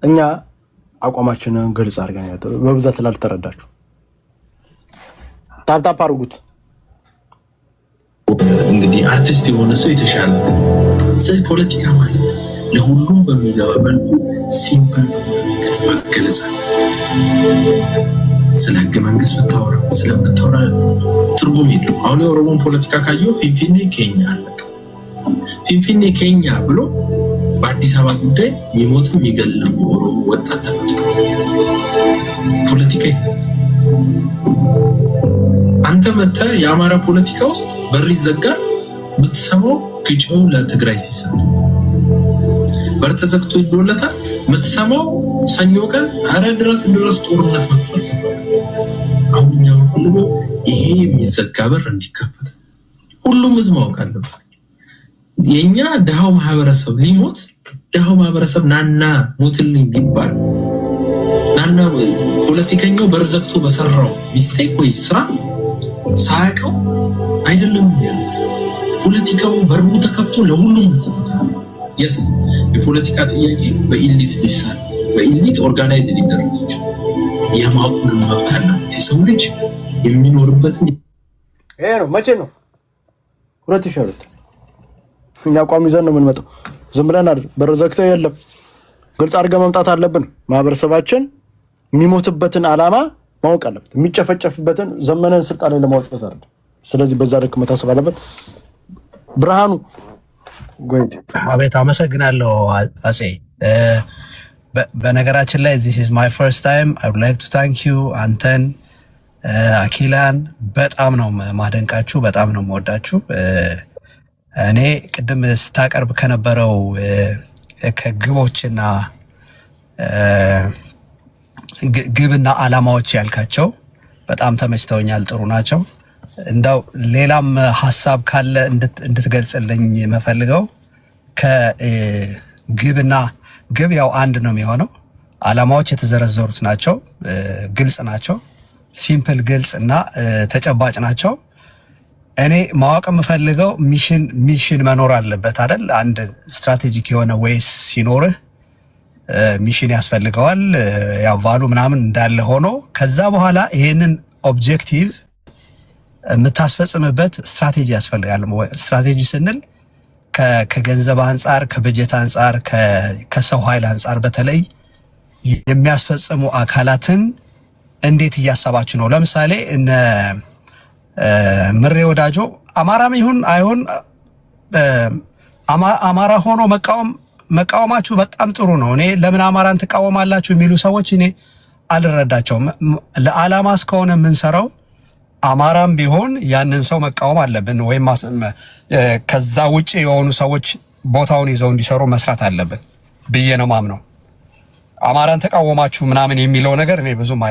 እኛ አቋማችንን ግልጽ አድርገን በብዛት ላልተረዳችሁ ታፕታፕ አድርጉት። እንግዲህ አርቲስት የሆነ ሰው የተሻለ ስለዚህ ፖለቲካ ማለት ለሁሉም በሚገባ መልኩ ሲምፕል ነገር መገለጽ አለ። ስለ ህገ መንግስት ብታወራ ስለምታወራ ትርጉም የለው። አሁን የኦሮሞን ፖለቲካ ካየው ፊንፊኔ ኬኛ አለቀ። ፊንፊኔ ኬኛ ብሎ በአዲስ አበባ ጉዳይ የሚሞትም የሚገልም የኦሮሞ ወጣት ተፈጥሮ ፖለቲካ አንተ መተህ የአማራ ፖለቲካ ውስጥ በር ይዘጋል። የምትሰማው ግጭው ለትግራይ ሲሰጥ በር ተዘግቶ ይዶለታል። የምትሰማው ሰኞ ቀን አረ ድረስ ጦርነት መጥቷል። አሁን እኛ የምንፈልገው ይሄ የሚዘጋ በር እንዲከፈት ሁሉም ህዝብ ማወቅ አለበት። የኛ ድሃው ማህበረሰብ ሊሞት ድሃው ማህበረሰብ ናና ሞትልኝ ሊባል ናና ፖለቲከኛው በር ዘግቶ በሰራው ሚስቴክ ወይ ስራ ሳያውቀው አይደለም ያሉት። ፖለቲካው በሩ ተከፍቶ ለሁሉም መሰጠት አለ። የስ የፖለቲካ ጥያቄ በኢሊት ሊሳል በኢሊት ኦርጋናይዝ ሊደረግ ይችላል። የማቁን መብት አለበት የሰው ልጅ የሚኖርበትን። ይሄ ነው መቼ ነው 2002 እኛ አቋም ይዘን ነው የምንመጣው። ዝም ብለን አይደል በር ዘግተው የለም። ግልጽ አድርገን መምጣት አለብን። ማህበረሰባችን የሚሞትበትን ዓላማ ማወቅ አለበት። የሚጨፈጨፍበትን ዘመነን ስልጣን ላይ ለማውጣት አይደል። ስለዚህ በዛ ልክ መታሰብ አለበት። ብርሃኑ ጎይድ አቤት፣ አመሰግናለሁ አጼ። በነገራችን ላይ this is my first time. I would like to thank you አንተን አኪላን በጣም ነው ማደንቃችሁ፣ በጣም ነው የምወዳችሁ። እኔ ቅድም ስታቀርብ ከነበረው ከግቦችና ግብና ዓላማዎች ያልካቸው በጣም ተመችተውኛል፣ ጥሩ ናቸው። እንዳው ሌላም ሐሳብ ካለ እንድትገልጽልኝ የምፈልገው ከግብና ግብ ያው አንድ ነው የሚሆነው። ዓላማዎች የተዘረዘሩት ናቸው፣ ግልጽ ናቸው፣ ሲምፕል ግልጽ እና ተጨባጭ ናቸው። እኔ ማወቅ የምፈልገው ሚሽን መኖር አለበት አይደል? አንድ ስትራቴጂክ የሆነ ዌይስ ሲኖርህ ሚሽን ያስፈልገዋል። ያው ቫሉ ምናምን እንዳለ ሆኖ ከዛ በኋላ ይሄንን ኦብጀክቲቭ የምታስፈጽምበት ስትራቴጂ ያስፈልጋል። ስትራቴጂ ስንል ከገንዘብ አንጻር፣ ከበጀት አንጻር፣ ከሰው ኃይል አንጻር በተለይ የሚያስፈጽሙ አካላትን እንዴት እያሰባችሁ ነው? ለምሳሌ እነ ምሬ ወዳጆ አማራም ይሁን አይሁን አማራ ሆኖ መቃወማችሁ በጣም ጥሩ ነው። እኔ ለምን አማራን ትቃወማላችሁ የሚሉ ሰዎች እኔ አልረዳቸውም። ለዓላማ እስከሆነ የምንሰራው አማራም ቢሆን ያንን ሰው መቃወም አለብን፣ ወይም ከዛ ውጪ የሆኑ ሰዎች ቦታውን ይዘው እንዲሰሩ መስራት አለብን ብዬ ነው ማምነው። አማራን ተቃወማችሁ ምናምን የሚለው ነገር እኔ ብዙም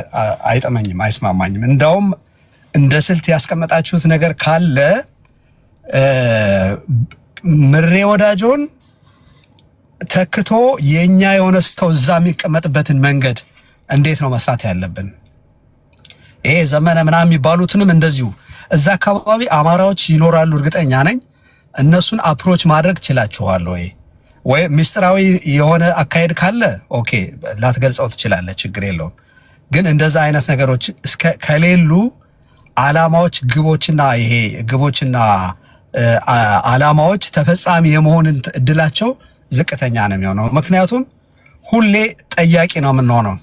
አይጠመኝም፣ አይስማማኝም። እንደውም እንደ ስልት ያስቀመጣችሁት ነገር ካለ ምሬ ወዳጆን ተክቶ የኛ የሆነ ሰው እዛ የሚቀመጥበትን መንገድ እንዴት ነው መስራት ያለብን? ይሄ ዘመነ ምናምን የሚባሉትንም እንደዚሁ እዛ አካባቢ አማራዎች ይኖራሉ እርግጠኛ ነኝ። እነሱን አፕሮች ማድረግ ችላችኋል ወይ ሚስጥራዊ የሆነ አካሄድ ካለ ኦኬ ላትገልጸው ትችላለህ፣ ችግር የለውም። ግን እንደዛ አይነት ነገሮች ከሌሉ ዓላማዎች ግቦችና ዓላማዎች ተፈጻሚ የመሆን እድላቸው ዝቅተኛ ነው የሚሆነው። ምክንያቱም ሁሌ ጠያቂ ነው የምንሆነው።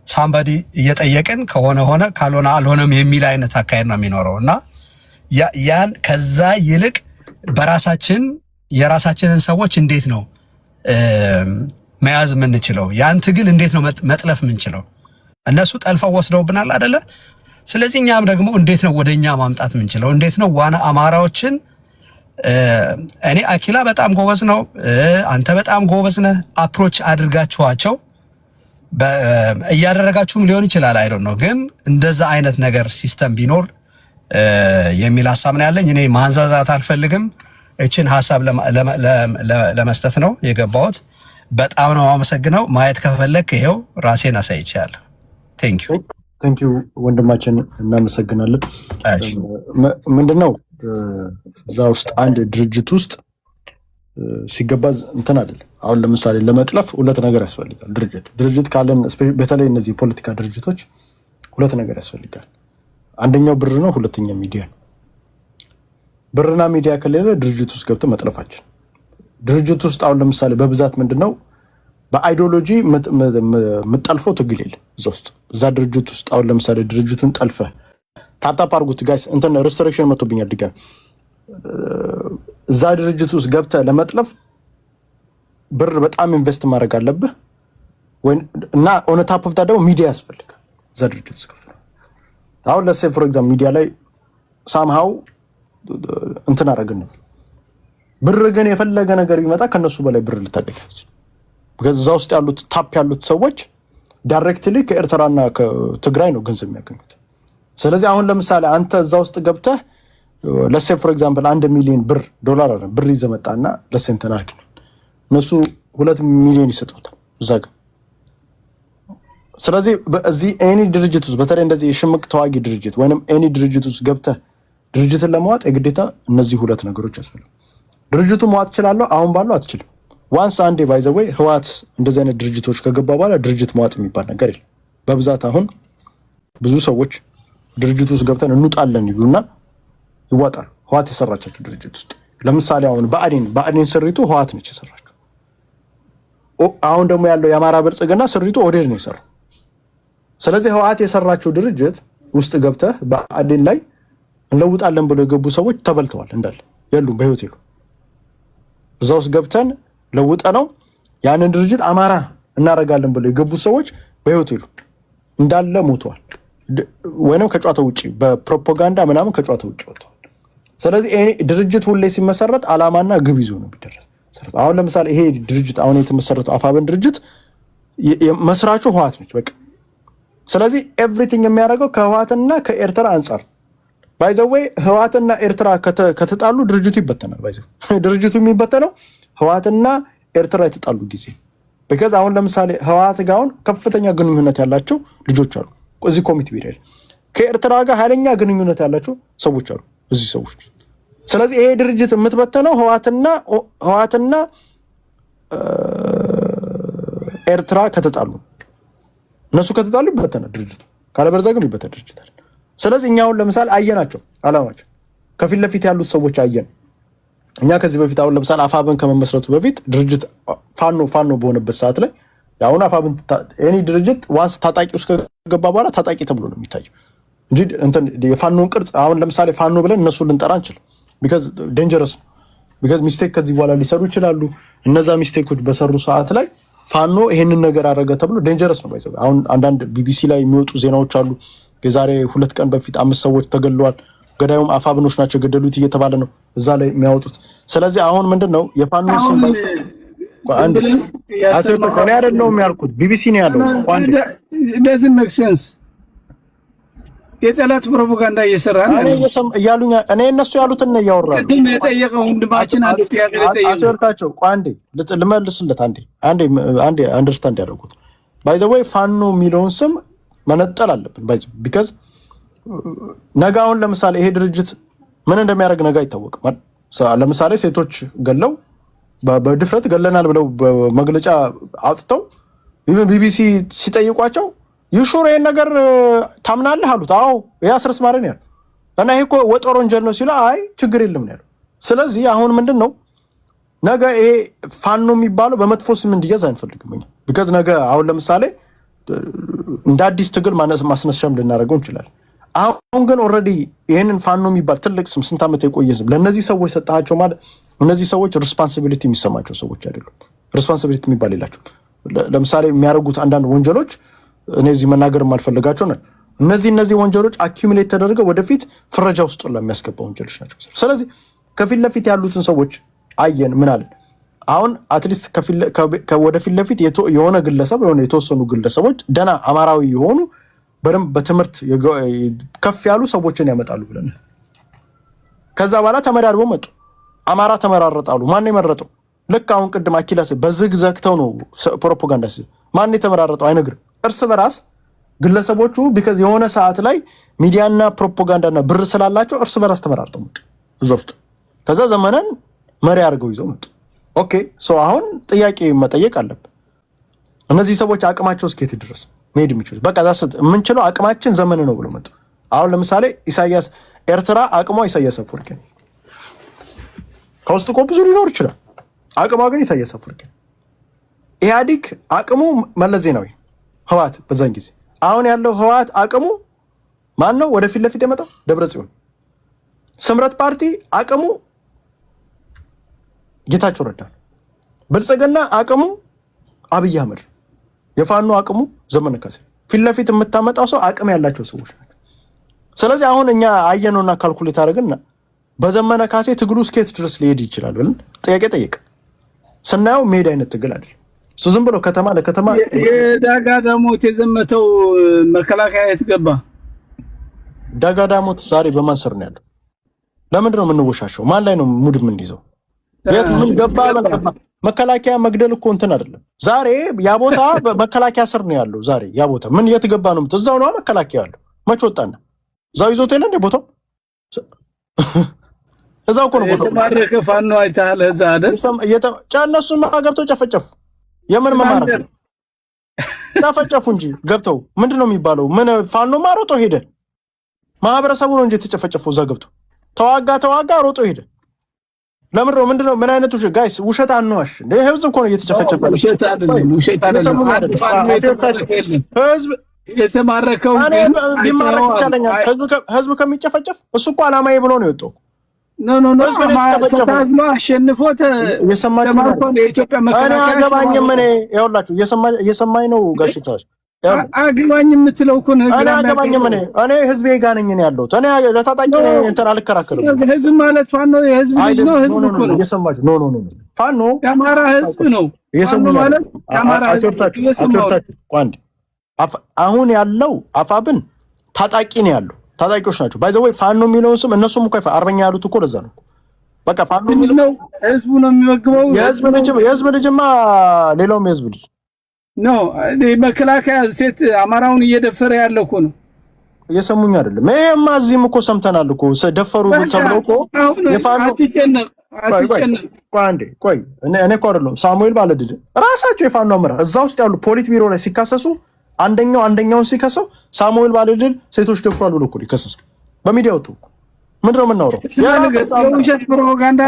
ሳምባዲ እየጠየቅን ከሆነ ሆነ ካልሆነ አልሆነም የሚል አይነት አካሄድ ነው የሚኖረው እና ያን ከዛ ይልቅ የራሳችንን ሰዎች እንዴት ነው መያዝ የምንችለው? ያን ትግል እንዴት ነው መጥለፍ የምንችለው? እነሱ ጠልፈው ወስደውብናል አይደለ? ስለዚህ እኛም ደግሞ እንዴት ነው ወደኛ ማምጣት የምንችለው? እንዴት ነው ዋና አማራዎችን እኔ አኪላ በጣም ጎበዝ ነው፣ አንተ በጣም ጎበዝ ነህ። አፕሮች አድርጋችኋቸው እያደረጋችሁም ሊሆን ይችላል፣ አይ ዶንት ኖ። ግን እንደዛ አይነት ነገር ሲስተም ቢኖር የሚል ሀሳብ ነው ያለኝ። እኔ ማንዛዛት አልፈልግም። እችን ሀሳብ ለመስጠት ነው የገባሁት። በጣም ነው አመሰግነው። ማየት ከፈለክ ይሄው ራሴን አሳይቻለሁ። ቴንክ ዩ ወንድማችን፣ እናመሰግናለን። ምንድነው እዛ ውስጥ አንድ ድርጅት ውስጥ ሲገባ እንትን አይደለም። አሁን ለምሳሌ ለመጥለፍ ሁለት ነገር ያስፈልጋል። ድርጅት ካለን በተለይ እነዚህ የፖለቲካ ድርጅቶች ሁለት ነገር ያስፈልጋል። አንደኛው ብር ነው፣ ሁለተኛው ሚዲያ ነው። ብርና ሚዲያ ከሌለ ድርጅት ውስጥ ገብተህ መጥለፋችን። ድርጅት ውስጥ አሁን ለምሳሌ በብዛት ምንድነው በአይዲዮሎጂ የምጠልፈው ትግል የለም እዛ ውስጥ። እዛ ድርጅት ውስጥ አሁን ለምሳሌ ድርጅቱን ጠልፈህ ታፕታፕ አድርጉት ጋይስ፣ እንትን ሪስትሪክሽን መጥቶብኛል ድጋሚ። እዛ ድርጅት ውስጥ ገብተህ ለመጥለፍ ብር በጣም ኢንቨስት ማድረግ አለብህ እና ኦን ታፕ ኦፍ ዳት ደግሞ ሚዲያ ያስፈልጋል እዛ ድርጅት ውስጥ። አሁን ለሴ ፎር ኤግዛምፕል ሚዲያ ላይ ሳምሃው እንትን አደረግን ነው። ብር ግን የፈለገ ነገር ቢመጣ ከነሱ በላይ ብር ልታገኝ አትችልም። እዛ ውስጥ ያሉት ታፕ ያሉት ሰዎች ዳይሬክትሊ ከኤርትራና ከትግራይ ነው ገንዘብ የሚያገኙት። ስለዚህ አሁን ለምሳሌ አንተ እዛ ውስጥ ገብተህ ለሴ ፎር ኤግዛምፕል 1 ሚሊዮን ዶላር ብር ይዘህ መጣና ለሴ እንትን አልክ ነው እነሱ 2 ሚሊዮን ይሰጡታል እዛ ጋር። ስለዚህ በዚህ ኤኒ ድርጅት ውስጥ በተለይ እንደዚህ የሽምቅ ተዋጊ ድርጅት ወይንም ኤኒ ድርጅት ውስጥ ገብተህ ድርጅትን ለመዋጥ የግዴታ እነዚህ ሁለት ነገሮች ያስፈልጋሉ። ድርጅቱን መዋጥ ትችላለህ፣ አሁን ባለው አትችልም። ዋንስ አንዴ ባይ ዘ ዌይ ህወሓት እንደዚህ አይነት ድርጅቶች ከገባ በኋላ ድርጅት መዋጥ የሚባል ነገር የለም። በብዛት አሁን ብዙ ሰዎች ድርጅት ውስጥ ገብተን እንውጣለን ይሉና ይዋጣሉ። ህወሓት የሰራቻቸው ድርጅት ውስጥ ለምሳሌ አሁን ብአዴን ስሪቱ ህወሓት ነች የሰራችው። አሁን ደግሞ ያለው የአማራ ብልጽግና ስሪቱ ኦህዴድ ነው የሰራው። ስለዚህ ህወሓት የሰራቸው ድርጅት ውስጥ ገብተህ ብአዴን ላይ እንለውጣለን ብለው የገቡ ሰዎች ተበልተዋል፣ እንዳለ የሉም፣ በህይወት የሉም። እዛ ውስጥ ገብተን ለውጠ ነው ያንን ድርጅት አማራ እናረጋለን ብለው የገቡ ሰዎች በህይወት የሉም፣ እንዳለ ሞተዋል፣ ወይንም ከጨዋታ ውጪ በፕሮፓጋንዳ ምናምን ከጨዋታ ውጪ ወጥተዋል። ስለዚህ ድርጅት ሁሌ ሲመሰረት አላማና ግብ ይዞ ነው የሚደረስ። አሁን ለምሳሌ ይሄ ድርጅት አሁን የተመሰረተው አፋብን ድርጅት መስራቹ ህወሓት ነች በቃ። ስለዚህ ኤቭሪቲንግ የሚያደርገው ከህወሓትና ከኤርትራ አንጻር ባይ ዘ ዌይ ህወሓትና ኤርትራ ከተጣሉ ድርጅቱ ይበተናል። ባይ ዘ ዌይ ድርጅቱ የሚበተነው ህወሓትና ኤርትራ የተጣሉ ጊዜ ቢካዝ አሁን ለምሳሌ ህወሓት ጋር አሁን ከፍተኛ ግንኙነት ያላቸው ልጆች አሉ እዚህ ኮሚቴ ቢሄድ፣ ከኤርትራ ጋር ኃይለኛ ግንኙነት ያላቸው ሰዎች አሉ እዚህ ሰዎች። ስለዚህ ይሄ ድርጅት የምትበተነው ህወሓትና ኤርትራ ከተጣሉ፣ እነሱ ከተጣሉ ይበተናል ድርጅቱ፣ ካለበለዚያ ግን ይበተን ድርጅት አለ። ስለዚህ እኛ አሁን ለምሳሌ አየናቸው አላማቸው ከፊት ለፊት ያሉት ሰዎች አየን። እኛ ከዚህ በፊት አሁን ለምሳሌ አፋብን ከመመስረቱ በፊት ድርጅት ፋኖ በሆነበት ሰዓት ላይ አሁን አፋብን ኤኒ ድርጅት ዋንስ ታጣቂ ውስጥ ከገባ በኋላ ታጣቂ ተብሎ ነው የሚታየው እንጂ እንትን የፋኖን ቅርጽ አሁን ለምሳሌ ፋኖ ብለን እነሱን ልንጠራ አንችልም። ቢካዝ ዴንጀረስ ነው። ቢካዝ ሚስቴክ ከዚህ በኋላ ሊሰሩ ይችላሉ። እነዛ ሚስቴኮች በሰሩ ሰዓት ላይ ፋኖ ይሄንን ነገር አደረገ ተብሎ ዴንጀረስ ነው። ባይዘው አሁን አንዳንድ ቢቢሲ ላይ የሚወጡ ዜናዎች አሉ። የዛሬ 2 ቀን በፊት 5 ሰዎች ተገድለዋል፣ ገዳዩም አፋብኖች ናቸው ገደሉት እየተባለ ነው እዛ ላይ የሚያወጡት። ስለዚህ አሁን ምንድነው የፋኖ ስም አንድ እኔ አይደለሁም ያልኩት ቢቢሲ ነው ያለው። doesn't make sense። የጠላት ፕሮፓጋንዳ እየሰራ ነው እያሉኝ እኔ እነሱ ያሉትን ነው እያወራሁ። ቅድም የጠየቀው ወንድማችን አንድ ጥያቄ አትወርካቸው። አንዴ ልመልስለት አንዴ አንደርስታንድ ያደርጉት ባይ ዘ ዌይ ፋኖ የሚለውን ስም መነጠል አለብን ባይ ዘ ቢካዝ ነገ አሁን ለምሳሌ ይሄ ድርጅት ምን እንደሚያደርግ ነገ አይታወቅም። ለምሳሌ ሴቶች ገለው በድፍረት ገለናል ብለው መግለጫ አውጥተው ቢቢሲ ሲጠይቋቸው ይሹር ይሄን ነገር ታምናለህ አሉት። አዎ ይሄ አስረስ ማረን ያለው እና ይሄ እኮ ወጦር ወንጀል ነው ሲሉ አይ ችግር የለም ነው ያለው። ስለዚህ አሁን ምንድነው ነገ ይሄ ፋኖ የሚባለው በመጥፎ ስም እንዲያዝ አንፈልግም እኛ ቢካዝ ነገ አሁን ለምሳሌ እንደ አዲስ ትግል ማስነሻም ልናደርገው እንችላለን። አሁን ግን ኦልሬዲ ይሄንን ፋኖ የሚባል ትልቅ ስም ስንት ዓመት የቆየ ስም ለነዚህ ሰዎች ሰጣቸው ማለት እነዚህ ሰዎች ሪስፖንሲቢሊቲ የሚሰማቸው ሰዎች አይደሉም። ሪስፖንሲቢሊቲ የሚባል የላቸው። ለምሳሌ የሚያደርጉት አንዳንድ ወንጀሎች እነዚህ መናገር የማልፈልጋቸው ነው። እነዚህ ወንጀሎች አኪሙሌት ተደርገው ወደፊት ፍረጃ ውስጥ ለሚያስገባ ወንጀሎች ናቸው። ስለዚህ ከፊት ለፊት ያሉትን ሰዎች አየን ምን አለን። አሁን አትሊስት ወደፊት ለፊት የሆነ ግለሰብ የሆነ የተወሰኑ ግለሰቦች ደና አማራዊ የሆኑ በደንብ በትምህርት ከፍ ያሉ ሰዎችን ያመጣሉ ብለን ከዛ በኋላ ተመዳድበው መጡ። አማራ ተመራረጣሉ። ማን የመረጠው? ልክ አሁን ቅድም አኪላስ በዝግ ዘግተው ነው ፕሮፓጋንዳ ማን የተመራረጠው አይነግርም። እርስ በራስ ግለሰቦቹ ቢካዝ የሆነ ሰዓት ላይ ሚዲያና ፕሮፓጋንዳና ብር ስላላቸው እርስ በራስ ተመራርጠው መጡ እዛ ውስጥ። ከዛ ዘመነን መሪ አድርገው ይዘው መጡ። ኦኬ ሶ አሁን ጥያቄ መጠየቅ አለብን። እነዚህ ሰዎች አቅማቸው እስከየት ድረስ መሄድ የሚችሉት? በቃ ዛስት የምንችለው አቅማችን ዘመን ነው ብሎ መጡ። አሁን ለምሳሌ ኢሳያስ ኤርትራ አቅሟ ኢሳያስ አፈወርቂ ነው። ከውስጥ እኮ ብዙ ሊኖር ይችላል። አቅሟ ግን ኢሳያስ አፈወርቂ ነው። ኢህአዲግ አቅሙ መለስ ዜናዊ ህወሓት በዛን ጊዜ። አሁን ያለው ህወሓት አቅሙ ማን ነው? ወደፊት ለፊት የመጣው ደብረጽዮን። ስምረት ፓርቲ አቅሙ ጌታቸው ረዳ። ብልጽግና አቅሙ አብይ አህመድ። የፋኖ አቅሙ ዘመነ ካሴ። ፊት ለፊት የምታመጣው ሰው አቅም ያላቸው ሰዎች ናቸው። ስለዚህ አሁን እኛ አየነውና ካልኩሌት አድርገን በዘመነ ካሴ ትግሉ እስከየት ድረስ ሊሄድ ይችላል ብለን ጥያቄ ጠየቅ። ስናየው ሜዳ አይነት ትግል አይደለም። እሱ ዝም ብሎ ከተማ ለከተማ የዳጋ ዳሞት የዘመተው መከላከያ የተገባ ዳጋ ዳሞት ዛሬ በማን ስር ነው ያለው? ለምንድን ነው የምንወሻሸው? ማን ላይ ነው ሙድ የምንይዘው? የት ምን ገባ? መከላከያ መግደል እኮ እንትን አይደለም። ዛሬ ያ ቦታ መከላከያ ስር ነው ያለው። ዛሬ ያ ቦታ ምን የት ገባ ነው? እዛው ነው መከላከያ ያለው። መች ወጣና እዛው ይዞት የለ እንደ ቦታው እዛው እኮ ነው ቦታው። የተማረከ ፋኖ አይተሃል? እዛ አይደል እነሱን ገብተው ጨፈጨፉ። የምን መማረክ ጨፈጨፉ እንጂ ገብተው ምንድን ነው የሚባለው? ምን ፋኖ ማሮጦ ሄደ። ማህበረሰቡ ነው እንጂ የተጨፈጨፈው። እዛ ገብተው ተዋጋ ሮጦ ሄደ። ለምን ነው ምንድን ነው? ምን አይነት ውሸት ጋይስ? ውሸት አንዋሽ። ህዝብ እኮ ነው እየተጨፈጨፈ ያለው። ውሸት አይደለም። ህዝብ የተማረከው ቢማረክ ይቻለኛል። ህዝብ ከሚጨፈጨፍ እሱ እኮ አላማዬ ብሎ ነው የወጣው። ኖ ተታግሎ አሸንፎ ተማርኮ የኢትዮጵያ መከላከያ አገባኝም። እኔ ይኸውላችሁ እየሰማኝ ነው ጋሽታሽ አገባኝ የምትለው እኮ ነው። እኔ አገባኝም። እኔ ህዝቤ ጋር ነኝ ያለሁት። እኔ ለታጣቂ እንትን አልከራከርም። ህዝብ ማለት ፋኖ የህዝብ ልጅ ነው። ህዝብ እኮ ነው። እየሰማችሁ ኖ ፋኖ የአማራ ህዝብ ነው። ፋኖ ማለት የአማራ ህዝብ። አሁን ያለው አፋብን ታጣቂ ነው ያለው። ታጣቂዎች ናቸው። ባይ ዘ ወይ ፋኖ የሚለውን ስም እነሱም እኮ አርበኛ ያሉት እኮ ለዛ ነው። በቃ ፋኖ ነው ህዝቡ ነው የሚመግበው። የህዝብ ልጅማ ሌላውም የህዝብ ልጅ ነው። መከላከያ ሴት አማራውን እየደፈረ ያለው እኮ ነው። እየሰሙኝ አይደለም? ይሄማ እዚህም እኮ ሰምተናል እኮ ደፈሩ ተብሎ እኮ የፋኖ ቆይ እኔ እኮ አይደለም ሳሙኤል ባለድል ራሳቸው የፋኖ አመራር እዛ ውስጥ ያሉ ፖሊት ቢሮ ላይ ሲካሰሱ አንደኛውን ሲከሰው ሳሙኤል ባለድል ሴቶች ደፍሯል ብሎ እኮ ይከሰሰው በሚዲያ ወጥቶ ምንድን ነው የምናወራው? የውሸት ፕሮፓጋንዳ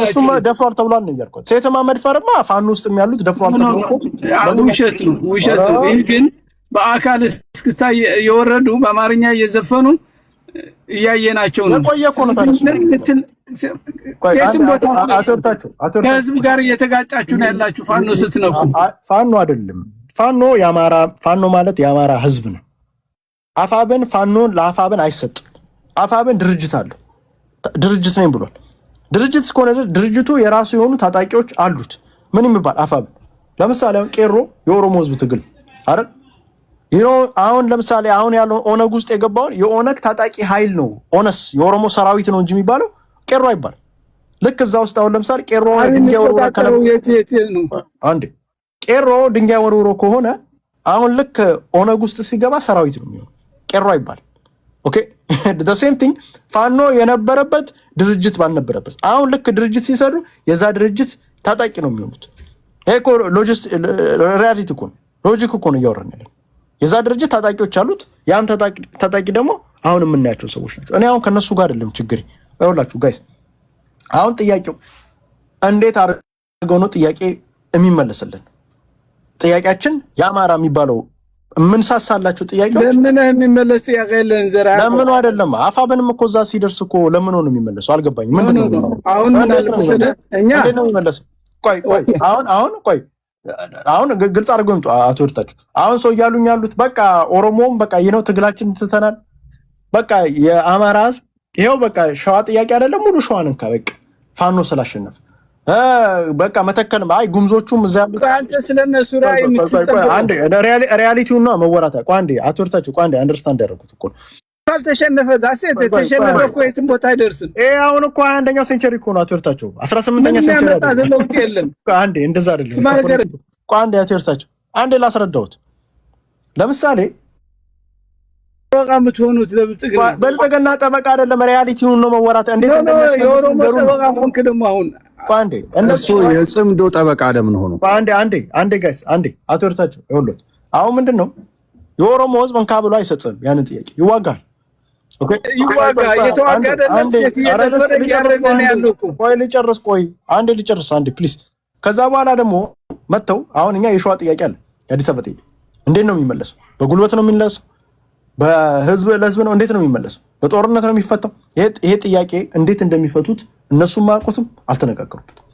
እሱማ ደፍሯል ተብሏል ነው እያልኩት። ሴትማ መድፈርማ ፋኖ ውስጥ ያሉት ደፍሯል ተብሎ ውሸት ነው። ይህ ግን በአካል እስክስታ የወረዱ በአማርኛ እየዘፈኑ እያየናቸው ነው። የቆየ እኮ ነው የትም ቦታ ከህዝብ ጋር እየተጋጫችሁ ነው ያላችሁ። ፋኖ ስትነኩ ፋኖ አይደለም። ፋኖ ማለት የአማራ ህዝብ ነው። አፋብን ፋኖን ለአፋብን አይሰጥም። አፋብን ድርጅት አለው። ድርጅት ነኝ ብሏል። ድርጅት እስከሆነ ድርጅቱ የራሱ የሆኑ ታጣቂዎች አሉት። ምን የሚባል አፋብን ለምሳሌ ቄሮ የኦሮሞ ህዝብ ትግል አይደል? አሁን ለምሳሌ አሁን ያለው ኦነግ ውስጥ የገባውን የኦነግ ታጣቂ ኃይል ነው። ኦነስ የኦሮሞ ሰራዊት ነው እንጂ የሚባለው ቄሮ አይባል። ልክ እዛ ውስጥ አሁን ለምሳሌ ቄሮ ድንጋይ ወርውሮ ከሆነ አሁን ልክ ኦነግ ውስጥ ሲገባ ሰራዊት ነው የሚሆነው። ቄሮ አይባል። ኦኬ the same thing ፋኖ የነበረበት ድርጅት ባልነበረበት አሁን ልክ ድርጅት ሲሰሩ የዛ ድርጅት ታጣቂ ነው የሚሆኑት። ይሄ እኮ ሪያሊቲ እኮ ነው። ሎጂክ እኮ ነው እያወራን ያለን። የዛ ድርጅት ታጣቂዎች አሉት። ያም ታጣቂ ደግሞ አሁን የምናያቸው ሰዎች ናቸው። እኔ አሁን ከነሱ ጋር አይደለም ችግሬ። ይኸውላችሁ ጋይስ አሁን ጥያቄው እንዴት አድርገው ነው ጥያቄ የሚመለስልን? ጥያቄያችን የአማራ የሚባለው የምንሳሳላችሁ ጥያቄዎች ለምን የሚመለስ ጥያቄ የለን። ዘራ ለምን አይደለም አፋብንም እኮ እዛ ሲደርስ እኮ ለምን ነው የሚመለሰው? አልገባኝም። ምንድን ነው አሁን ምን አለመሰለህ እኛ እንዴት ነው የሚመለሰው? አሁን ግልጽ አድርገው ይምጡ አቶ ወርታችሁ። አሁን ሰው እያሉኝ ያሉት በቃ ኦሮሞም በቃ ይሄ ነው ትግላችን ትተናል። በቃ የአማራ ህዝብ ይሄው በቃ ሸዋ ጥያቄ አይደለም ሙሉ ሸዋን እንካ በቃ ፋኖ ስላሸነፈ በቃ መተከል አይ ጉምዞቹም እዛ ያሉት አንተ ስለነሱ ራይ አንዴ ሪያሊቲው ነው መወራታ ቋንዴ አቶ ወርታችሁ ቋንዴ አንደርስታንድ ያደረኩት እኮ ካልተሸነፈ ዳሴት ተሸነፈ እኮ የትም ቦታ አይደርስም። አሁን እኮ 21ኛው ሴንቸሪ እኮ ነው አቶ ወርታችሁ 18ኛ ሴንቸሪ አይደለም የለም። አንዴ እንደዛ አይደለም ቋንዴ አቶ ወርታችሁ አንዴ ላስረዳውት። ለምሳሌ ጠበቃ የምትሆኑት ለብልጽግና ጠበቃ አይደለም ሪያሊቲውን ነው መወራታ። እንዴት እንደሚያስፈልግ የኦሮሞ ጠበቃ ሆንክ ደግሞ ቋንዴ እነሱ የጽምዶ ጠበቃ ለምን ሆኑ? አንዴ ጋይስ አቶ እርታቸው ይኸውልህ፣ አሁን ምንድነው የኦሮሞ ህዝብ እንካ ብሎ አይሰጥም። ያንን ጥያቄ ይዋጋል። ኦኬ ይዋጋ የተዋጋ አይደለም። ሴት እየደፈረ ያረገ ነው ያለው እኮ። ልጨርስ ፕሊዝ። ከዛ በኋላ ደግሞ መተው አሁን እኛ የሸዋ ጥያቄ አለ፣ የአዲስ አበባ ጥያቄ እንዴት ነው የሚመለሰው? በጉልበት ነው የሚመለሰው? በህዝብ ለህዝብ ነው? እንዴት ነው የሚመለሰው? በጦርነት ነው የሚፈታው? ይሄ ጥያቄ እንዴት እንደሚፈቱት እነሱም ማያውቁትም አልተነጋገሩበትም።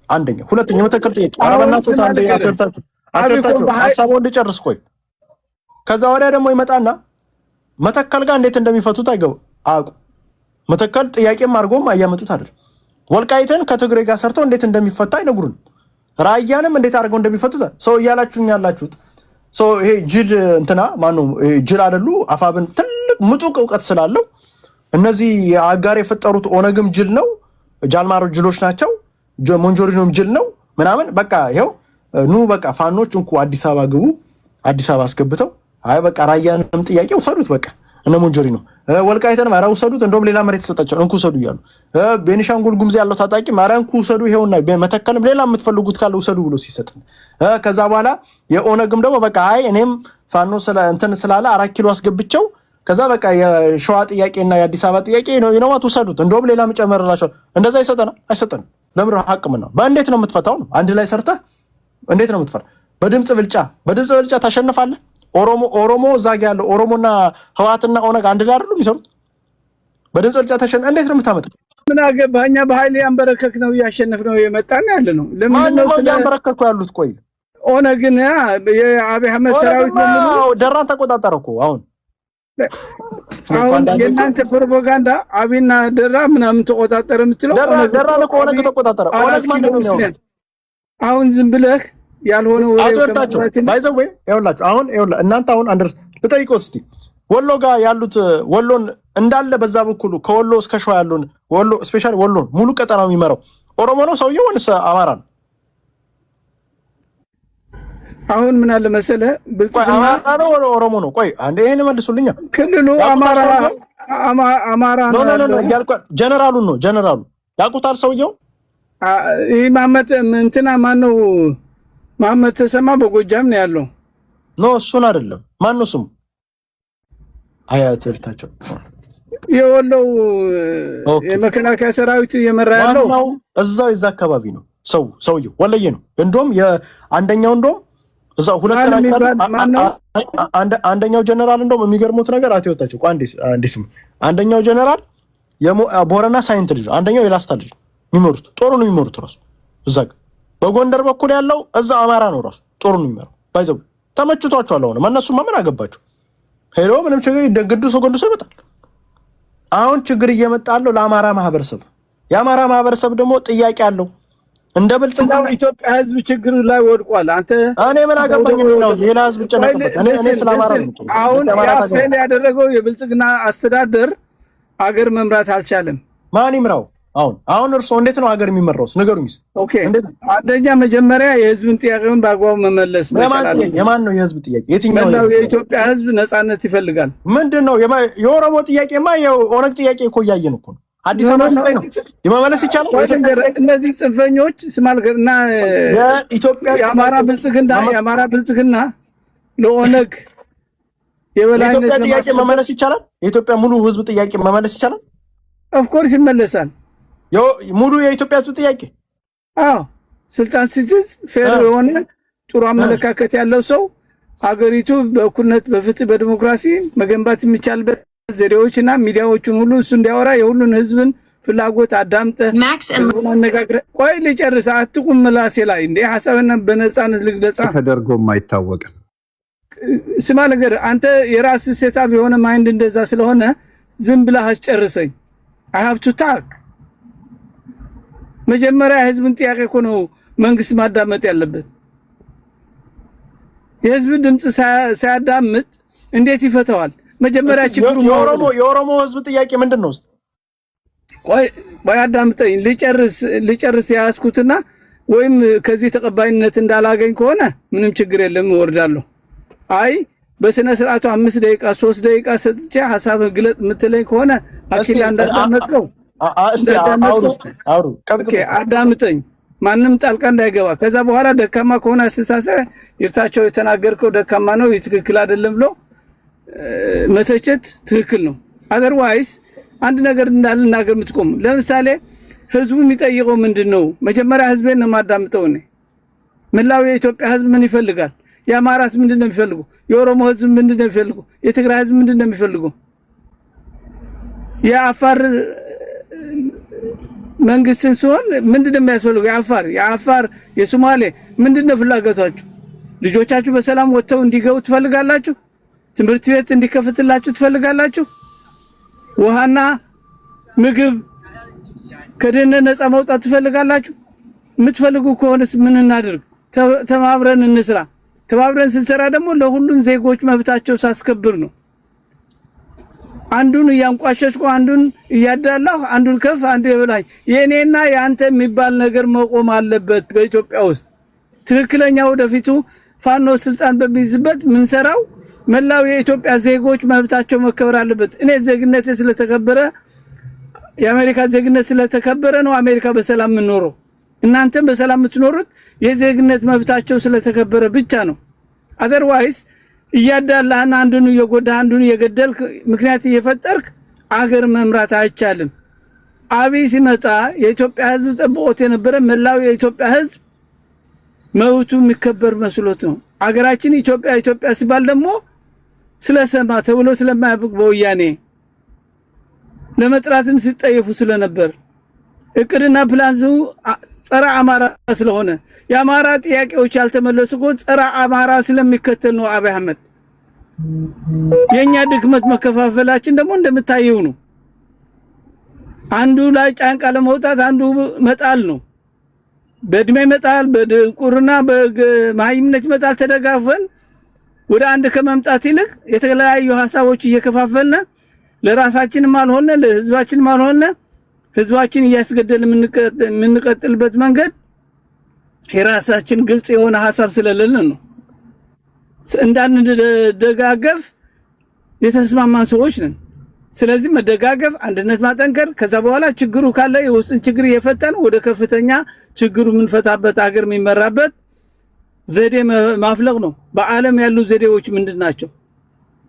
አንደኛ። ሁለተኛ የመተከል ጥያቄ አረበናቶት አተርታቸው ሀሳቡን እንድጨርስ ቆይ። ከዛ ወዲያ ደግሞ ይመጣና መተከል ጋር እንዴት እንደሚፈቱት አያውቁ። መተከል ጥያቄም አድርጎም አያመጡት አይደል። ወልቃይትን ከትግሬ ጋር ሰርተው እንዴት እንደሚፈታ አይነግሩን። ራያንም እንዴት አድርገው እንደሚፈቱት ሰው እያላችሁኝ ያላችሁት ሰው ይሄ ጅል እንትና ማነው ጅል አይደሉ? አፋብን ትልቅ ምጡቅ እውቀት ስላለው እነዚህ አጋር የፈጠሩት ኦነግም ጅል ነው፣ ጃልማሮ ጅሎች ናቸው፣ ሞንጆሪኖም ጅል ነው ምናምን። በቃ ይሄው ኑ በቃ ፋኖች እንኩ አዲስ አበባ ግቡ፣ አዲስ አበባ አስገብተው አይ በቃ ራያንም ጥያቄ ውሰዱት፣ በቃ እነ ሞንጆሪኖ ወልቃይተን ማራ ውሰዱት፣ እንደውም ሌላ መሬት ተሰጣቸው እንኩ ውሰዱ እያሉ ቤኒሻንጉል ጉምዝ ያለው ታጣቂ ማራ እንኩ ውሰዱ፣ ይሄውና መተከልም ሌላ የምትፈልጉት ካለ ውሰዱ ብሎ ሲሰጥ ከዛ በኋላ የኦነግም ደግሞ በቃ አይ እኔም ፋኖ እንትን ስላለ 4 ኪሎ አስገብቸው ከዛ በቃ የሸዋ ጥያቄና የአዲስ አበባ ጥያቄ ነው ይነዋት ውሰዱት፣ እንደውም ሌላ መጨመርላቸው። እንደዛ አይሰጠንም። ለምን ሀቅም ነው። በእንዴት ነው የምትፈታው ነው? አንድ ላይ ሰርተህ እንዴት ነው የምትፈታ? በድምጽ ብልጫ ታሸንፋለህ። ኦሮሞ እዛ ጋ ያለው ኦሮሞና ህወሓትና ኦነግ አንድ ላይ አይደሉም የሚሰሩት? በድምጽ ብልጫ እንዴት ነው የምታመጣው? ምን አገባህ? እኛ በኃይል ያንበረከክ ነው እያሸነፍ ነው የመጣን ያለ ነው። ለምን ነው ያንበረከኩ ያሉት? ቆይ ኦነግን የአብይ አህመድ ሰራዊት ነው ደራን ተቆጣጠረ እኮ አሁን የእናንተ ፕሮፓጋንዳ አብይና ደራ ምናምን ተቆጣጠረ የምትለው ደራ እኮ ኦነግ ተቆጣጠረ። ኦነግ ማለት ነው። አሁን ዝም ብለህ ያልሆነ አጥወርታችሁ ባይዘው ይኸውላችሁ፣ አሁን እናንተ አሁን ልጠይቀው እስቲ ወሎ ጋር ያሉት ወሎን እንዳለ በዛ በኩል ከወሎ እስከ ሸዋ ያሉን ወሎ ስፔሻሊ ወሎን ሙሉ ቀጠናው የሚመራው ኦሮሞ ነው ሰውየው ወይስ አማራ ነው? አሁን ምን አለ መሰለህ ብልጽግና አማራ ነው ኦሮሞ ነው? ቆይ አንዴ ይሄን መልሱልኛ። ክልሉ አማራ ነው ያልኩ ጀነራሉ ያውቁታል ሰውየው። ይሄ ማመት እንትና ማን ነው? መሐመድ ተሰማ በጎጃም ነው ያለው። ኖ እሱን አይደለም። ማን ነው ስሙ? አያትርታቸው የወለው የመከላከያ ሰራዊት እየመራ ያለው እዛው የዛ አካባቢ ነው። ሰውየው ወለየ ነው። እንደውም የአንደኛው እንደውም እዛው ሁለት አንደኛው ጀነራል እንደውም የሚገርሙት ነገር አትወጣቸው። አንዴ ስሙ። አንደኛው ጀነራል የቦረና ሳይንት ልጅ፣ አንደኛው የላስታ ልጅ የሚመሩት ጦሩን የሚመሩት ራሱ እዛ በጎንደር በኩል ያለው እዛ አማራ ነው ራሱ ጦሩን የሚመራው። ባይዘው ተመችቷቸዋል። አሁን እነሱማ ምን አገባቸው? ሄዶ ምንም ችግር ይደግዱሶ ይመጣል። አሁን ችግር እየመጣ ያለው ለአማራ ማህበረሰብ፣ የአማራ ማህበረሰብ ደግሞ ጥያቄ አለው። እንደ ብልጽግና ኢትዮጵያ ህዝብ ችግር ላይ ወድቋል። አንተ እኔ ምን አገባኝ ነው ሌላ ህዝብ ጨነቀበት። እኔ ስለአማራ ነው። አሁን ያፈለ ያደረገው የብልጽግና አስተዳደር አገር መምራት አልቻለም። ማን ይምራው? አሁን እርስዎ እንዴት ነው ሀገር የሚመራው? ንገሩኝ። ኦኬ አንደኛ መጀመሪያ የህዝብን ጥያቄውን በአግባቡ መመለስ መቻል አለ። የማን ነው የህዝብ ጥያቄ? የትኛው ነው? የኢትዮጵያ ህዝብ ነፃነት ይፈልጋል። ምንድነው የኦሮሞ ጥያቄማ? የኦነግ ጥያቄ እኮ እያየን እኮ ነው። አዲስ አበባ ላይ ነው የመመለስ ይቻላል። እነዚህ ጽንፈኞች ስማልገና የአማራ ብልጽግና ለኦነግ የበላይነት ጥያቄ መመለስ ይቻላል። የኢትዮጵያ ሙሉ ህዝብ ጥያቄ መመለስ ይቻላል። ኦፍኮርስ ይመለሳል። ሙሉ የኢትዮጵያ ህዝብ ጥያቄ ስልጣን ሲይዝ ፌር የሆነ ጥሩ አመለካከት ያለው ሰው ሀገሪቱ በእኩልነት በፍትህ በዲሞክራሲ መገንባት የሚቻልበት ዘዴዎችና ሚዲያዎችን ሁሉ እሱ እንዲያወራ የሁሉን ህዝብን ፍላጎት አዳምጠህ ህዝቡን አነጋግረህ ቆይ ልጨርስ። አትቁም ምላሴ ላይ እንደ ሐሳብና በነፃነት ልግለጻ ተደርጎም አይታወቅም። ስማ ነገር አንተ የራስ ሴታብ የሆነ ማይንድ እንደዛ ስለሆነ ዝም ብለህ አስጨርሰኝ። I have to talk። መጀመሪያ ህዝብን ጥያቄ እኮ ነው መንግስት ማዳመጥ ያለበት። የህዝብን ድምጽ ሳያዳምጥ እንዴት ይፈታዋል? መጀመሪያ ችግሩ የኦሮሞ ህዝብ ጥያቄ ምንድነው? ቆይ አዳምጠኝ ልጨርስ ያስኩትና ወይም ከዚህ ተቀባይነት እንዳላገኝ ከሆነ ምንም ችግር የለም እወርዳለሁ። አይ በስነ ስርዓቱ 5 ደቂቃ 3 ደቂቃ ሰጥቼ ሐሳብ ግለጥ ምትለኝ ከሆነ አኪላ እንዳዳመጥከው እስቲ አውሩ አዳምጠኝ፣ ማንም ጣልቃ እንዳይገባ። ከዛ በኋላ ደካማ ከሆነ አስተሳሰብ ይርታቸው የተናገርከው ደካማ ነው ትክክል አይደለም ብሎ መተቸት ትክክል ነው። አዘርዋይስ አንድ ነገር እንዳልናገር የምትቆም ለምሳሌ ህዝቡ የሚጠይቀው ምንድነው? መጀመሪያ ህዝቤን ነው የማዳምጠው እኔ። መላው የኢትዮጵያ ህዝብ ምን ይፈልጋል? የአማራስ ምንድነው የሚፈልጉ? የኦሮሞ ህዝብ ምንድነው የሚፈልጉ? የትግራይ ህዝብ ምንድነው የሚፈልጉ? የአፋር መንግስትን ሲሆን ምንድነው የሚያስፈልገው? የአፋር የሶማሌ ምንድነው ፍላጎታችሁ? ልጆቻችሁ በሰላም ወጥተው እንዲገቡ ትፈልጋላችሁ? ትምህርት ቤት እንዲከፈትላችሁ ትፈልጋላችሁ? ውሃና ምግብ ከድህነት ነፃ መውጣት ትፈልጋላችሁ? የምትፈልጉ ከሆነስ ምን እናድርግ? ተባብረን እንስራ። ተባብረን ስንሰራ ደግሞ ለሁሉም ዜጎች መብታቸው ሳስከብር ነው። አንዱን እያንቋሸሽኩ አንዱን እያዳላሁ አንዱን ከፍ አንዱ የበላይ የኔና ያንተ የሚባል ነገር መቆም አለበት። በኢትዮጵያ ውስጥ ትክክለኛ ወደፊቱ ፋኖ ስልጣን በሚይዝበት ምንሰራው መላው የኢትዮጵያ ዜጎች መብታቸው መከበር አለበት። እኔ ዜግነቴ ስለተከበረ የአሜሪካ ዜግነት ስለተከበረ ነው አሜሪካ በሰላም የምትኖረው። እናንተም በሰላም የምትኖሩት የዜግነት መብታቸው ስለተከበረ ብቻ ነው። አዘርዋይስ እያዳላህና አንዱን እየጎዳህ አንዱን እየገደልክ ምክንያት እየፈጠርክ አገር መምራት አይቻልም። አብይ ሲመጣ የኢትዮጵያ ህዝብ ጠብቆት የነበረ መላው የኢትዮጵያ ህዝብ መብቱ የሚከበር መስሎት ነው። አገራችን ኢትዮጵያ ሲባል ደግሞ ስለሰማ ተብሎ ስለማያብቅ በወያኔ ለመጥራትም ሲጠየፉ ስለነበር እቅድና ፕላንሱ ጸረ አማራ ስለሆነ የአማራ ጥያቄዎች ያልተመለሱ ጸረ አማራ ስለሚከተል ነው አብይ አህመድ። የኛ ድክመት መከፋፈላችን ደግሞ እንደምታየው ነው። አንዱ ላይ ጫንቃ ለመውጣት አንዱ መጣል ነው። በእድሜ መጣል፣ በድንቁርና በማይምነት መጣል ተደጋፈን ወደ አንድ ከመምጣት ይልቅ የተለያዩ ሐሳቦች እየከፋፈልና ለራሳችንም አልሆነ ለህዝባችንም አልሆነ ህዝባችን እያስገደል የምንቀጥልበት መንገድ የራሳችን ግልጽ የሆነ ሐሳብ ስለሌለን ነው። እንዳንደጋገፍ የተስማማን ሰዎች ነን። ስለዚህ መደጋገፍ፣ አንድነት ማጠንከር፣ ከዛ በኋላ ችግሩ ካለ የውስጥን ችግር እየፈታን ወደ ከፍተኛ ችግሩ የምንፈታበት አገር የሚመራበት ዘዴ ማፍለቅ ነው። በዓለም ያሉ ዘዴዎች ምንድናቸው?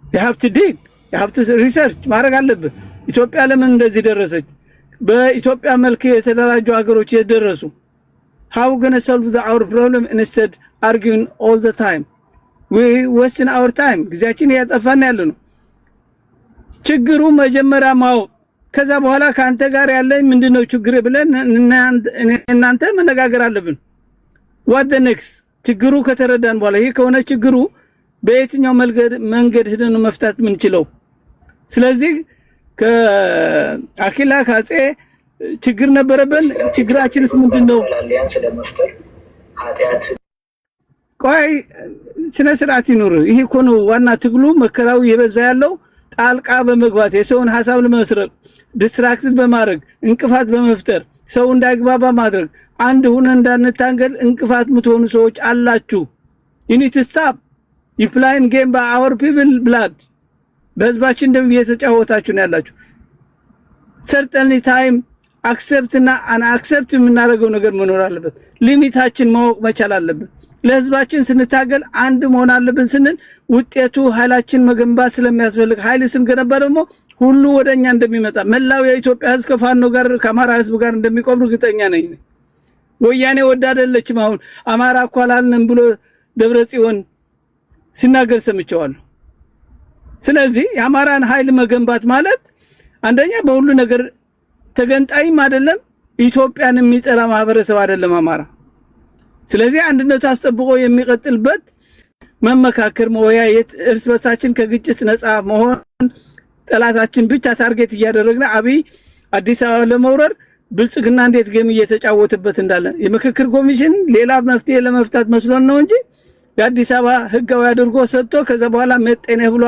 you have to research ማድረግ አለብህ። ኢትዮጵያ ለምን እንደዚህ ደረሰች? በኢትዮጵያ መልክ የተደራጁ ሀገሮች የደረሱ how gonna solve our problem instead arguing all the time we wasting our time ጊዜያችን ያጠፋን ያለ ነው። ችግሩ መጀመሪያ ማወቅ፣ ከዛ በኋላ ካንተ ጋር ያለኝ ምንድነው ችግር ብለን እናንተ መነጋገር አለብን። what the next ችግሩ ከተረዳን በኋላ ይሄ ከሆነ ችግሩ በየትኛው መንገድ ሄደን መፍታት ምንችለው? ስለዚህ ከአኪላ ካጼ ችግር ነበረብን። ችግራችንስ ምንድነው? ቆይ ስነ ስርዓት ይኑር። ይሄ እኮ ነው ዋና ትግሉ። መከራው የበዛ ያለው ጣልቃ በመግባት የሰውን ሐሳብ ለመስረቅ ዲስትራክትድ በማድረግ እንቅፋት በመፍጠር ሰው እንዳይግባባ ማድረግ አንድ ሆነ እንዳንታገል እንቅፋት ምትሆኑ ሰዎች አላችሁ። you need to stop you playing game by our people blood በህዝባችን ደም እየተጫወታችሁ ነው ያላችሁ። certainly time accept እና unaccept የምናደርገው ነገር መኖር አለበት። ሊሚታችን ማወቅ መቻል አለብን። ለህዝባችን ስንታገል አንድ መሆን አለብን ስንል ውጤቱ ኃይላችን መገንባት ስለሚያስፈልግ ኃይል ስንገነባ ደግሞ ሁሉ ወደኛ እንደሚመጣ መላው የኢትዮጵያ ህዝብ ከፋኖ ጋር ከአማራ ህዝብ ጋር እንደሚቆም እርግጠኛ ነኝ። ወያኔ ወዳደለችም አሁን አማራ እኮ አላልንም ብሎ ደብረጽዮን ሲናገር ሰምቼዋለሁ። ስለዚህ የአማራን ኃይል መገንባት ማለት አንደኛ በሁሉ ነገር ተገንጣይም አይደለም፣ ኢትዮጵያን የሚጠራ ማህበረሰብ አይደለም አማራ። ስለዚህ አንድነቱ አስጠብቆ የሚቀጥልበት መመካከር፣ መወያየት፣ እርስ በርሳችን ከግጭት ነፃ መሆን፣ ጠላታችን ብቻ ታርጌት እያደረግን አብይ አዲስ አበባ ለመውረር ብልጽግና እንዴት ገም እየተጫወተበት እንዳለ የምክክር ኮሚሽን ሌላ መፍትሄ ለመፍታት መስሎን ነው እንጂ የአዲስ አበባ ህጋዊ አድርጎ ሰጥቶ ከዛ በኋላ መጤነህ ብሎ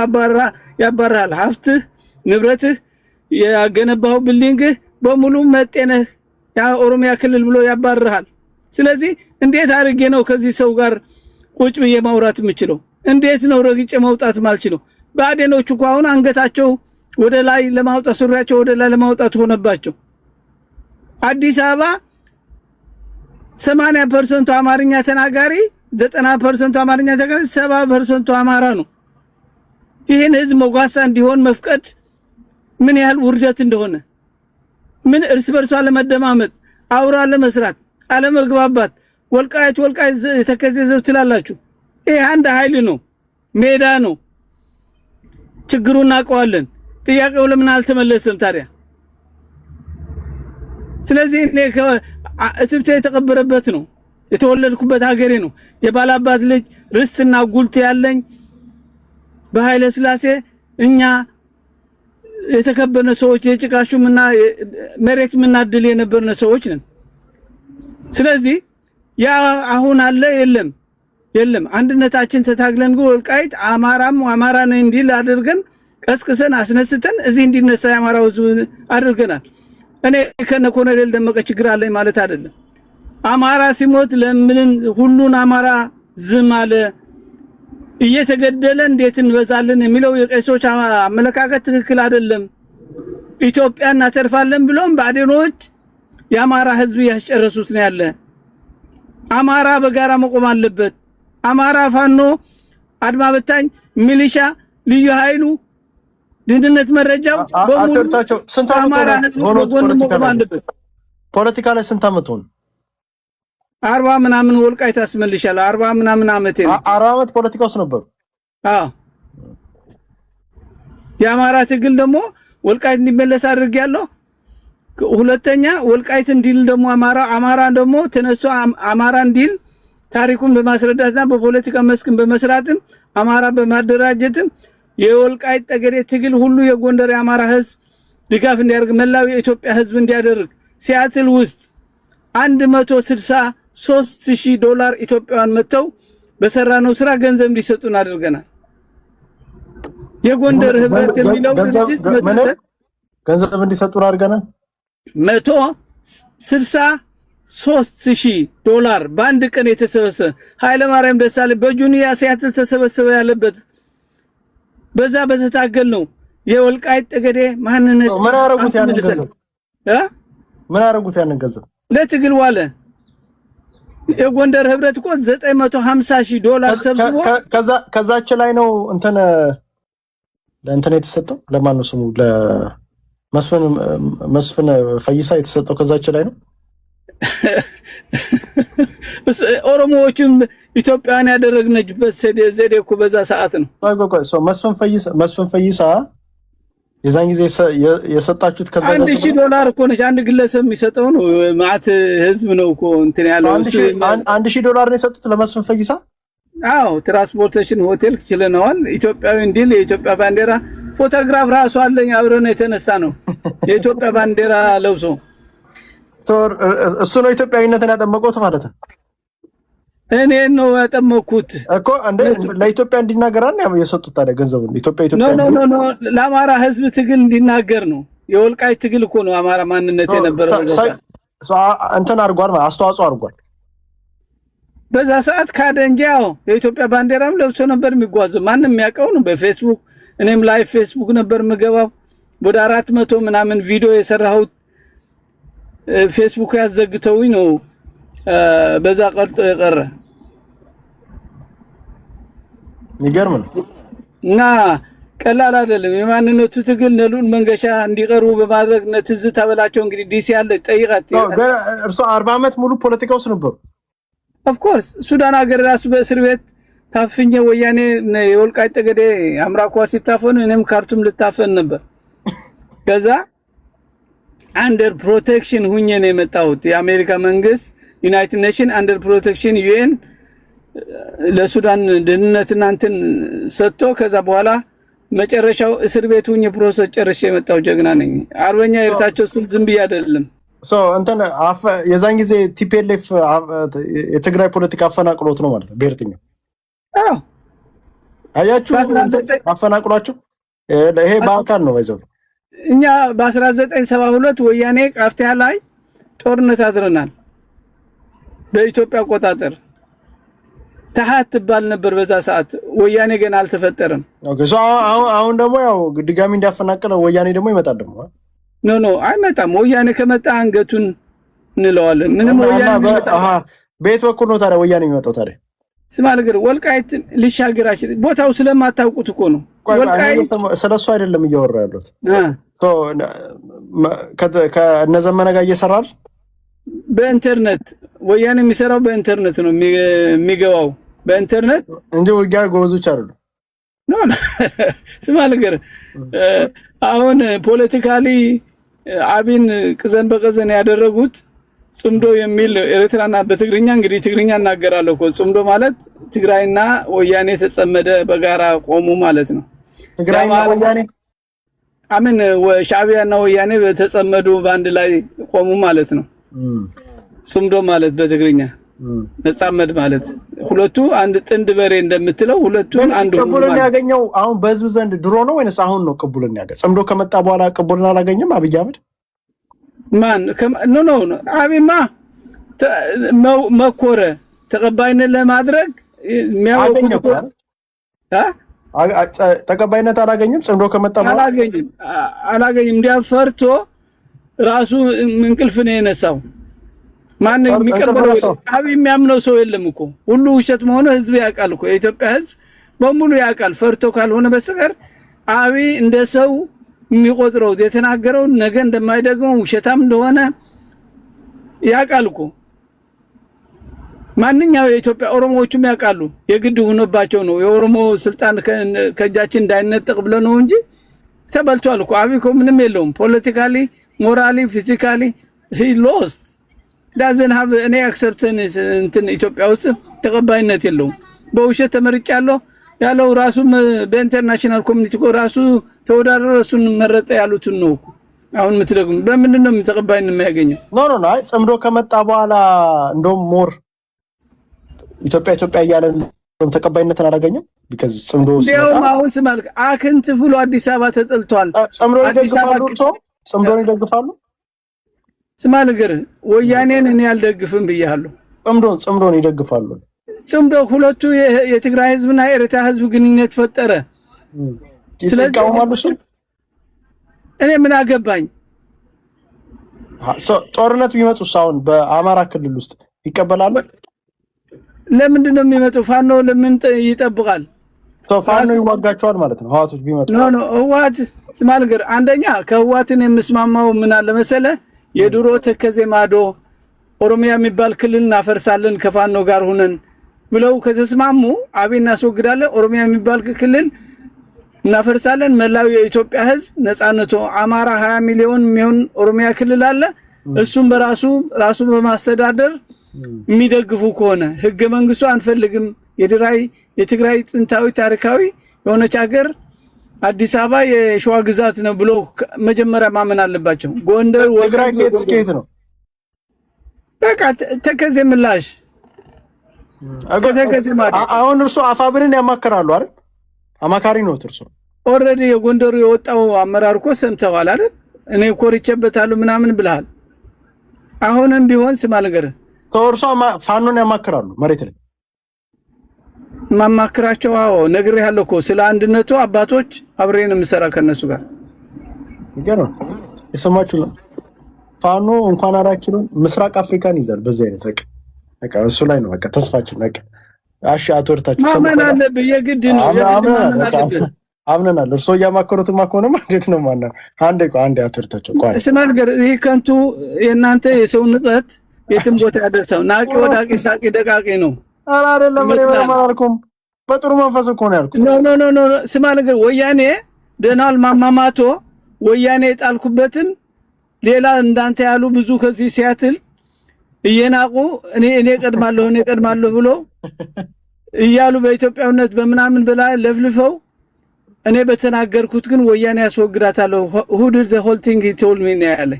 ያባራል። ሀብትህ ንብረትህ ያገነባው ቢልዲንግህ በሙሉ መጤነህ ያ ኦሮሚያ ክልል ብሎ ያባራል። ስለዚህ እንዴት አድርጌ ነው ከዚህ ሰው ጋር ቁጭ ብዬ ማውራት የምችለው? እንዴት ነው ረግጬ መውጣት ማልችለው? ባዴኖቹ እኮ አሁን አንገታቸው ወደ ላይ ለማውጣት ሱሪያቸው ወደ ላይ ለማውጣት ሆነባቸው። አዲስ አበባ 80% አማርኛ ተናጋሪ 90% አማርኛ ተናጋሪ 70% አማራ ነው። ይሄን ህዝብ መጓሳ እንዲሆን መፍቀድ ምን ያህል ውርደት እንደሆነ ምን እርስ በርሷ ለመደማመጥ አውራ ለመስራት አለመግባባት ወልቃይት የተከዘዘው ትላላችሁ። ይሄ አንድ ኃይል ነው፣ ሜዳ ነው። ችግሩን እናውቀዋለን። ጥያቄው ለምን አልተመለሰም ታዲያ? ስለዚህ እኔ እትብቴ የተቀበረበት ነው፣ የተወለድኩበት ሀገሬ ነው። የባላባት ልጅ ርስትና ጉልት ያለኝ በኃይለ ሥላሴ እኛ የተከበረን ሰዎች የጭቃሹምና መሬት ምናድል የነበርነ ሰዎች ነን። ስለዚህ ያ አሁን አለ የለም አንድነታችን ተታግለን ወልቃይት አማራ ነኝ እንዲል አድርገን ቀስቅሰን አስነስተን እዚህ እንዲነሳ የአማራው ህዝብ አድርገናል። እኔ ከነ ኮሎኔል ደመቀ ችግር አለኝ ማለት አይደለም። አማራ ሲሞት ለምን ሁሉን አማራ ዝም አለ? እየተገደለ እንዴት እንበዛለን የሚለው የቄሶች አመለካከት ትክክል አይደለም። ኢትዮጵያ እናተርፋለን ብሎም ባዴኖች የአማራ ህዝብ ያስጨረሱት ነው ያለ። አማራ በጋራ መቆም አለበት። አማራ ፋኖ፣ አድማ በታኝ፣ ሚሊሻ፣ ልዩ ኃይሉ፣ ድህንነት መረጃው አተርታቸው ስንት አመት ሆኖ ፖለቲካ ላይ ስንት አመት ሆኖ 40 ምናምን ወልቃይት አስመልሻለሁ። 40 ምናምን አመት ነው። 40 አመት ፖለቲካ ውስጥ ነበሩ። አዎ የአማራ ትግል ደግሞ ወልቃይት እንዲመለስ አድርጌያለሁ። ሁለተኛ ወልቃይት እንዲል ደግሞ አማራ ደግሞ ተነስቶ አማራ እንዲል ታሪኩን በማስረዳትና በፖለቲካ መስክን በመስራትም አማራ በማደራጀትም የወልቃይት ጠገዴ ትግል ሁሉ የጎንደር የአማራ ህዝብ ድጋፍ እንዲያደርግ መላው የኢትዮጵያ ህዝብ እንዲያደርግ ሲያትል ውስጥ $163,000 ኢትዮጵያውያን መተው በሰራነው ስራ ገንዘብ እንዲሰጡን አድርገናል። የጎንደር ህብረት የሚለው ድርጅት ገንዘብ እንዲሰጡን አድርገናል። $163,000 በአንድ ቀን የተሰበሰበ ኃይለ ማርያም ደሳለኝ በጁኒያ ሲያትል ተሰበሰበ ያለበት በዛ በተታገል ነው የወልቃይት ጠገዴ ማንነት ምን አረጉት ያንን ገንዘብ ለትግል ዋለ። የጎንደር ህብረት እኮ $950,000 ሰብስቦ ከዛች ላይ ነው ለእንትን የተሰጠው። ለማን ነው ስሙ? ለመስፍን ፈይሳ የተሰጠው ከዛች ላይ ነው። ኦሮሞዎችም ኢትዮጵያን ያደረግነችበት ዘዴ እኮ በዛ ሰዓት ነው። መስፍን ፈይሳ የዛን ጊዜ የሰጣችሁት ከዛ $1,000 እኮ ነች። አንድ ግለሰብ የሚሰጠው ነው። ማት ህዝብ ነው እኮ እንትን ያለው $1,000 ነው የሰጡት ለመስፍን ፈይሳ። አዎ ትራንስፖርቴሽን ሆቴል ችለናል። ኢትዮጵያዊ እንዲል የኢትዮጵያ ባንዲራ ፎቶግራፍ ራሱ አለኝ አብረን የተነሳ ነው። የኢትዮጵያ ባንዲራ ለብሶ እሱ ነው ኢትዮጵያዊነትን ያጠመቁት ማለት ነው። እኔ ነው ያጠመኩት እኮ እንደ ለኢትዮጵያ እንዲናገራን የሰጡት ታዲያ ገንዘቡ ኢትዮጵያ ኖ ለአማራ ህዝብ ትግል እንዲናገር ነው። የወልቃይት ትግል እኮ ነው አማራ ማንነት የነበረው እንትን አድርጓል፣ አስተዋጽኦ አድርጓል። በዛ ሰዓት ካደንጃው የኢትዮጵያ ባንዲራም ለብሶ ነበር የሚጓዘው። ማንንም የሚያውቀው ነው። በፌስቡክ እኔም ላይቭ ፌስቡክ ነበር የምገባው። ወደ 400 ምናምን ቪዲዮ የሰራሁት ፌስቡክ ያዘግተውኝ ነው በዛ ቀርጦ የቀረ ይገርም ነው። እና ቀላል አይደለም። የማንነቱ ትግል ነሉን መንገሻ እንዲቀርቡ በማድረግ ትዝታ በላቸው እንግዲህ ዲሲ ያለ ጠይቃት እርሱ 40 አመት ሙሉ ፖለቲካ ውስጥ ነበሩ። ኦፍ ኮርስ ሱዳን ሀገር ራሱ በእስር ቤት ታፍኜ ወያኔ የወልቃይት ጠገዴ አምራኳ ሲታፈኑ እኔም ካርቱም ልታፈን ነበር። ከዛ አንደር ፕሮቴክሽን ሁኜ ነው የመጣሁት። የአሜሪካ መንግስት ዩናይትድ ኔሽን አንደር ፕሮቴክሽን ዩኤን ለሱዳን ደህንነትና እንትን ሰጥቶ ከዛ በኋላ መጨረሻው እስር ቤት ሁኜ ፕሮሰስ ጨርሼ የመጣው ጀግና ነኝ። አርበኛ የርታቸው ዝም ብዬ አይደለም። እንትን የዛን ጊዜ ቲፒኤልኤፍ የትግራይ ፖለቲካ አፈናቅሎት ነው ማለት ነው። ብሔርተኛው አያችሁ አፈናቅሏቸው ይሄ በአካል ነው ባይዘው። እኛ በ1972 ወያኔ ቃፍቲያ ላይ ጦርነት አድረናል። በኢትዮጵያ አቆጣጠር ተሐት ትባል ነበር በዛ ሰዓት። ወያኔ ገና አልተፈጠረም። ኦኬ አሁን ደግሞ ያው ድጋሚ እንዲያፈናቅለው ወያኔ ደግሞ ይመጣል ደግሞ ኖ አይመጣም። ወያኔ ከመጣ አንገቱን እንለዋለን። ምንም ወያኔ ቤት በኩል ነው ታዲያ ወያኔ የሚመጣው ታዲያ ስማ ነገር ወልቃይት ሊሻገራችን ቦታው ስለማታውቁት እኮ ነው። ወልቃይት ስለሱ አይደለም እያወራ ያሉት ከነዘመነ ጋር እየሰራል በኢንተርኔት ወያኔ የሚሰራው በኢንተርኔት ነው የሚገባው በኢንተርኔት እንጂ ውጊያ ጎበዞች አይደሉም። ኖ ስማ ነገር አሁን ፖለቲካሊ አብን ቅዘን በቀዘን ያደረጉት ጽምዶ የሚል ኤርትራና በትግርኛ እንግዲህ ትግርኛ እናገራለሁ እኮ ጽምዶ ማለት ትግራይና ወያኔ ተጸመደ በጋራ ቆሙ ማለት ነው። ትግራይና ወያኔ አምን ሻዕቢያና ወያኔ ተጸመዱ በአንድ ላይ ቆሙ ማለት ነው። ጽምዶ ማለት በትግርኛ ተጸመድ ማለት ሁለቱ አንድ ጥንድ በሬ እንደምትለው ሁለቱ አንድ ቅቡልን ያገኘው አሁን በህዝብ ዘንድ ድሮ ነው ወይስ አሁን ነው ቅቡልን ያገኘው? ጽምዶ ከመጣ በኋላ ቅቡልን አላገኘም አብይ አህመድ ማን ኖ አብይማ መኮረ ተቀባይነት ለማድረግ የሚያወቁት ተቀባይነት አላገኘም። ጽምዶ ከመጣ በኋላ አላገኘም እንዲያፈርቶ ራሱ እንቅልፍ ነው የነሳው። ማን የሚቀበለው አብይ የሚያምነው ሰው የለም እኮ ሁሉ ውሸት መሆኑ ህዝብ ያውቃል እኮ የኢትዮጵያ ህዝብ በሙሉ ያውቃል። ፈርቶ ካልሆነ በስተቀር አብይ እንደ ሰው የሚቆጥረው የተናገረው ነገ እንደማይደግመው ውሸታም እንደሆነ ያውቃል እኮ ማንኛው የኢትዮጵያ ኦሮሞዎችም ያውቃሉ። የግድ ሆኖባቸው ነው የኦሮሞ ስልጣን ከእጃችን እንዳይነጠቅ ብለው ነው እንጂ ተበልቷል እኮ አብይ እኮ ምንም የለውም። ፖለቲካሊ ሞራሊ ፊዚካሊ he lost doesn't have any acceptance እንትን ኢትዮጵያ ውስጥ ተቀባይነት የለውም። በውሸት ተመርጫለሁ ያለው ራሱ በኢንተርናሽናል ኮሚኒቲ እኮ ራሱ ተወዳደረ እሱን መረጠ ያሉትን ነው እኮ አሁን የምትደግሙ በምንድን ነው ተቀባይነት የሚያገኘው? ኖ አይ ጽምዶ ከመጣ በኋላ እንደውም ሞር ኢትዮጵያ እያለ እንደውም ተቀባይነትን አላገኘም። ቢካዝ ጽምዶ ሲመጣ አሁን ስማልክ አክንት ብሎ አዲስ አበባ ተጠልቷል። ጽምዶን ይደግፋሉ። ስማ ነገር ወያኔን እኔ አልደግፍም ብያለሁ። ጽምዶን ይደግፋሉ። ጽምዶ ሁለቱ የትግራይ ህዝብና የኤርትራ ህዝብ ግንኙነት ፈጠረ። ስለዚህ እኔ ምን አገባኝ? ጦርነት ቢመጡስ አሁን በአማራ ክልል ውስጥ ይቀበላሉ? ለምንድን ነው የሚመጡ? ፋኖ ለምን ይጠብቃል? ፋኖ ይዋጋቸዋል ማለት ነው። ህዋቶች ቢመጡ ኖ ህዋት ስማ ነገር አንደኛ ከህዋትን የምስማማው ምን አለ መሰለህ የድሮ ተከዜ ማዶ ኦሮሚያ የሚባል ክልል እናፈርሳለን ከፋኖ ጋር ሆነን ብለው ከተስማሙ አብይ እናስወግዳለን። ኦሮሚያ የሚባል ክልል እናፈርሳለን። መላው የኢትዮጵያ ህዝብ ነፃነቱ አማራ 20 ሚሊዮን የሚሆን ኦሮሚያ ክልል አለ። እሱም ራሱ በማስተዳደር የሚደግፉ ከሆነ ህገ መንግስቱ አንፈልግም የትግራይ ጥንታዊ ታሪካዊ የሆነች ሀገር አዲስ አበባ የሸዋ ግዛት ነው ብሎ መጀመሪያ ማመን አለባቸው። ጎንደር ትግራይ ስኬት ነው በቃ ተከዜ ምላሽ አሁን እርሱ አፋብንን ያማከራሉ አይደል? አማካሪ ነው እርሱ። ኦሬዲ የጎንደሩ የወጣው አመራር እኮ ሰምተዋል አይደል? እኔ ኮርቼበታለሁ ምናምን ብለሃል። አሁንም ቢሆን ስማ ነገር እርሱ ፋኖን ያማከራሉ መሬት ላይ ማማከራቸው አዎ ነግሬሃለሁ እኮ ስለ አንድነቱ አባቶች አብሬን የምሰራ ከነሱ ጋር ይገርም የሰማችሁ ነው። ፋኖ እንኳን 4 ኪሎ ምስራቅ አፍሪካን ይዛል። በዚህ አይነት በቃ እሱ ላይ ነው በቃ ተስፋችን በቃ አሺ አቶርታችሁ ማመን አለብህ የግድ ነው አምነናል። እርሶ እያማከሩት ማኮነማ እንዴት ነው ማና አንዴ አቶርታችሁ ቆይ ስማ ነገር ይሄ ከንቱ የእናንተ የሰው ንቀት የትም ቦታ ያደርሳው ናቂ ወዳቂ ሳቂ ደቃቂ ነው። አራ አይደለም ማለልኩም በጥሩ መንፈስ እኮ ነው ያልኩት። ኖ ስማ ነገር ወያኔ ደናል ማማማቶ ወያኔ ጣልኩበትን ሌላ እንዳንተ ያሉ ብዙ ከዚህ ሲያትል እየናቁ እኔ ቀድማለሁ ብሎ እያሉ በኢትዮጵያውነት በመናምን በላ ለፍልፈው እኔ በተናገርኩት ግን ወያኔ ያስወግዳታለሁ who did the whole thing he told me ያለ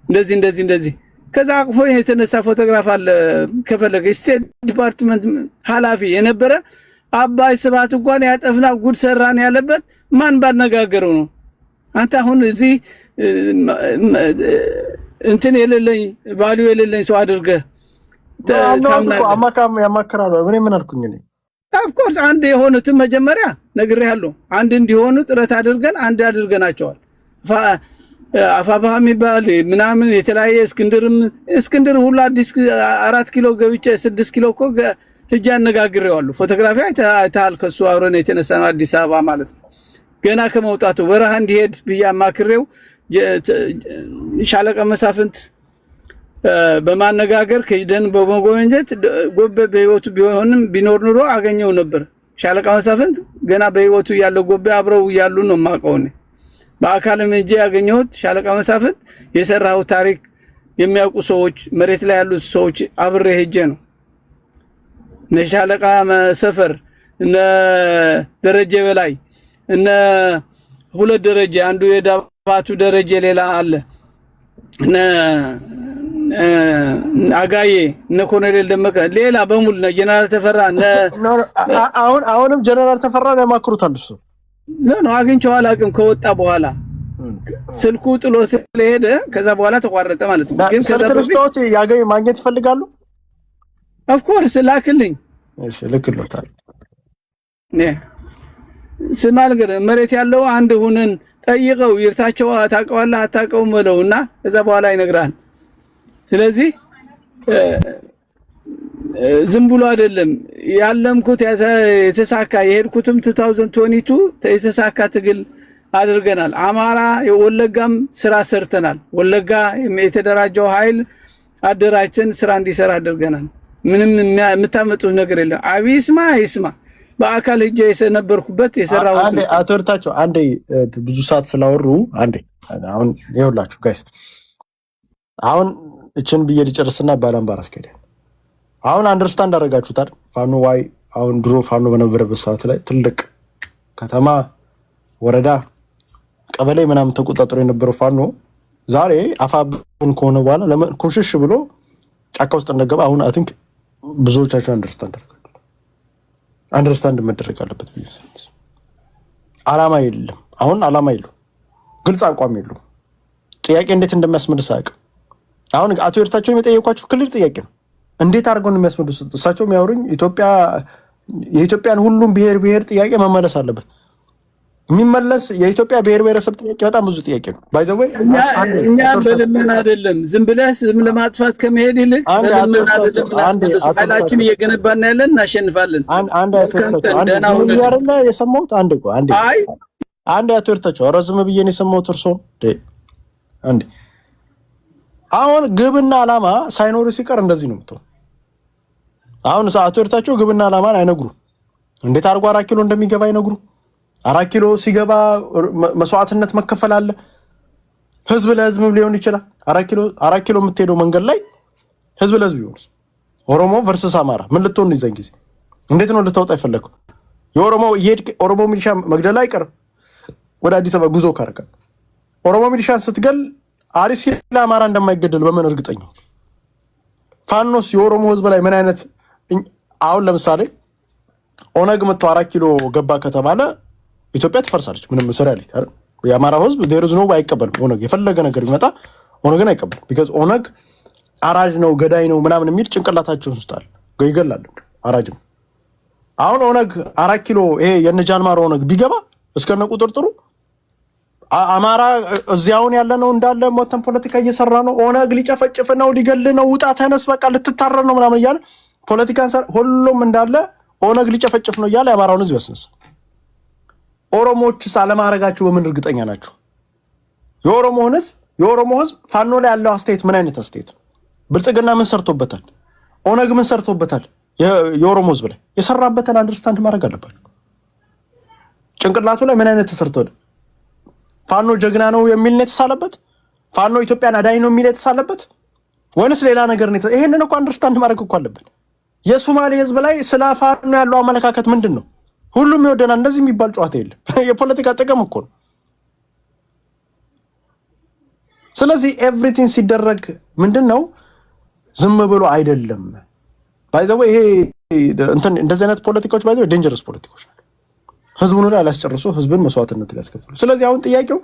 እንደዚህ ከዛ አቅፎ የተነሳ ፎቶግራፍ አለ ከፈለገ ስቴት ዲፓርትመንት ኃላፊ የነበረ አባይ ስባት እንኳን ያጠፍና ጉድ ሰራን ያለበት ማን ባነጋገረው ነው? አንተ አሁን እዚህ እንትን የሌለኝ ቫልዩ የሌለኝ ሰው አድርገህ አማካም ያማከራሉ። ምን አልኩኝ እኔ of course አንድ የሆኑትን መጀመሪያ ነግሬሃለሁ። አንድ እንዲሆኑ ጥረት አድርገናቸዋል። አፋባህ የሚባል ምናምን የተለያየ እስክንድር ሁሉ አዲስ 4 ኪሎ ገብቼ 6 ኪሎ እኮ ሂጅ አነጋግሬዋለሁ። ፎቶግራፊ አይተሃል? ከሱ አብረን የተነሳ ነው አዲስ አበባ ማለት ነው። ገና ከመውጣቱ በረሃ እንዲሄድ ብዬ አማክሬው ሻለቃ መሳፍንት በማነጋገር ከደን በመጎብኘት ጎበ በህይወቱ ቢሆንም ቢኖር ኑሮ አገኘው ነበር። ሻለቃ መሳፍንት ገና በህይወቱ ያለው ጎበ አብረው ያሉ ነው ማቀው ነው። በአካልም እጄ ያገኘሁት ሻለቃ መሳፍንት የሰራው ታሪክ የሚያውቁ ሰዎች መሬት ላይ ያሉት ሰዎች አብሬ ሄጄ ነው። ነሻለቃ ሰፈር እነ ደረጀ በላይ እነ ሁለት ደረጀ አንዱ የዳባቱ ደረጀ ሌላ አለ እነ አጋዬ እነ ኮሎኔል ደመቀ ሌላ በሙሉ ነው። ጀነራል ተፈራ አሁንም ጀነራል ተፈራ ነው ያማክሩታል። እሱ ነው አግኝቼው አላውቅም። ከወጣ በኋላ ስልኩ ጥሎ ስለሄደ ከዛ በኋላ ተቋረጠ ማለት ነው። ግን ሰርተስቶት ያገኝ ማግኘት ይፈልጋሉ። ኦፍ ኮርስ ላክልኝ። እሺ ልክልዎታል። ስማል ግን መሬት ያለው አንድ ሁነን ጠይቀው ይርታቸው ታውቀዋለህ አታውቀውም በለውና ከዛ በኋላ ይነግራል። ስለዚህ ዝም ብሎ አይደለም ያለምኩት የተሳካ የሄድኩትም 2022 የተሳካ ትግል አድርገናል። አማራ የወለጋም ስራ ሰርተናል። ወለጋ የተደራጀው ኃይል አደራጅተን ስራ እንዲሰራ አድርገናል። ምንም የምታመጡት ነገር የለም። አቢስማ ይስማ በአካል ሄጄ የነበርኩበት የሰራው አቶ እርታቸው አንዴ ብዙ ሰዓት ስላወሩ አንዴ አሁን ይኸውላችሁ ጋይስ አሁን እችን ብዬ ልጨርስና ባላምባራስ ከደ አሁን አንደርስታንድ አደረጋችሁታል። ፋኖ ዋይ አሁን ድሮ ፋኖ በነበረበት ሰዓት ላይ ትልቅ ከተማ ወረዳ ቀበሌ ምናምን ተቆጣጥሮ የነበረው ፋኖ ዛሬ አፋብን ከሆነ በኋላ ለምን ኮሽሽ ብሎ ጫካ ውስጥ እንደገባ አሁን አይ ቲንክ ብዙዎቻችሁ አንደርስታንድ መደረግ አለበት። አላማ የለም። አሁን አላማ የለው፣ ግልጽ አቋም የለው። ጥያቄ እንዴት እንደሚያስመልስ አያውቅም። አሁን አቶ ኤርታቸውን የጠየኳቸው ክልል ጥያቄ ነው። እንዴት አድርገው ነው የሚያስመልሱት? እሳቸው የሚያወሩኝ የኢትዮጵያን ሁሉም ብሔር ጥያቄ መመለስ አለበት። የሚመለስ የኢትዮጵያ ብሔረሰብ ጥያቄ በጣም ብዙ ጥያቄ ነው። ባይ ዘ ወይ እኛ በልመና አይደለም ዝም ብለህ ለማጥፋት ከመሄድ ይልቅ ኃይላችን እየገነባን ያለን እናሸንፋለን። አንድ የሰማሁት አንድ አቶ ኤርታቸው ረዝም ብዬ ነው የሰማሁት። እርሶ አንዴ አሁን ግብና ዓላማ ሳይኖር ሲቀር እንደዚህ ነው የምትሆን። አሁን አቶ ኤርታቸው ግብና ዓላማን አይነግሩ። እንዴት አድርጎ 4 ኪሎ እንደሚገባ አይነግሩ። 4 ኪሎ ሲገባ መስዋዕትነት መከፈል አለ። ህዝብ ለህዝብ ሊሆን ይችላል። 4 ኪሎ የምትሄደው መንገድ ላይ ህዝብ ለህዝብ ይሆንስ ኦሮሞ ቨርሰስ አማራ ምን ልትሆን ነው? ይዘን ጊዜ እንዴት ነው ልታወጣ ይፈለከው? ኦሮሞ ሚሊሻ መግደል አይቀርም። ወደ አዲስ አበባ ጉዞ ካረከ ኦሮሞ ሚሊሻን ስትገል አሪሲ ለአማራ እንደማይገደል በምን እርግጠኛ? ፋኖስ የኦሮሞ ህዝብ ላይ ምን አይነት አሁን ለምሳሌ ኦነግ መጥቶ 4 ኪሎ ገባ ከተባለ ኢትዮጵያ ትፈርሳለች። ምንም ስራ ያለች አይደል? የአማራ ህዝብ ዴርዝ ነው አይቀበልም። ኦነግ የፈለገ ነገር ቢመጣ ኦነግን አይቀበልም። ቢካዝ ኦነግ አራጅ ነው ገዳይ ነው ምናምን የሚል ጭንቅላታቸው ውስጥ አለ። ይገላል፣ አራጅ ነው። አሁን ኦነግ 4 ኪሎ ይሄ የነጃልማር ኦነግ ቢገባ እስከነ ቁጥጥሩ አማራ እዚያውን ያለ ነው እንዳለ ሞተን ፖለቲካ እየሰራ ነው። ኦነግ ሊጨፈጭፍ ነው ሊገል ነው ውጣ ተነስ በቃ ልትታረር ነው ምናምን እያለ ፖለቲካን ሁሉም እንዳለ ኦነግ ሊጨፈጭፍ ነው እያለ የአማራውን ህዝብ ያስነሳ። ኦሮሞዎችስ አለማድረጋቸው በምን እርግጠኛ ናቸው? የኦሮሞ ህዝብ ፋኖ ላይ ያለው አስተያየት ምን አይነት አስተያየት ነው? ብልጽግና ምን ሰርቶበታል? ኦነግ ምን ሰርቶበታል? የኦሮሞ ህዝብ ላይ የሰራበትን አንደርስታንድ ማድረግ አለባቸው። ጭንቅላቱ ላይ ምን አይነት ተሰርቷል? ፋኖ ጀግና ነው የሚል ነው የተሳለበት? ፋኖ ኢትዮጵያን አዳኝ ነው የሚል የተሳለበት ወይንስ ሌላ ነገር ነው? ይሄንን እኮ አንደርስታንድ ማድረግ እኮ አለብን። የሶማሌ ህዝብ ላይ ስለ ፋኖ ያለው አመለካከት ምንድን ነው? ሁሉም ይወደናል። እንደዚህ የሚባል ጨዋታ የለም። የፖለቲካ ጥቅም እኮ ነው። ስለዚህ ኤቭሪቲንግ ሲደረግ ምንድን ነው ዝም ብሎ አይደለም። ባይ ዘ ወይ ይሄ እንደዚህ አይነት ፖለቲካዎች ባይ ዘ ወይ ዴንጀረስ ፖለቲካዎች ናቸው። ህዝቡን ላይ አላስጨርሱ፣ ህዝብን መስዋዕትነት ሊያስከፍሉ። ስለዚህ አሁን ጥያቄው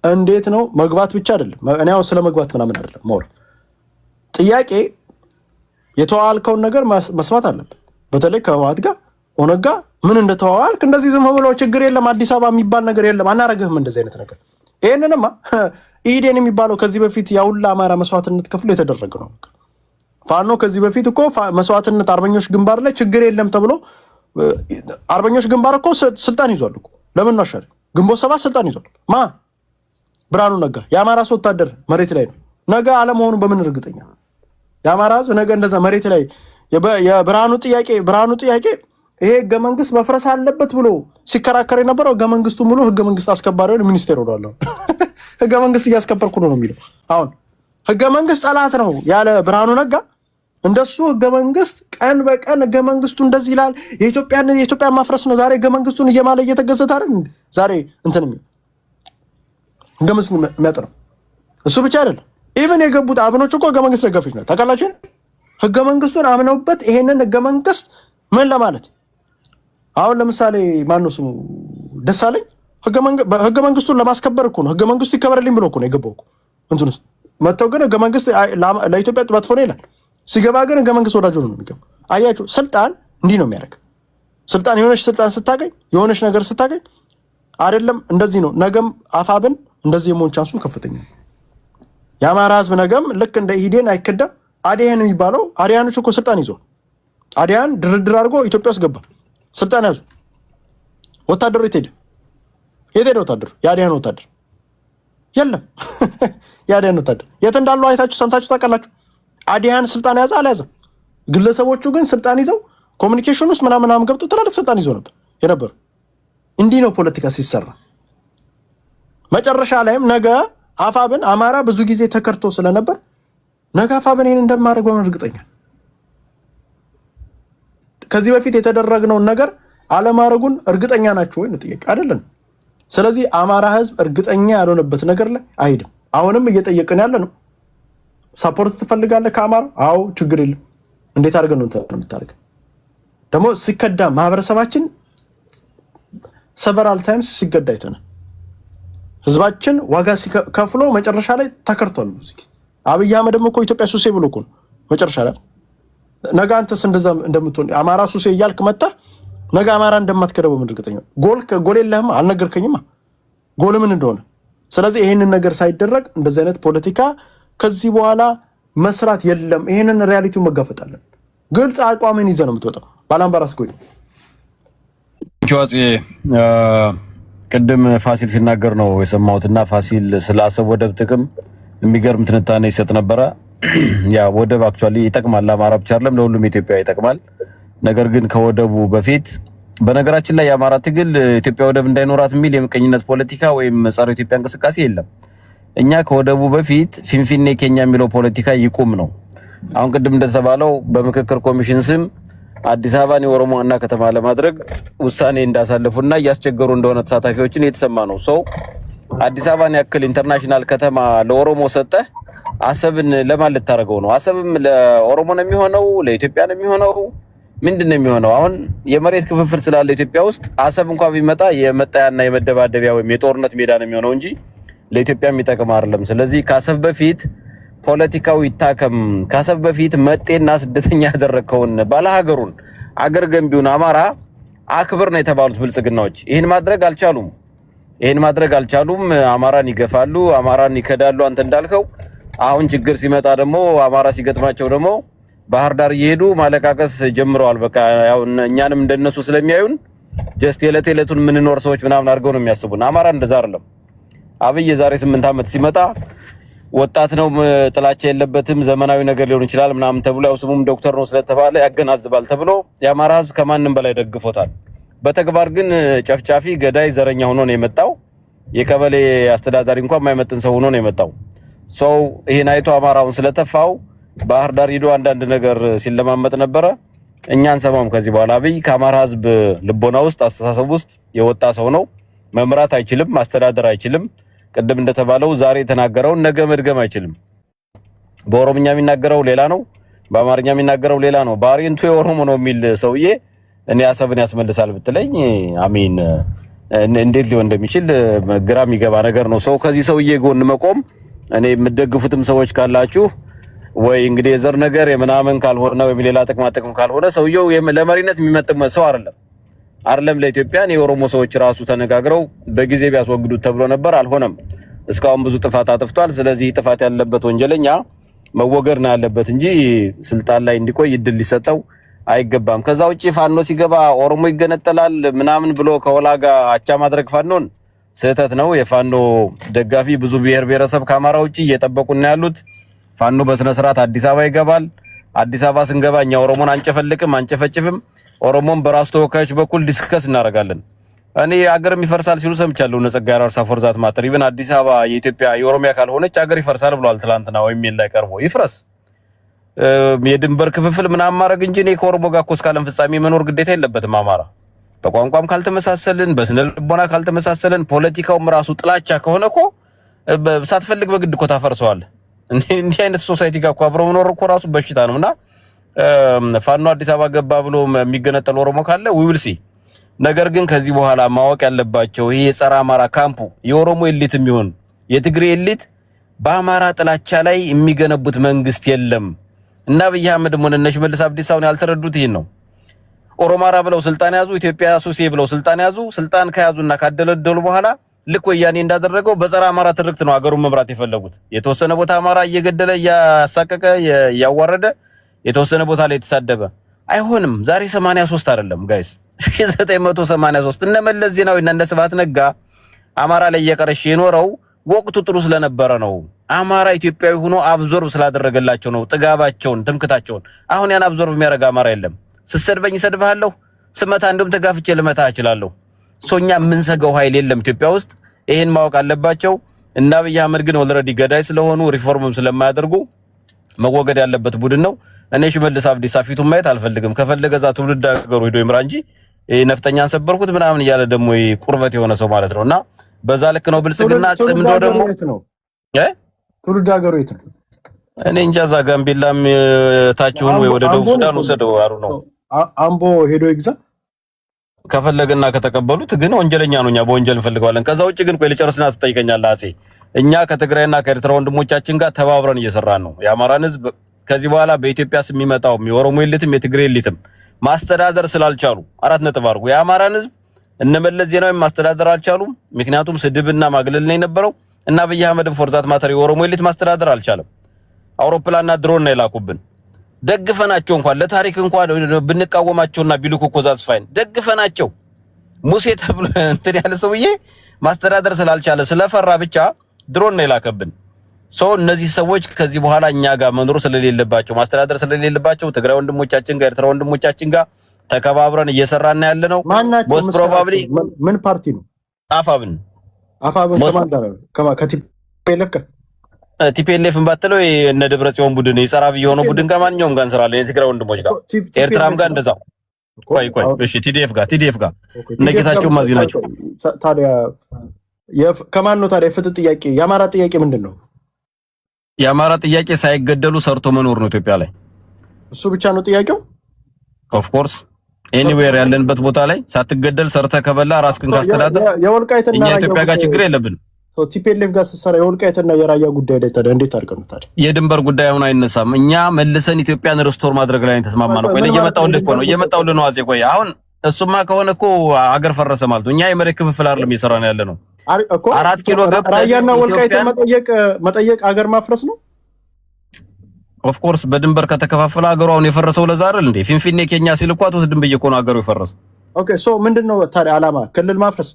እንዴት ነው መግባት ብቻ አይደለም። እኔ አሁን ስለ መግባት ምናምን አይደለም ሞር ጥያቄ የተዋዋልከውን ነገር መስማት አለብን። በተለይ ከህወሓት ጋር ኦነግ ጋር ምን እንደተዋዋልክ እንደዚህ ዝም ብሎ ችግር የለም አዲስ አበባ የሚባል ነገር የለም አናረግህም እንደዚህ አይነት ነገር። ይሄንንማ ኢዴን የሚባለው ከዚህ በፊት ያውላ አማራ መስዋዕትነት ከፍሎ የተደረገ ነው። ፋኖ ከዚህ በፊት እኮ መስዋዕትነት አርበኞች ግንባር ላይ ችግር የለም ተብሎ አርበኞች ግንባር እኮ ስልጣን ይዟል እኮ ለምን ነው አሻሪ ግንቦት ሰባት ስልጣን ይዟል። ብርሃኑ ነጋ የአማራ ሰው ወታደር መሬት ላይ ነው። ነገ አለመሆኑ በምን እርግጠኛ? የአማራ ህዝብ ነገ እንደዛ መሬት ላይ የብርሃኑ ጥያቄ ይሄ ህገ መንግስት መፍረስ አለበት ብሎ ሲከራከር የነበረው ህገ መንግስቱ ሙሉ ህገ መንግስት አስከባሪውን ሚኒስቴር ሆኗል። ህገ መንግስት እያስከበርኩ ነው የሚለው። አሁን ህገ መንግስት ጠላት ነው ያለ ብርሃኑ ነጋ እንደሱ ህገ መንግስት ቀን በቀን ህገ መንግስቱ እንደዚህ ይላል የኢትዮጵያን ማፍረስ ነው። ዛሬ ህገ መንግስቱን እየማለ እየተገዘተ አይደል ዛሬ እንትን ህገ መንግስቱን የሚያጠረው እሱ ብቻ አይደለም። ኢቭን የገቡት አብኖች እኮ ህገ መንግስት ደጋፊዎች ናቸው። ታውቃላችሁ? ህገ መንግስቱን አምነውበት ይሄንን ህገ መንግስት ምን ለማለት አሁን ለምሳሌ ማነው ስሙ ደሳለኝ ህገ መንግስቱን ለማስከበር እኮ ነው። ህገ መንግስቱ ይከበርልኝ ብሎ እኮ ነው የገባው እኮ እንትን ውስጥ መተው። ግን ህገ መንግስት ለኢትዮጵያ መጥፎ ነው ይላል። ሲገባ ግን ህገ መንግስት ወዳጅ ነው የሚገባው። አያችሁ፣ ስልጣን እንዲህ ነው የሚያደርግ። ስልጣን የሆነች ስልጣን ስታገኝ የሆነች ነገር ስታገኝ አይደለም እንደዚህ ነው። ነገም አፋብን እንደዚህ የመሆን ቻንሱ ከፍተኛ ነው። የአማራ ህዝብ ነገም ልክ እንደ ኢዴን አይከዳም። አዲያን የሚባለው አዲያኖች እኮ ስልጣን ይዞ አዲያን ድርድር አድርጎ ኢትዮጵያ ውስጥ ገባ። ስልጣን ያዙ። ወታደሩ የት ሄደ? ወታደሩ የአዲያን ወታደር የለም። የአዲያን ወታደር የት እንዳሉ አይታችሁ ሰምታችሁ ታውቃላችሁ? አዲያን ስልጣን ያዘ አልያዘም? ግለሰቦቹ ግን ስልጣን ይዘው ኮሚኒኬሽን ውስጥ ምናምን ገብቶ ትላልቅ ስልጣን ይዘው ነበር የነበሩ። እንዲህ ነው ፖለቲካ ሲሰራ። መጨረሻ ላይም ነገ አፋብን አማራ ብዙ ጊዜ ተከርቶ ስለነበር ነገ አፋብን ይሄን እንደማደርገው ነው እርግጠኛ። ከዚህ በፊት የተደረገውን ነገር አለማድረጉን እርግጠኛ ናቸው ወይ ነው ጥያቄ አይደለም። ስለዚህ አማራ ህዝብ እርግጠኛ ያልሆነበት ነገር ላይ አይሄድም። አሁንም እየጠየቅን ያለ ነው። ሰፖርት ትፈልጋለህ ከአማራ? አዎ፣ ችግር የለም። እንዴት አድርገን ነው የምታደርገው? ደግሞ ሲከዳ ማህበረሰባችን ሰቨራል ታይምስ ሲገዳ አይተናል። ህዝባችን ዋጋ ከፍሎ መጨረሻ ላይ ተከርቷል። አብይ አህመድም እኮ ኢትዮጵያ ሱሴ ብሎ እኮ ነው መጨረሻ ላይ ነገ አንተስ እንደዛ እንደምትሆን አማራ ሱሴ እያልክ መጣ ነገ አማራ እንደማትከደበው ምን እርግጠኛ? ጎል የለህም፣ አልነገርከኝማ ጎል ምን እንደሆነ። ስለዚህ ይሄንን ነገር ሳይደረግ እንደዚህ አይነት ፖለቲካ ከዚህ በኋላ መስራት የለም። ይሄንን ሪያሊቲው መጋፈጣለን። ግልጽ አቋምን ይዘህ ነው የምትወጣው። ባላምባራስ ጎይ ቅድም ፋሲል ሲናገር ነው የሰማሁትና ፋሲል ስለ አሰብ ወደብ ጥቅም የሚገርም ትንታኔ ይሰጥ ነበረ። ያ ወደብ አክቹአሊ ይጠቅማል፣ ለአማራ ብቻ አይደለም ለሁሉም ኢትዮጵያ ይጠቅማል። ነገር ግን ከወደቡ በፊት በነገራችን ላይ የአማራ ትግል ኢትዮጵያ ወደብ እንዳይኖራት የሚል የምቀኝነት ፖለቲካ ወይም ጸረ ኢትዮጵያ እንቅስቃሴ የለም። እኛ ከወደቡ በፊት ፊንፊኔ ኬኛ የሚለው ፖለቲካ ይቁም ነው። አሁን ቅድም እንደተባለው በምክክር ኮሚሽን ስም አዲስ አበባን የኦሮሞ ዋና ከተማ ለማድረግ ውሳኔ እንዳሳለፉና እያስቸገሩ እንደሆነ ተሳታፊዎችን እየተሰማ ነው። ሰው አዲስ አበባን ያክል ኢንተርናሽናል ከተማ ለኦሮሞ ሰጠህ፣ አሰብን ለማን ልታደርገው ነው? አሰብም ለኦሮሞ ነው የሚሆነው? ለኢትዮጵያ ነው የሚሆነው? ምንድን ነው የሚሆነው? አሁን የመሬት ክፍፍል ስላለ ኢትዮጵያ ውስጥ አሰብ እንኳን ቢመጣ የመጣያና የመደባደቢያ ወይም የጦርነት ሜዳ ነው የሚሆነው እንጂ ለኢትዮጵያ የሚጠቅም አይደለም። ስለዚህ ካሰብ በፊት ፖለቲካው ይታከም። ካሰብ በፊት መጤና ስደተኛ ያደረከውን ባለሀገሩን አገር ገንቢውን አማራ አክብር ነው የተባሉት ብልጽግናዎች ይህን ማድረግ አልቻሉም። አማራን ይገፋሉ፣ አማራን ይከዳሉ። አንተ እንዳልከው አሁን ችግር ሲመጣ ደግሞ አማራ ሲገጥማቸው ደግሞ ባህር ዳር እየሄዱ ማለቃቀስ ጀምረዋል። በቃ ያው እኛንም እንደነሱ ስለሚያዩን ጀስት የዕለቱን ምንኖር ሰዎች ምናምን አድርገው ነው የሚያስቡን። አማራ እንደዛ አይደለም። አብይ የዛሬ 8 ዓመት ሲመጣ ወጣት ነው፣ ጥላቻ የለበትም፣ ዘመናዊ ነገር ሊሆን ይችላል ምናምን ተብሎ ያው ስሙም ዶክተር ነው ስለተባለ ያገናዝባል ተብሎ የአማራ ህዝብ ከማንም በላይ ደግፎታል። በተግባር ግን ጨፍጫፊ፣ ገዳይ፣ ዘረኛ ሆኖ ነው የመጣው። የቀበሌ አስተዳዳሪ እንኳን የማይመጥን ሰው ሆኖ ነው የመጣው። ሰው ይሄን አይቶ አማራውን ስለተፋው ባህር ዳር ሄዶ አንዳንድ ነገር ሲለማመጥ ነበረ። እኛን ሰማም። ከዚህ በኋላ አብይ ከአማራ ህዝብ ልቦና ውስጥ አስተሳሰብ ውስጥ የወጣ ሰው ነው። መምራት አይችልም፣ ማስተዳደር አይችልም። ቅድም እንደተባለው ዛሬ የተናገረውን ነገ መድገም አይችልም። በኦሮምኛ የሚናገረው ሌላ ነው፣ በአማርኛ የሚናገረው ሌላ ነው። ባሪንቱ የኦሮሞ ነው የሚል ሰውዬ እኔ አሰብን ያስመልሳል ብትለኝ አሚን እንዴት ሊሆን እንደሚችል ግራ የሚገባ ነገር ነው። ሰው ከዚህ ሰውዬ ጎን መቆም እኔ የምትደግፉትም ሰዎች ካላችሁ ወይ እንግዲህ የዘር ነገር የምናምን ካልሆነ ወይ ሌላ ጥቅም ካልሆነ ሰውየው ለመሪነት የሚመጥም ሰው አይደለም ለኢትዮጵያን። የኦሮሞ ሰዎች ራሱ ተነጋግረው በጊዜ ቢያስወግዱት ተብሎ ነበር፣ አልሆነም። እስካሁን ብዙ ጥፋት አጥፍቷል። ስለዚህ ጥፋት ያለበት ወንጀለኛ መወገድ ነው ያለበት እንጂ ስልጣን ላይ እንዲቆይ እድል ሊሰጠው አይገባም። ከዛ ውጪ ፋኖ ሲገባ ኦሮሞ ይገነጠላል ምናምን ብሎ ከወላ ጋር አቻ ማድረግ ፋኖን ስህተት ነው። የፋኖ ደጋፊ ብዙ ብሔር ብሔረሰብ ከአማራ ውጪ እየጠበቁና ያሉት ፋኖ በስነ ስርዓት አዲስ አበባ ይገባል። አዲስ አበባ ስንገባ እኛ ኦሮሞን አንጨፈልቅም አንጨፈጭፍም። ኦሮሞን በራሱ ተወካዮች በኩል ዲስከስ እናደርጋለን። እኔ አገርም ይፈርሳል ሲሉ ሰምቻለሁ። ነጸጋ ያራርሳ ፎርዛት ማተር ኢቭን አዲስ አበባ የኢትዮጵያ የኦሮሚያ ካልሆነች አገር ይፈርሳል ብሏል ትላንትና ወይም ላይ ቀርቦ ይፍረስ የድንበር ክፍፍል ምናምን ማድረግ እንጂ እኔ ከኦሮሞ ጋር እኮ እስከ ዓለም ፍጻሜ መኖር ግዴታ የለበትም። አማራ በቋንቋም ካልተመሳሰልን በስነ ልቦና ካልተመሳሰልን ፖለቲካውም ራሱ ጥላቻ ከሆነ እኮ ሳትፈልግ በግድ እኮ ታፈርሰዋለህ። እንዲህ አይነት ሶሳይቲ ጋር እኮ አብሮ መኖር እኮ ራሱ በሽታ ነውና ፋኖ አዲስ አበባ ገባ ብሎ የሚገነጠል ኦሮሞ ካለ we will see። ነገር ግን ከዚህ በኋላ ማወቅ ያለባቸው ይሄ የጸረ አማራ ካምፑ የኦሮሞ ኤሊት የሚሆን የትግሬ ኤሊት በአማራ ጥላቻ ላይ የሚገነቡት መንግስት የለም እና አብይ አህመድም ሆነ እነ ሽመልስ አብዲሳውን ያልተረዱት ይሄን ነው። ኦሮማራ ብለው ስልጣን ያዙ፣ ኢትዮጵያ ሱሴ ብለው ስልጣን ያዙ። ስልጣን ከያዙና ካደለደሉ በኋላ ልክ ወያኔ እንዳደረገው በጸረ አማራ ትርክት ነው አገሩን መምራት የፈለጉት። የተወሰነ ቦታ አማራ እየገደለ እያሳቀቀ እያዋረደ የተወሰነ ቦታ ላይ የተሳደበ አይሆንም። ዛሬ 83 አይደለም ጋይስ 1983 እነ መለስ ዜናዊና እነ ስብሐት ነጋ አማራ ላይ እየቀረሽ የኖረው ወቅቱ ጥሩ ስለነበረ ነው። አማራ ኢትዮጵያዊ ሆኖ አብዞርብ ስላደረገላቸው ነው ጥጋባቸውን ትምክታቸውን። አሁን ያን አብዞርብ የሚያደርግ አማራ የለም። ስሰድበኝ እሰድብሃለሁ፣ ስመታ እንደውም ተጋፍቼ ልመታ እችላለሁ። ሶኛ የምንሰጋው ኃይል የለም ኢትዮጵያ ውስጥ። ይሄን ማወቅ አለባቸው። እና አብይ አህመድ ግን ኦልሬዲ ገዳይ ስለሆኑ ሪፎርምም ስለማያደርጉ መወገድ ያለበት ቡድን ነው። እኔ ሽመልስ አብዲሳ ፊቱን ማየት አልፈልግም። ከፈለገ እዛ ትውልድ ሀገሩ ሄዶ ይምራ እንጂ ነፍጠኛን ሰበርኩት ምናምን እያለ ደግሞ ቁርበት የሆነ ሰው ማለት ነውና በዛ ልክ ነው ብልጽግና። ጽምዶ ደግሞ ትውልድ ሀገሩ የት ነው? እኔ እንጃ። እዛ ጋምቤላም ታችሁን ወይ ወደ ደቡብ ሱዳን ወሰደው አሩ ነው አምቦ ሄዶ ይግዛ ከፈለገና ከተቀበሉት። ግን ወንጀለኛ ነው፣ እኛ በወንጀል እንፈልገዋለን። ከዛ ውጭ ግን ቆይ ልጨርስና ትጠይቀኛለህ አጼ። እኛ ከትግራይና ከኤርትራ ወንድሞቻችን ጋር ተባብረን እየሰራን ነው። የአማራን ህዝብ ከዚህ በኋላ በኢትዮጵያ ስም የሚመጣው የኦሮሞ ኤሊትም የትግሬ ኤሊትም ማስተዳደር ስላልቻሉ 4 ነጥብ አድርጉ። የአማራን ህዝብ እነመለስ ዜናዊ ማስተዳደር አልቻሉም። ምክንያቱም ስድብና ማግለል ነው የነበረው። እና አብይ አህመድም ፎርዛት ማተር የኦሮሞ ኤሊት ማስተዳደር አልቻለም። አውሮፕላንና ድሮን ነው የላኩብን። ደግፈናቸው እንኳን ለታሪክ እንኳን ብንቃወማቸውና ቢልኩ እኮ ዛት ፋይን ደግፈናቸው ሙሴ ተብሎ እንትን ያለ ሰውዬ ማስተዳደር ስላልቻለ ስለፈራ ብቻ ድሮን ነው የላከብን። እነዚህ ሰዎች ከዚህ በኋላ እኛ ጋር መኖር ስለሌለባቸው ማስተዳደር ስለሌለባቸው ትግራይ ወንድሞቻችን ጋር ኤርትራ ወንድሞቻችን ጋር ተከባብረን እየሰራን ያለ ነው። ሞስት ፕሮባብሊ ምን ፓርቲ ነው? አፋብን ቲፒኤልኤፍን ባትለው እነ ደብረጽዮን ቡድን የጸራብ የሆነው ቡድን ጋር ማንኛውም ጋር እንሰራለን። የትግራይ ወንድሞች ጋር ኤርትራም ጋር እንደዛው። ቆይ እሺ ቲዲኤፍ ጋር እነ ጌታቸው ማዚ ናቸው። ታዲያ ከማን ነው ታዲያ የፍትህ ጥያቄ? የአማራ ጥያቄ ምንድን ነው? የአማራ ጥያቄ ሳይገደሉ ሰርቶ መኖር ነው ኢትዮጵያ ላይ። እሱ ብቻ ነው ጥያቄው? ኦፍ ኮርስ ኤኒዌር ያለንበት ቦታ ላይ ሳትገደል ሰርተ ከበላ ራስህን ካስተዳደር እኛ ኢትዮጵያ ጋር ችግር የለብንም። ቲፒኤልኤፍ ጋር ስትሰራ የወልቃይትና የራያ ጉዳይ ላይ ታዲያ እንዴት አድርገን ነው ታዲያ? የድንበር ጉዳይ አሁን አይነሳም። እኛ መልሰን ኢትዮጵያን ሪስቶር ማድረግ ላይ ተስማማ ነው። ቆይ እየመጣሁልህ ነው አጼ። ቆይ አሁን እሱማ ከሆነ እኮ አገር ፈረሰ ማለት ነው። እኛ የመሬት ክፍፍል አይደለም እየሰራን ያለ ነው። 4 ኪሎ ገብተህ ራያና ወልቃይት መጠየቅ አገር ማፍረስ ነው። ኦፍ ኮርስ በድንበር ከተከፋፈለ አገሩ አሁን የፈረሰው ለዛ አይደል እንዴ? ፊንፊኔ ኬኛ ሲልኳት ወስድን በየኮ ነው አገሩ የፈረሰው። ኦኬ ሶ ምንድነው ታዲያ አላማ? ክልል ማፍረስ?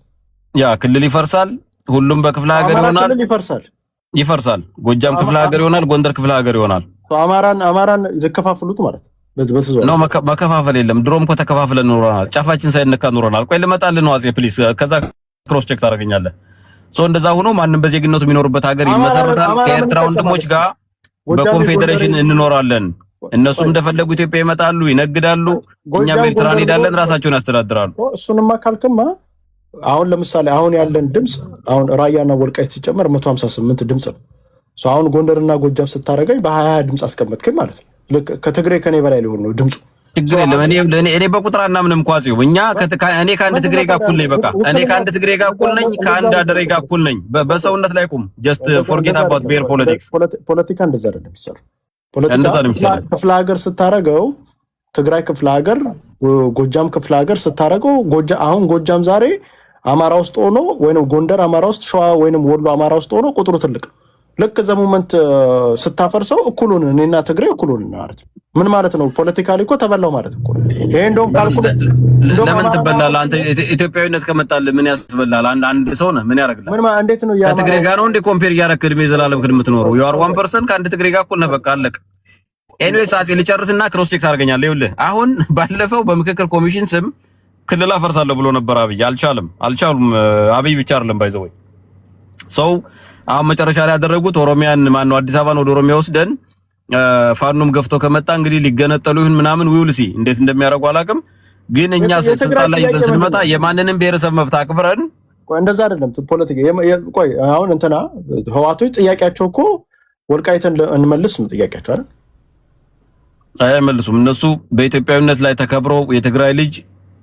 ያ ክልል ይፈርሳል። ሁሉም በክፍለ ሀገር ይሆናል። ይፈርሳል። ጎጃም ክፍለ ሀገር ይሆናል። ጎንደር ክፍለ ሀገር ይሆናል። አማራን ይከፋፍሉት ማለት ነው። መከፋፈል የለም። ድሮም እኮ ተከፋፍለን ኖረናል። ጫፋችን ሳይነካ ኖረናል። ቆይ ልመጣልህ ነው አጼ ፕሊስ። ከዛ ክሮስ ቼክ ታደርገኛለህ። እንደዛ ሆኖ ማንም በዜግነቱ የሚኖርበት ሀገር ይመሰረታል። ከኤርትራ ወንድሞች ጋር በኮንፌዴሬሽን እንኖራለን። እነሱም እንደፈለጉ ኢትዮጵያ ይመጣሉ፣ ይነግዳሉ። እኛም ኤርትራ እንሄዳለን፣ ራሳቸውን ያስተዳድራሉ። እሱንማ ካልክማ አሁን ለምሳሌ አሁን ያለን ድምጽ አሁን ራያና ወልቃይት ሲጨመር 158 ድምጽ ነው። አሁን ጎንደርና ጎጃም ስታረጋኝ በ20 ድምጽ አስቀመጥከኝ ማለት ነው። ከትግሬ ከኔ በላይ ሊሆን ነው ድምጹ። ችግር የለም። እኔ በቁጥር አናምንም ኳጽው እኛ እኔ ከአንድ ትግሬ ጋር እኩል ነኝ። በቃ እኔ ከአንድ ትግሬ ጋር እኩል ነኝ፣ ከአንድ አደሬ ጋር እኩል ነኝ። በሰውነት ላይ ቁም። ጀስት ፎርጌት አባውት ቤር ፖለቲክስ። ፖለቲካ እንደዛ አይደለም የሚሰራው። ፖለቲካ ክፍለ ሀገር ስታረገው ትግራይ ክፍለ ሀገር፣ ጎጃም ክፍለ ሀገር ስታረገው አሁን ጎጃም ዛሬ አማራ ውስጥ ሆኖ ወይንም ጎንደር አማራ ውስጥ፣ ሸዋ ወይንም ወሎ አማራ ውስጥ ሆኖ ቁጥሩ ትልቅ ልክ ዘ ሞመንት ስታፈርሰው እኩሉን እኔና ትግሬ እኩሉን ማለት ነው። ምን ማለት ነው? ፖለቲካሊ እኮ ተበላው ማለት እኮ ነው። ይሄ እንደውም ካልኩ ለምን ትበላለህ አንተ? ኢትዮጵያዊነት ከመጣልህ ምን ያስበላል? አንድ ሰው ነህ፣ ምን ያደርግልሃል? ምን እንዴት ነው ከትግሬ ጋር ነው እንዴ ኮምፔር እያደረግህ እድሜ ዘላለም የምትኖረው? you are 1% ከአንድ ትግሬ ጋር እኩል ነህ። በቃ አለቀ። ኤኒዌይስ አጼ ልጨርስና ክሮስ ቼክ ታደርገኛለህ። ይኸውልህ አሁን ባለፈው በምክክር ኮሚሽን ስም ክልል አፈርሳለሁ ብሎ ነበር አብይ። አልቻሉም። አብይ ብቻ አይደለም ባይዘው ሰው አሁን መጨረሻ ላይ ያደረጉት ኦሮሚያን ማነው አዲስ አበባን ወደ ኦሮሚያ ወስደን ፋኖም ገፍቶ ከመጣ እንግዲህ ሊገነጠሉ ይሁን ምናምን ዊልሲ እንዴት እንደሚያደርጉ አላውቅም። ግን እኛ ስልጣን ላይ ይዘን ስንመጣ የማንንም ብሔረሰብ መብት አክብረን እንደዛ አይደለም ፖለቲካ። ቆይ አሁን እንትና ህዋቶች ጥያቄያቸው እኮ ወልቃይትን እንመልስ ነው ጥያቄያቸው አይደል? አይመልሱም። እነሱ በኢትዮጵያዊነት ላይ ተከብረው የትግራይ ልጅ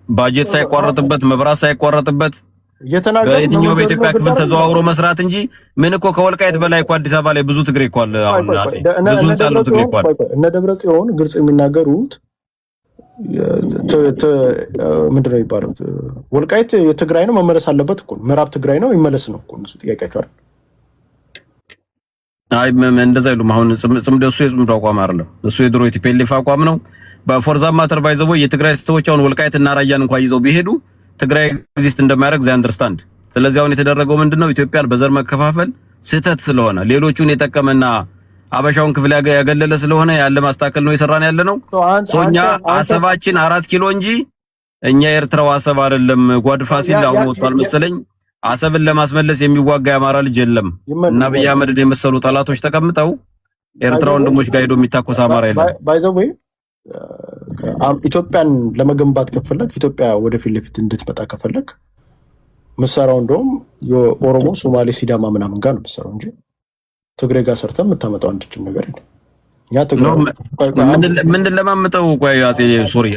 ባጀት ሳይቋረጥበት መብራት ሳይቋረጥበት በየትኛው በኢትዮጵያ ክፍል ተዘዋውሮ መስራት እንጂ ምን እኮ ከወልቃይት በላይ እኮ አዲስ አበባ ላይ ብዙ ትግሬ እኮ አለ። አሁን አጼ ብዙ እንሳለው ትግሬ እኮ አለ። እነ ደብረ ጽዮን ግልጽ የሚናገሩት ምንድን ነው የሚባለው? ወልቃይት የትግራይ ነው መመለስ አለበት እኮ ምዕራብ ትግራይ ነው ይመለስ ነው እኮ እነሱ ጥያቄያቸው አይደል? አይ እንደዛ አይሉም። አሁን እሱ የጽምዶ አቋም አይደለም። እሱ የድሮ የቲፒኤልኤፍ አቋም ነው። በፎርዛ ማተር ባይዘው የትግራይ ሰዎች አሁን ወልቃይትና ራያን እንኳን ይዘው ቢሄዱ ትግራይ ኤግዚስት እንደማያደርግ ዘይ አንደርስታንድ። ስለዚህ አሁን የተደረገው ምንድነው ኢትዮጵያን በዘር መከፋፈል ስህተት ስለሆነ ሌሎቹን የጠቀመና አበሻውን ክፍል ያገለለ ስለሆነ ያለ ማስተካከል ነው የሰራን ያለ ነው። ሶኛ አሰባችን 4 ኪሎ እንጂ እኛ ኤርትራው አሰብ አይደለም። ጓድፋሲል አሁን ወጥቷል መሰለኝ። አሰብን ለማስመለስ የሚዋጋ የአማራ ልጅ የለም እና አብይ አህመድን የመሰሉ ጠላቶች ተቀምጠው ኤርትራ ወንድሞች ጋር ሄዶ የሚታኮስ አማራ የለም። ባይዘው ኢትዮጵያን ለመገንባት ከፈለክ ኢትዮጵያ ወደፊት ለፊት እንድትመጣ ከፈለክ መሰራው እንደውም የኦሮሞ ሶማሌ ሲዳማ ምናምን ጋር ነው መሰራው እንጂ ትግሬ ጋር ሰርተህ የምታመጣው አንድችም ነገር የለም። ያ ትግሬ ምን ለማመጣው ቆይ አጼ ሶሪ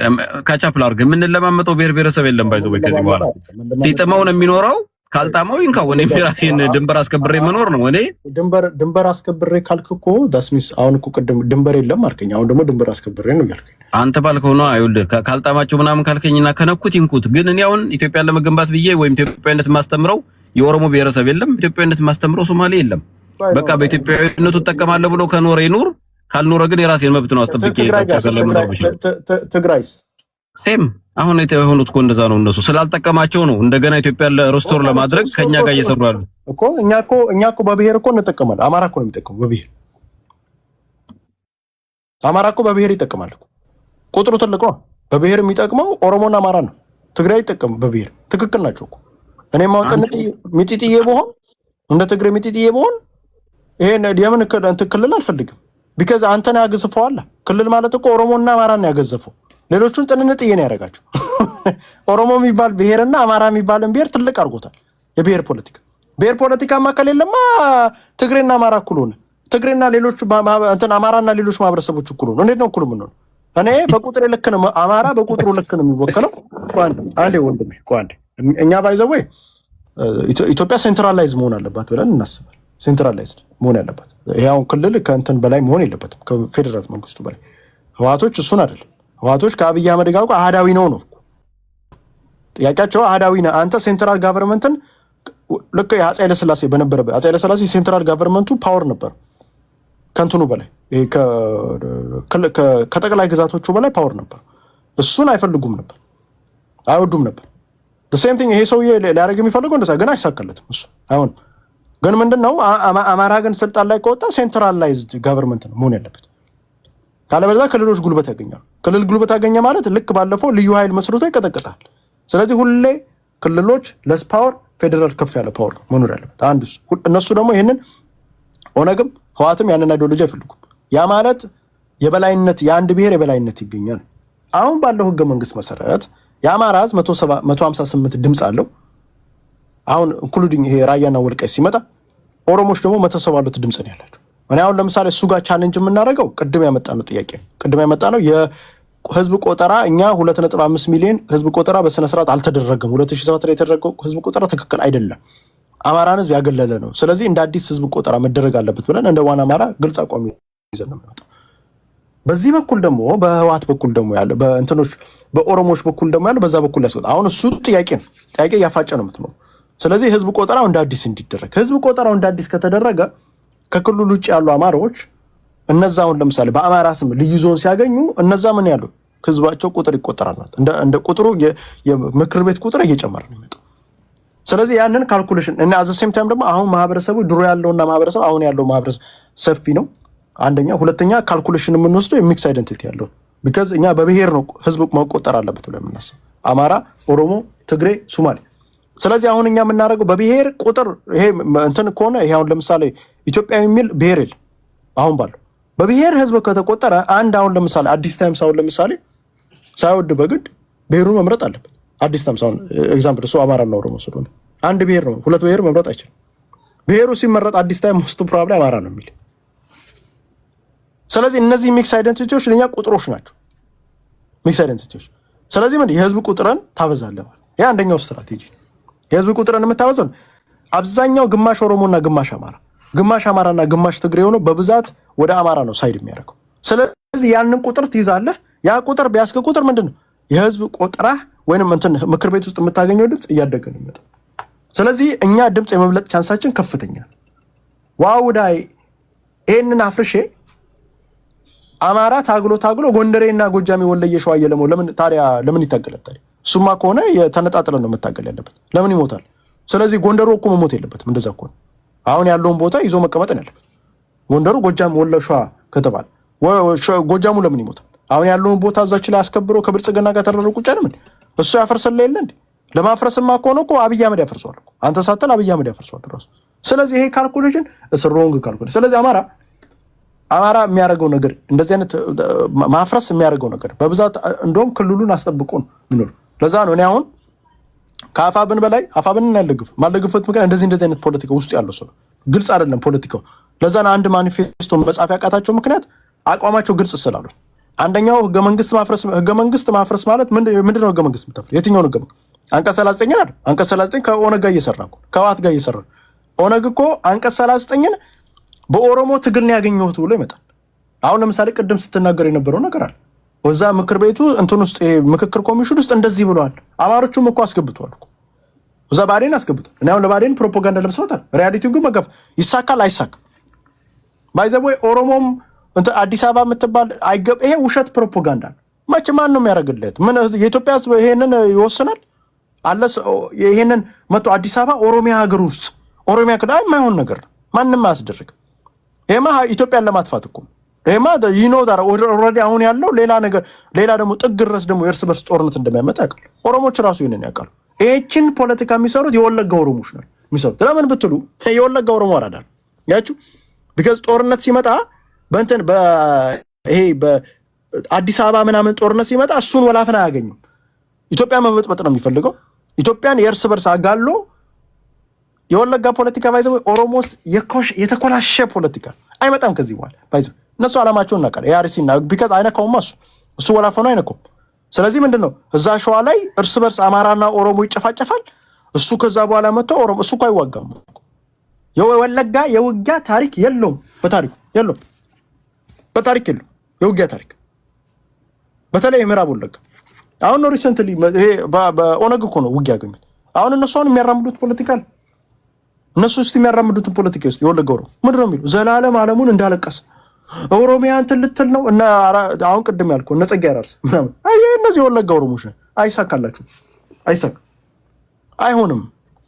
ካቻፕ ላርግ ምን ለማመጣው ብሔር ብሔረሰብ የለም። ባይዘው ከዚህ በኋላ ሲጥመው ነው የሚኖረው። ካልጣመው ይንካው እኔ ቢራሴን ድንበር አስከብሬ መኖር ነው። እኔ ድንበር አስከብሬ ካልክ እኮ ዳስሚስ አሁን እኮ ቅድም ድንበር የለም አልከኝ። አሁን ደግሞ ድንበር አስከብሬ ነው ያልከኝ አንተ ባልከው ነው። አይውልህ ካልጣማቸው ምናምን ካልከኝና ከነኩት ይንኩት። ግን እኔ አሁን ኢትዮጵያን ለመገንባት ብዬ ወይም ኢትዮጵያዊነት ማስተምረው የኦሮሞ ብሔረሰብ የለም፣ ኢትዮጵያዊነት ማስተምረው ሶማሌ የለም። በቃ በኢትዮጵያዊነቱ ተጠቀማለሁ ብሎ ከኖረ ይኑር፣ ካልኖረ ግን የራሴን መብት ነው አስጠብቄ ትግራይስ ሴም አሁን የሆኑት እኮ እንደዛ ነው። እነሱ ስላልጠቀማቸው ነው እንደገና ኢትዮጵያን ሪስቶር ለማድረግ ከኛ ጋር እየሰሩ ያሉ እኮ። እኛ እኮ በብሔር እኮ እንጠቀማለን። አማራ እኮ ነው የሚጠቀመው በብሔር። አማራ እኮ በብሔር ይጠቀማል እኮ። ቁጥሩ ትልቅ ነው። በብሔር የሚጠቅመው ኦሮሞና አማራ ነው። ትግራይ ይጠቀም በብሔር። ትክክል ናቸው እኮ። እኔ ማውጣን ሚጢጥዬ በሆን እንደ ትግሬ ሚጢጥዬ በሆን ይሄን የምን ክልል አልፈልግም። ቢካዝ አንተን ያገዝፈዋል። ክልል ማለት እኮ ኦሮሞና አማራን ያገዘፈው ሌሎቹን ጥንንጥዬ ነው ያደርጋቸው። ኦሮሞ የሚባል ብሔርና አማራ የሚባልን ብሔር ትልቅ አድርጎታል። የብሔር ፖለቲካ ብሔር ፖለቲካ ማከል የለማ። ትግሬና አማራ እኩል ሆነ። ትግሬና ሌሎች እንትን አማራና ሌሎች ማህበረሰቦች እኩል ሆነ። እንዴት ነው እኩል የምንሆነው? እኔ በቁጥር ልክ ነው፣ አማራ በቁጥሩ ልክ ነው የሚወከለው። አንዴ ወንድሜ አንዴ እኛ ባይዘው ኢትዮጵያ ሴንትራላይዝ መሆን አለባት ብለን እናስባለን። ሴንትራላይዝድ መሆን ያለባት ይሄ አሁን ክልል ከእንትን በላይ መሆን የለበትም፣ ከፌዴራል መንግስቱ በላይ። ህወሓቶች እሱን አይደለም። ህወሓቶች ከአብይ አህመድ ጋር አህዳዊ ነው ጥያቄያቸው። አህዳዊ ነህ አንተ። ሴንትራል ጋቨርንመንትን ልክ የአፄ ኃይለሥላሴ በነበረበት አፄ ኃይለሥላሴ ሴንትራል ጋቨርንመንቱ ፓወር ነበር ከእንትኑ በላይ ከጠቅላይ ግዛቶቹ በላይ ፓወር ነበር። እሱን አይፈልጉም ነበር፣ አይወዱም ነበር። ሴም ቲንግ ይሄ ሰውዬ ሊያደርግ የሚፈልገው እንደዛ ግን አይሳካለትም። እሱ አይሆንም። ግን ምንድነው አማራ ግን ስልጣን ላይ ከወጣ ሴንትራላይዝድ ጋቨርንመንት ነው መሆን ያለበት። ካለበለዚያ ክልሎች ጉልበት ያገኛሉ። ክልል ጉልበት ያገኘ ማለት ልክ ባለፈው ልዩ ኃይል መስርቶ ይቀጠቅጣል። ስለዚህ ሁሌ ክልሎች ለስ ፓወር፣ ፌዴራል ከፍ ያለ ፓወር ነው መኖር ያለበት። አንድ እነሱ ደግሞ ይህንን ኦነግም ህወሓትም ያንን አይዲዮሎጂ አይፈልጉም። ያ ማለት የበላይነት የአንድ ብሔር የበላይነት ይገኛል። አሁን ባለው ህገ መንግስት መሰረት የአማራ ህዝብ 158 ድምፅ አለው። አሁን ኢንክሉዲንግ ይሄ ራያና ወልቃይት ሲመጣ ኦሮሞች ደግሞ 172 ድምፅ ነው ያላቸው። እኔ አሁን ለምሳሌ እሱ ጋር ቻሌንጅ የምናደርገው ቅድም ያመጣነው ጥያቄ ቅድም ያመጣነው የህዝብ ቆጠራ እኛ 2.5 ሚሊዮን ህዝብ ቆጠራ በስነ ስርዓት አልተደረገም። 2007 ላይ የተደረገው ህዝብ ቆጠራ ትክክል አይደለም፣ አማራን ህዝብ ያገለለ ነው። ስለዚህ እንደ አዲስ ህዝብ ቆጠራ መደረግ አለበት ብለን እንደ ዋና አማራ ግልጽ አቋም ይዘን ነው የምንወጣው። በዚህ በኩል ደግሞ በህወሓት በኩል ደግሞ ያለ በእንትኖች በኦሮሞዎች በኩል ደግሞ ያለው በዛ በኩል ያስወጣ። አሁን እሱ ጥያቄ እያፋጨ ነው የምትኖረው። ስለዚህ ህዝብ ቆጠራው እንደ አዲስ እንዲደረግ ህዝብ ቆጠራው እንደ አዲስ ከተደረገ ከክልሉ ውጭ ያሉ አማራዎች እነዛ አሁን ለምሳሌ በአማራ ስም ልዩ ዞን ሲያገኙ እነዛ ምን ያሉ ህዝባቸው ቁጥር ይቆጠራል ማለት እንደ ቁጥሩ የምክር ቤት ቁጥር እየጨመረ ነው የሚመጣው። ስለዚህ ያንን ካልኩሌሽን እና አዘ ሴም ታይም ደግሞ አሁን ማህበረሰቡ ድሮ ያለውና ማህበረሰብ አሁን ያለው ማህበረሰብ ሰፊ ነው። አንደኛ፣ ሁለተኛ ካልኩሌሽን የምንወስደው የሚክስ አይደንቲቲ ያለው ቢካዝ እኛ በብሔር ነው ህዝብ መቆጠር አለበት ብለን የምናስብ አማራ፣ ኦሮሞ፣ ትግሬ፣ ሶማሌ። ስለዚህ አሁን እኛ የምናደርገው በብሔር ቁጥር ይሄ እንትን ከሆነ ይሄ አሁን ለምሳሌ ኢትዮጵያዊ የሚል ብሔር የለም። አሁን ባለው በብሔር ህዝብ ከተቆጠረ አንድ አሁን ለምሳሌ አዲስ ታይምስ አሁን ለምሳሌ ሳይወድ በግድ ብሔሩን መምረጥ አለበት። አዲስ ታይምስ አሁን ኤግዛምፕል እሱ አማራና ኦሮሞ ስለሆነ አንድ ብሔር ነው፣ ሁለት ብሔር መምረጥ አይችልም። ብሔሩ ሲመረጥ አዲስ ታይም ውስጥ ፕሮብሌም አማራ ነው የሚል። ስለዚህ እነዚህ ሚክስ አይደንቲቲዎች ለኛ ቁጥሮች ናቸው፣ ሚክስ አይደንቲቲዎች። ስለዚህ ምን የህዝብ ቁጥርን ታበዛለህ ማለት ያ አንደኛው ስትራቴጂ። የህዝብ ቁጥርን የምታበዛው አብዛኛው ግማሽ ኦሮሞና ግማሽ አማራ፣ ግማሽ አማራና ግማሽ ትግሬ ሆኖ በብዛት ወደ አማራ ነው ሳይድ የሚያደርገው። ስለዚህ ያንን ቁጥር ትይዛለህ። ያ ቁጥር ቢያስከ ቁጥር ምንድነው የህዝብ ቆጠራ ወይንም እንትን ምክር ቤት ውስጥ የምታገኘው ድምጽ እያደገ ነው የሚመጣው። ስለዚህ እኛ ድምጽ የመብለጥ ቻንሳችን ከፍተኛ ነው። ዋውዳይ ይሄንን አፍርሼ አማራ ታግሎ ጎንደሬና ጎጃሜ ወለየ ሸዋየ ለምን ይታገላል? እሱማ ከሆነ የተነጣጠለ ነው መታገል ያለበት። ለምን ይሞታል? ስለዚህ ጎንደሩ እኮ መሞት የለበትም። እንደዛ ከሆነ አሁን ያለውን ቦታ ይዞ መቀመጥ ነው ያለበት። ጎንደሩ ጎጃም ወለየ ሸዋ ከተባለ ጎጃሙ ለምን ይሞታል? አሁን ያለውን ቦታ እዛች ላይ አስከብሮ ከብልጽግና ጋር ተደረቁ ቁጭ አይደል? እሱ ያፈርሰለ የለ እንዴ? ለማፍረስማ ከሆነ እኮ አብይ አህመድ ያፈርሰዋል እኮ አንተ ሳትል አብይ አህመድ ያፈርሰዋል ራሱ። ስለዚህ ይሄ ካልኩሌሽን ሮንግ ካልኩሌሽን። ስለዚህ አማራ የሚያደርገው ነገር እንደዚህ አይነት ማፍረስ የሚያደርገው ነገር በብዛት እንደውም ክልሉን አስጠብቆ ነው የሚኖር። ለዛ ነው እኔ አሁን ከአፋብን በላይ አፋብንን ያልደግፍ ማልደግፍበት ምክንያት እንደዚህ አይነት ፖለቲካ ውስጥ ያለው ሰው ግልጽ አይደለም ፖለቲካው። ለዛ ነው አንድ ማኒፌስቶ መጻፍ ያቃታቸው ምክንያት አቋማቸው ግልጽ ስላሉ። አንደኛው ህገ መንግስት ማፍረስ ማለት ምንድነው? ህገ መንግስት ምታፍረስ የትኛው ህገ መንግስት? አንቀጽ 39 አይደል? አንቀጽ 39 ከኦነግ ጋር እየሰራ እኮ ከዋት ጋር እየሰራ ኦነግ እኮ አንቀጽ 39ን በኦሮሞ ትግል ነው ያገኘሁት ብሎ ይመጣል። አሁን ለምሳሌ ቅድም ስትናገር የነበረው ነገር አለ ወዛ ምክር ቤቱ እንትን ውስጥ ምክክር ኮሚሽን ውስጥ እንደዚህ ብለዋል። አማሮቹም እኮ አስገብቷል እኮ ወዛ ባዴን አስገብቷል። እና አሁን ለባዴን ፕሮፓጋንዳ ለብሰውታል። ሪያሊቲው ግን መገፍ ይሳካል አይሳካም። ባይዘቦይ ኦሮሞም እንትን አዲስ አበባ የምትባል ይሄ ውሸት ፕሮፓጋንዳ ነው። ማን ነው የሚያደርግለት? ምን የኢትዮጵያ ህዝብ ይሄንን ይወስናል አለ? ይሄንን መጥቶ አዲስ አበባ ኦሮሚያ ሀገር ውስጥ ኦሮሚያ ክዳ የማይሆን ነገር ነው። ማንንም አያስደርግም። ይሄማ ኢትዮጵያን ለማጥፋት እኮ ይሄማ ዳር ኦልሬዲ አሁን ያለው ሌላ ነገር ሌላ ደግሞ ጥግ ድረስ ደግሞ የእርስ በርስ ጦርነት እንደሚያመጣ ያውቃል። ኦሮሞች ራሱ ይሄንን ያውቃሉ። ይሄችን ፖለቲካ የሚሰሩት የወለጋ ኦሮሞች ነው የሚሰሩት። ለምን ብትሉ የወለጋ ኦሮሞ አራዳል ያችሁ ቢካዝ ጦርነት ሲመጣ በእንትን ይሄ በአዲስ አበባ ምናምን ጦርነት ሲመጣ እሱን ወላፈን አያገኙም። ኢትዮጵያ መበጥበጥ ነው የሚፈልገው። ኢትዮጵያን የእርስ በርስ አጋሎ የወለጋ ፖለቲካ ባይዘው ኦሮሞስ የተኮላሸ ፖለቲካ አይመጣም ከዚህ በኋላ ባይዘው እነሱ አላማቸውን እናውቃለን። ያርሲና ቢካዝ አይነካውም እሱ ወላፈኑ አይነካውም። ስለዚህ ምንድነው እዛ ሸዋ ላይ እርስ በርስ አማራና ኦሮሞ ይጨፋጨፋል። እሱ ከዛ በኋላ መጥቶ ኦሮሞ እሱ እኮ አይዋጋም። የወለጋ የውጊያ ታሪክ የለውም። በታሪክ የለውም የውጊያ ታሪክ በተለይ ምዕራብ ወለጋ አሁን ነው ሪሰንትሊ ይሄ በኦነግ እኮ ነው ውጊያ ያገኙት። አሁን እነሱ የሚያራምዱት ፖለቲካ እነሱ ውስጥ የሚያራምዱት ፖለቲካ ውስጥ የወለጋ ኦሮሞ ምንድነው የሚለው? ዘላለም ዓለሙን እንዳለቀስ ኦሮሚያ እንትን ልትል ነው እና አሁን ቅድም ያልከው እነ ጸጋዬ አራርሳ ምናምን እነዚህ የወለጋ ኦሮሞች ነው። አይሳካላችሁ፣ አይሆንም።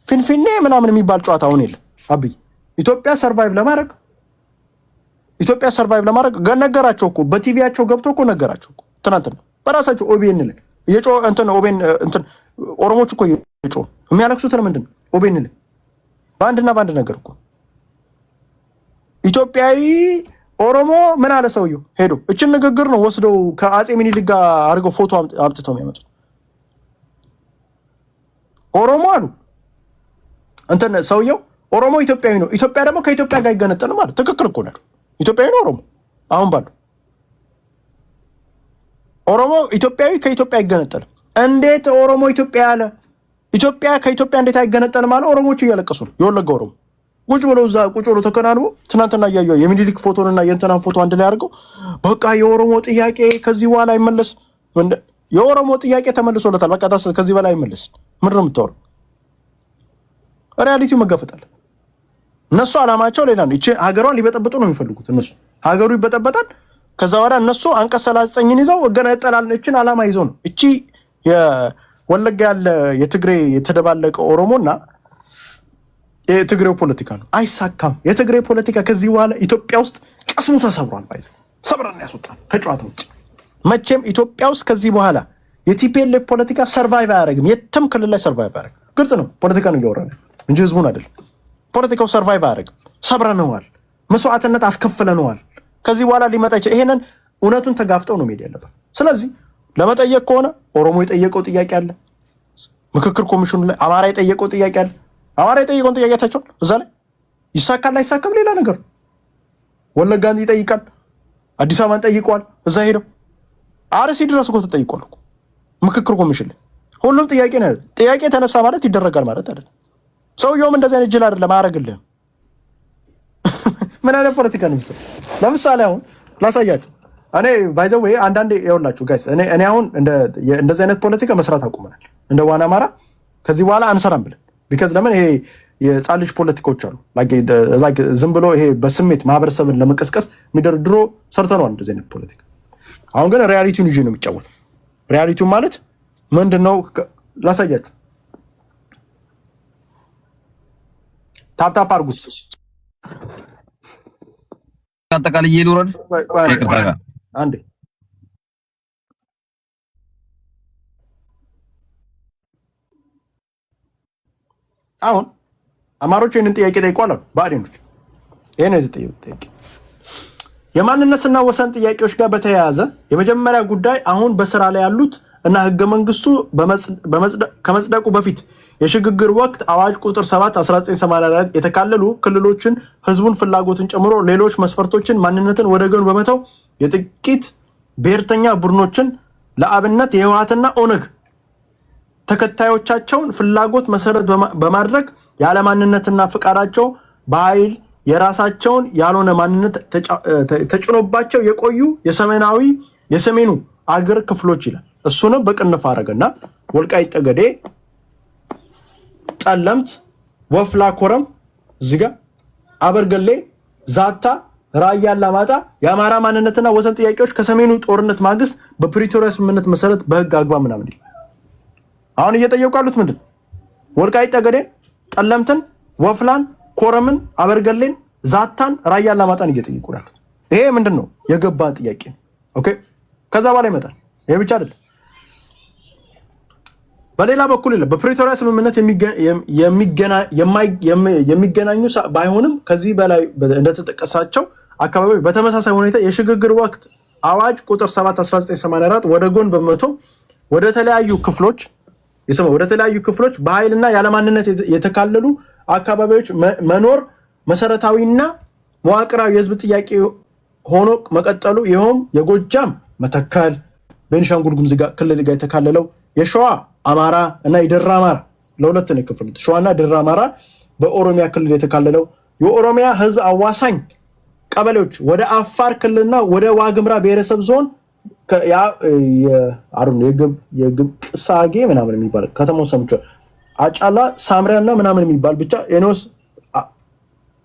ፊንፊኔ ምናምን የሚባል ጨዋታ አሁን የለም። አብይ ኢትዮጵያ ሰርቫይቭ ለማድረግ ነገራቸው እኮ በቲቪያቸው ገብቶ እኮ ነገራቸው እኮ ትናንትና በራሳቸው ኦቤን ላይ ኦሮሞች እኮ የሚያለቅሱት ምንድን ነው? ኦቤን ላይ በአንድ ነገር እኮ ኢትዮጵያዊ ኦሮሞ ምን አለ ሰውየው ሄዶ እችን ንግግር ነው ወስደው ከአጼ ሚኒሊክ ጋር አድርገው ፎቶ አምጥተው የሚያመጡት ኦሮሞ አሉ። እንትን ሰውየው ኦሮሞ ኢትዮጵያዊ ነው፣ ኢትዮጵያ ደግሞ ከኢትዮጵያ ጋር ይገነጠል ማለት ትክክል እኮ ነው። ኢትዮጵያዊ ነው ኦሮሞ። አሁን ባለው ኦሮሞ ኢትዮጵያዊ ከኢትዮጵያ አይገነጠልም። እንዴት ኦሮሞ ኢትዮጵያ ያለ ኢትዮጵያ ከኢትዮጵያ እንዴት አይገነጠልም ማለት ኦሮሞዎች እያለቀሱ ነው። የወለጋ ኦሮሞ ቁጭ ብሎ ተከናንቦ ትናንትና እያየሁ የሚኒሊክ ፎቶንና የእንትናን ፎቶ አንድ ላይ አድርገው በቃ የኦሮሞ ጥያቄ ከዚህ በኋላ አይመለስም። የኦሮሞ ጥያቄ ተመልሶለታል። በቃ ከዚህ በላይ አይመለስ። ምንድን ነው የምታወራው? ሪያሊቲው መጋፈጣል። እነሱ አላማቸው ሌላ ነው። እቺ ሀገሯን ሊበጠብጡ ነው የሚፈልጉት እነሱ። ሀገሩ ይበጠበጣል። ከዛ ወዲያ እነሱ አንቀጽ 39ን ይዘው እገነጠላል። እቺን አላማ ይዘው ነው። እቺ የወለጋ ያለ የትግሬ የተደባለቀ ኦሮሞና የትግሬው ፖለቲካ ነው። አይሳካም። የትግሬ ፖለቲካ ከዚህ በኋላ ኢትዮጵያ ውስጥ ቀስሙ ተሰብሯል። ባይዘ ሰብረን ያስወጣል ከጨዋታ ውጭ። መቼም ኢትዮጵያ ውስጥ ከዚህ በኋላ የቲፒኤልኤፍ ፖለቲካ ሰርቫይቭ አያደርግም። የትም ክልል ላይ ሰርቫይቭ አያደርግም። ግልጽ ነው። ፖለቲካ ነው እያወራን እንጂ ህዝቡን አይደለም። ፖለቲካው ሰርቫይቭ አያደርግም። ሰብረነዋል። መስዋዕትነት አስከፍለነዋል። ከዚህ በኋላ ሊመጣ ይችላል። ይሄንን እውነቱን ተጋፍጠው ነው መሄድ ያለበት። ስለዚህ ለመጠየቅ ከሆነ ኦሮሞ የጠየቀው ጥያቄ አለ። ምክክር ኮሚሽኑ ላይ አማራ የጠየቀው ጥያቄ አለ። አማራ የጠየቀውን ጥያቄ ታቸዋል። እዛ ላይ ይሳካል አይሳካም ሌላ ነገር። ወለጋን ይጠይቃል። አዲስ አበባን ጠይቀዋል። እዛ ሄደው አርሲ ድረስ እኮ ተጠይቋል እኮ ምክክር ኮሚሽን ላይ። ሁሉም ጥያቄ ነው። ጥያቄ ተነሳ ማለት ይደረጋል ማለት አይደለም። ሰውየውም እንደዚህ አይነት ጅል አይደለም። አያረግልህም። ምን አይነት ፖለቲካ ነው የሚሰጥ? ለምሳሌ አሁን ላሳያችሁ። እኔ ባይዘው ወይ አንዳንዴ ይኸውላችሁ ጋይስ፣ እኔ አሁን እንደዚህ አይነት ፖለቲካ መስራት አቁመናል። እንደ ዋና አማራ ከዚህ በኋላ አንሰራም ብለን ቢካዝ ለምን ይሄ የጻን ልጅ ፖለቲካዎች አሉ። ዝም ብሎ ይሄ በስሜት ማህበረሰብን ለመቀስቀስ የሚደርድሮ ሰርተነዋል እንደዚህ አይነት ፖለቲካ። አሁን ግን ሪያሊቲውን ይዤ ነው የሚጫወት። ሪያሊቲውን ማለት ምንድነው ላሳያችሁ። ታፕታፕ አድርጉት። አጠቃላይ እየኖረን አንዴ አሁን አማሮች ይህንን ጥያቄ ጠይቋል አሉ ብአዴኖች። ይህን የተጠየቁት ጥያቄ የማንነትና ወሰን ጥያቄዎች ጋር በተያያዘ የመጀመሪያ ጉዳይ አሁን በስራ ላይ ያሉት እና ህገ መንግስቱ ከመጽደቁ በፊት የሽግግር ወቅት አዋጅ ቁጥር 7 1984 የተካለሉ ክልሎችን ህዝቡን ፍላጎትን ጨምሮ ሌሎች መስፈርቶችን ማንነትን ወደ ጎን በመተው የጥቂት ብሔርተኛ ቡድኖችን ለአብነት የህወሓትና ኦነግ ተከታዮቻቸውን ፍላጎት መሰረት በማድረግ ያለማንነትና ፍቃዳቸው በኃይል የራሳቸውን ያልሆነ ማንነት ተጭኖባቸው የቆዩ የሰሜኑ አገር ክፍሎች ይላል። እሱንም በቅንፍ አረገና ወልቃይት ጠገዴ፣ ጠለምት፣ ወፍላ ኮረም፣ እዚህ ጋር አበርገሌ፣ ዛታ፣ ራያ አላማጣ የአማራ ማንነትና ወሰን ጥያቄዎች ከሰሜኑ ጦርነት ማግስት በፕሪቶሪያ ስምምነት መሰረት በህግ አግባብ ምናምን ይላል። አሁን እየጠየቁ ያሉት ምንድን ወልቃይት ጠገዴን፣ ጠለምትን፣ ወፍላን፣ ኮረምን፣ አበርገሌን፣ ዛታን፣ ራያ አላማጣን እየጠየቁ ያሉት። ይሄ ምንድን ነው? የገባ ጥያቄ ነው። ኦኬ፣ ከዛ በኋላ ይመጣል። ይሄ ብቻ አይደለም። በሌላ በኩል ይላል በፕሪቶሪያ ስምምነት የሚገናኙ ባይሆንም ከዚህ በላይ እንደተጠቀሳቸው አካባቢዎች በተመሳሳይ ሁኔታ የሽግግር ወቅት አዋጅ ቁጥር 7 1984 ወደ ጎን በመቶ ወደ ተለያዩ ክፍሎች በኃይልና ያለማንነት የተካለሉ አካባቢዎች መኖር መሰረታዊና መዋቅራዊ የህዝብ ጥያቄ ሆኖ መቀጠሉ ይኸውም የጎጃም መተከል ቤኒሻንጉል ጉሙዝ ክልል ጋር የተካለለው የሸዋ አማራ እና የደራ አማራ ለሁለት ነው የከፈሉት። ሸዋና ደራ አማራ በኦሮሚያ ክልል የተካለለው የኦሮሚያ ህዝብ አዋሳኝ ቀበሌዎች ወደ አፋር ክልልና ወደ ዋግምራ ብሔረሰብ ዞን የግብቅሳጌ ምናምን የሚባል ከተማው ሰምቼ አጫላ ሳምሪያና ምናምን የሚባል ብቻ ኤኖስ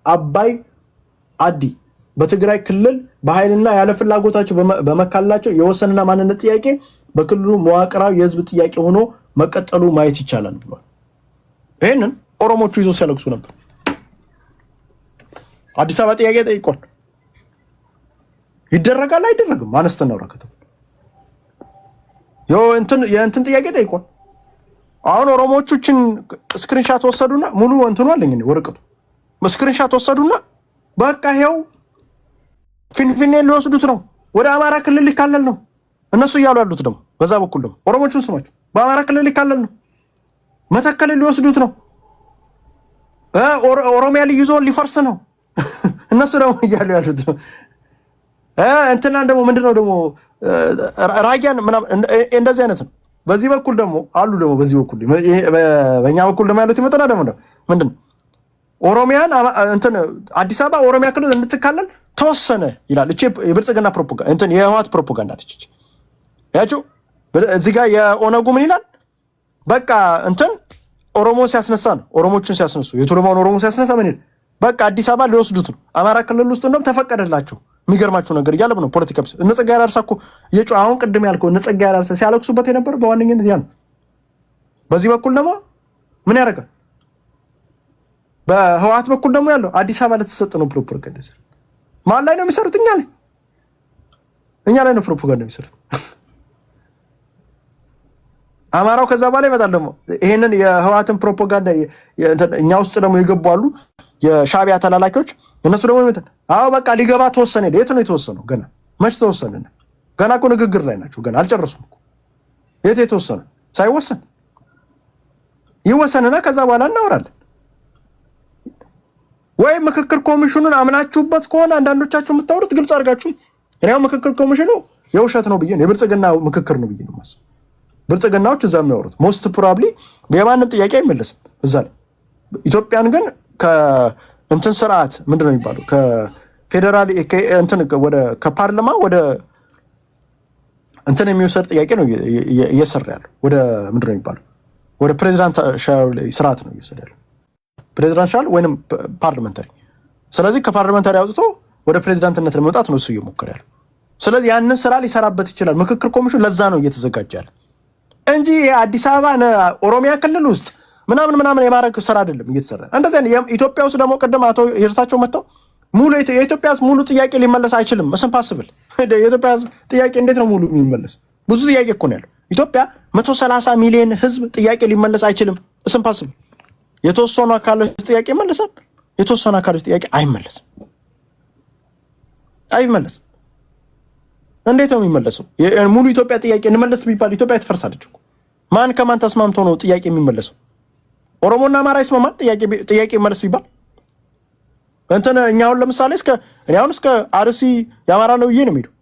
አባይ አዲ በትግራይ ክልል በኃይልና ያለ ፍላጎታቸው በመካለላቸው የወሰንና ማንነት ጥያቄ በክልሉ መዋቅራዊ የህዝብ ጥያቄ ሆኖ መቀጠሉ ማየት ይቻላል ብሏል። ይህንን ኦሮሞቹ ይዞ ሲያለቅሱ ነበር። አዲስ አበባ ጥያቄ ጠይቋል። ይደረጋል አይደረግም? አነስተናው ረከተው የእንትን ጥያቄ ጠይቋል። አሁን ኦሮሞቹችን ስክሪንሻት ወሰዱና ሙሉ እንትኑ አለኝ ወረቀቱ ስክሪንሻት ወሰዱና በቃ ይሄው ፊንፊኔ ሊወስዱት ነው፣ ወደ አማራ ክልል ሊካለል ነው። እነሱ እያሉ ያሉት ደግሞ በዛ በኩል ደግሞ ኦሮሞቹን ስማቸው በአማራ ክልል ሊካለል ነው፣ መተከል ሊወስዱት ነው፣ ኦሮሚያ ልዩ ዞን ሊፈርስ ነው። እነሱ ደግሞ እያሉ ያሉት ነው። እንትናን ደግሞ ምንድነው ደግሞ ራያን ምናምን እንደዚህ አይነት ነው። በዚህ በኩል ደግሞ አሉ ደግሞ በዚህ በኩል በእኛ በኩል ደግሞ ያሉት ይመጣና ደግሞ ምንድነው ኦሮሚያን እንትን አዲስ አበባ ኦሮሚያ ክልል እንድትካለል ተወሰነ ይላል። እቺ የብልጽግና ፕሮፓጋንዳ እንትን የህወሓት ፕሮፓጋንዳ ነች። ያቸው እዚህ ጋር የኦነጉ ምን ይላል? በቃ እንትን ኦሮሞ ሲያስነሳ ነው። ኦሮሞችን ሲያስነሱ የቱለማውን ኦሮሞ ሲያስነሳ ምን ይላል? በቃ አዲስ አበባ ሊወስዱት ነው። አማራ ክልል ውስጥ እንደውም ተፈቀደላቸው። የሚገርማቸው ነገር እያለ ነው ፖለቲካ ብስ እነ ጸጋዬ አራርሳ እኮ አሁን ቅድም ያልከው እነ ጸጋዬ አራርሳ ሲያለቅሱበት የነበረ በዋነኝነት ያ ነው። በዚህ በኩል ደግሞ ምን ያደርጋል? በህወሓት በኩል ደግሞ ያለው አዲስ አበባ ለተሰጠ ነው ፕሮፓጋንዳ ይሰራ። ማን ላይ ነው የሚሰሩት? እኛ ላይ ነው ፕሮፓጋንዳ የሚሰሩት። አማራው ከዛ በኋላ ይመጣል ደግሞ ይሄንን የህወሓትን ፕሮፓጋንዳ እኛ ውስጥ ደግሞ የገቡ አሉ የሻዕቢያ ተላላኪዎች። እነሱ ደግሞ ይመጣል። አዎ በቃ ሊገባ ተወሰነ። የት ነው የተወሰነው? ገና መች ተወሰነ? ገና እኮ ንግግር ላይ ናቸው። ገና አልጨረሱም እኮ። የት የተወሰነ? ሳይወሰን ይወሰንና ከዛ በኋላ እናወራለን። ወይ ምክክር ኮሚሽኑን አምናችሁበት ከሆነ አንዳንዶቻችሁ የምታወሩት ግልጽ አድርጋችሁ እኔው ምክክር ኮሚሽኑ የውሸት ነው ብዬ ነው የብልጽግና ምክክር ነው ብዬ ነው የማስበው። ብልጽግናዎች እዛ የሚያወሩት ሞስት ፕሮባብሊ የማንም ጥያቄ አይመለስም እዛ ላይ። ኢትዮጵያን ግን ከእንትን ስርዓት ምንድን ነው የሚባለው ከፌዴራል እንትን ወደ ከፓርላማ ወደ እንትን የሚወሰድ ጥያቄ ነው እየሰራ ያለው። ወደ ምንድን ነው የሚባለው ወደ ፕሬዚዳንሻል ስርዓት ነው እየወሰደ ያለው። ፕሬዚዳንሻል ወይንም ፓርላመንታሪ። ስለዚህ ከፓርላመንታሪ አውጥቶ ወደ ፕሬዚዳንትነት ለመውጣት ነው እሱ እየሞከረ ያለው። ስለዚህ ያንን ስራ ሊሰራበት ይችላል ምክክር ኮሚሽን። ለዛ ነው እየተዘጋጀ ያለ እንጂ የአዲስ አበባ ኦሮሚያ ክልል ውስጥ ምናምን የማድረግ ስራ አይደለም እየተሰራ። እንደዚህ ኢትዮጵያ ውስጥ ደግሞ ቅድም አቶ ይርታቸው መጥተው ሙሉ የኢትዮጵያ ሕዝብ ሙሉ ጥያቄ ሊመለስ አይችልም። ኢምፖሲብል። የኢትዮጵያ ሕዝብ ጥያቄ እንዴት ነው ሙሉ የሚመለስ? ብዙ ጥያቄ እኮ ነው ያለው። ኢትዮጵያ 130 ሚሊዮን ሕዝብ ጥያቄ ሊመለስ አይችልም። ኢምፖሲብል። የተወሰኑ አካሎች ጥያቄ ይመለሳል፣ የተወሰኑ አካሎች ጥያቄ አይመለስም። እንዴት ነው የሚመለሰው? ሙሉ ኢትዮጵያ ጥያቄ እንመለስ ቢባል ኢትዮጵያ ትፈርሳለች እኮ። ማን ከማን ተስማምቶ ነው ጥያቄ የሚመለሰው? ኦሮሞና አማራ ይስማማል ጥያቄ ይመለስ ቢባል እንትን እኛ አሁን ለምሳሌ እስከ አርሲ የአማራ ነው ብዬ ነው የሚሄደው።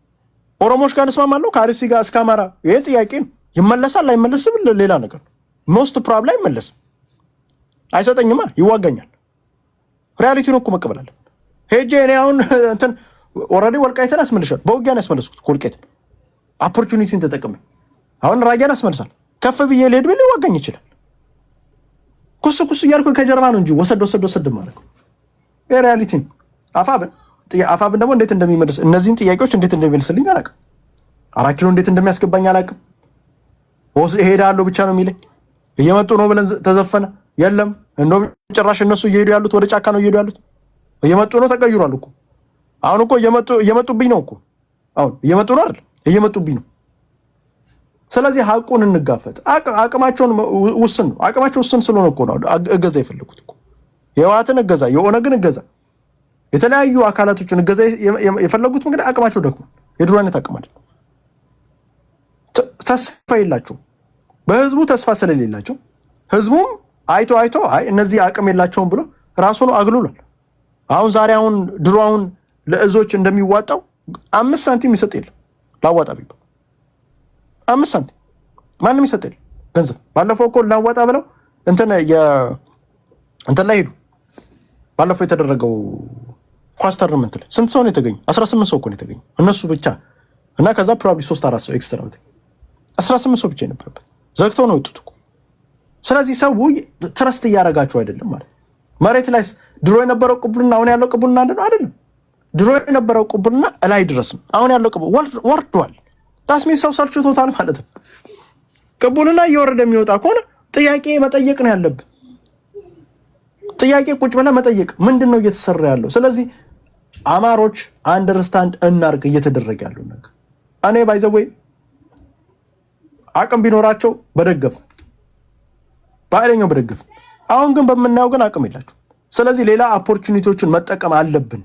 ኦሮሞዎች ጋር እንስማማለሁ ከአርሲ ጋር እስከ አማራ። ይሄ ጥያቄ ነው። ይመለሳል አይመለስም ሌላ ነገር ነው። ሞስት ፕሮባብሊ አይመለስም። አይሰጠኝማ፣ ይዋጋኛል። ሪያሊቲ ነው እኮ መቀበል አለብን። ሄጄ እኔ አሁን እንትን ኦልሬዲ ወልቃይትን አስመልሻለሁ። በውጊያ ነው ያስመለስኩት። ወልቃይትን ኦፖርቹኒቲን ተጠቅሜ አሁን ራያን አስመልሳለሁ። ከፍ ብዬ ልሄድ ብል ሊዋጋኝ ይችላል። ኩስ እያልኩ ከጀርባ ነው እንጂ ወሰድ ማለት ነው። ሪያሊቲ ነው። አፋብን ደግሞ እንዴት እንደሚመልስ እነዚህን ጥያቄዎች እንዴት እንደሚመልስልኝ አላውቅም። 4 ኪሎ እንዴት እንደሚያስገባኝ አላውቅም። እሄዳለሁ ብቻ ነው የሚለኝ። እየመጡ ነው ብለን ተዘፈነ። የለም እንደውም ጭራሽ እነሱ እየሄዱ ያሉት ወደ ጫካ ነው እየሄዱ ያሉት። እየመጡ ነው፣ ተቀይሯል እኮ አሁን እኮ እየመጡብኝ ነው እኮ አሁን እየመጡ ነው አይደል? እየመጡብኝ ነው። ስለዚህ ሀቁን እንጋፈጥ። አቅማቸውን ውስን ነው። አቅማቸው ውስን ስለሆነ እኮ ነው እገዛ የፈለጉት እኮ የህወሓትን እገዛ፣ የኦነግን እገዛ፣ የተለያዩ አካላቶችን እገዛ የፈለጉት እንግዲህ አቅማቸው ደግሞ የድሮ አይነት አቅም አይደል። ተስፋ የላቸውም። በህዝቡ ተስፋ ስለሌላቸው ህዝቡም አይቶ አይ እነዚህ አቅም የላቸውም ብሎ ራሱን አግሉሏል። አሁን ድሮ ለእዞች እንደሚዋጣው 5 ሳንቲም ይሰጥ የለም። ላዋጣ ቢባል 5 ሳንቲም ማንም ይሰጥ የለም ገንዘብ። ባለፈው እኮ ላዋጣ ብለው እንትን ላይ ሄዱ። ባለፈው የተደረገው ኳስ ተርናመንት ላይ ስንት ሰው ነው የተገኘው? 18 ሰው እኮ ነው የተገኘው እነሱ ብቻ እና ከዛ ፕሮባብሊ 3-4 ሰው ኤክስትራ ነው። 18 ሰው ብቻ የነበረበት ዘግተው ነው የወጡት እኮ። ስለዚህ ሰው ትረስት እያደረጋቸው አይደለም ማለት መሬት ላይ ድሮ የነበረው ቅቡልና አሁን ያለው ቅቡልና አይደለም። ድሮ የነበረው ቅቡልና እላይ ድረስ ነው። አሁን ያለው ቅቡልና ወርዷል። ታስሚት ሰው ሰልችቶታል ማለት ነው። ቅቡልና እየወረደ የሚወጣ ከሆነ ጥያቄ መጠየቅ ነው ያለብን። ጥያቄ ቁጭ ብለህ መጠየቅ ምንድን ነው እየተሰራ ያለው? ስለዚህ አማሮች አንደርስታንድ እናርግ እየተደረገ ያለው ነገር። እኔ ባይዘወይ አቅም ቢኖራቸው በደገፍ በኃይለኛው በደገፍ። አሁን ግን በምናየው ግን አቅም የላቸው። ስለዚህ ሌላ ኦፖርቹኒቲዎችን መጠቀም አለብን።